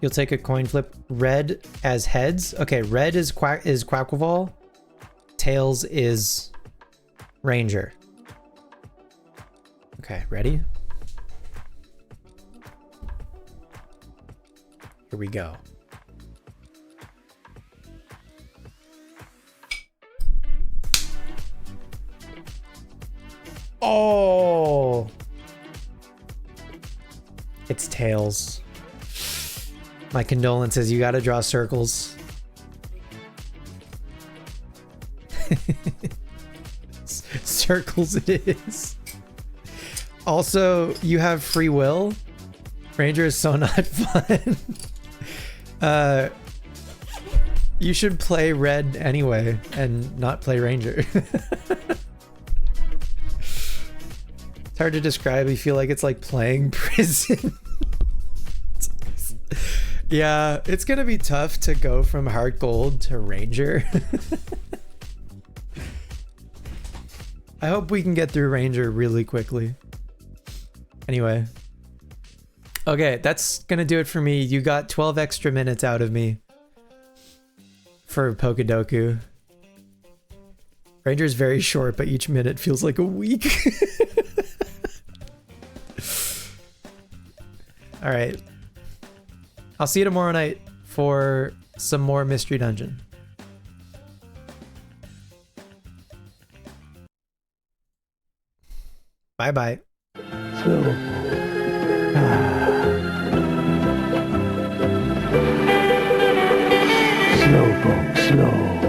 you'll take a coin flip. Red as heads. Okay, red is Quackwaval. Tails is Ranger. Okay, ready? Here we go. Oh! It's Tails. My condolences, you gotta draw circles. Circles it is. Also, you have free will. Ranger is so not fun. You should play red anyway and not play Ranger. It's hard to describe. You feel like it's like playing prison. Yeah, it's gonna be tough to go from Heart Gold to Ranger. I hope we can get through Ranger really quickly. Anyway. Okay, that's gonna do it for me. You got 12 extra minutes out of me for Pokedoku. Ranger is very short, but each minute feels like a week. All right. I'll see you tomorrow night for some more Mystery Dungeon. Bye-bye. Slow. Slowpoke, slow.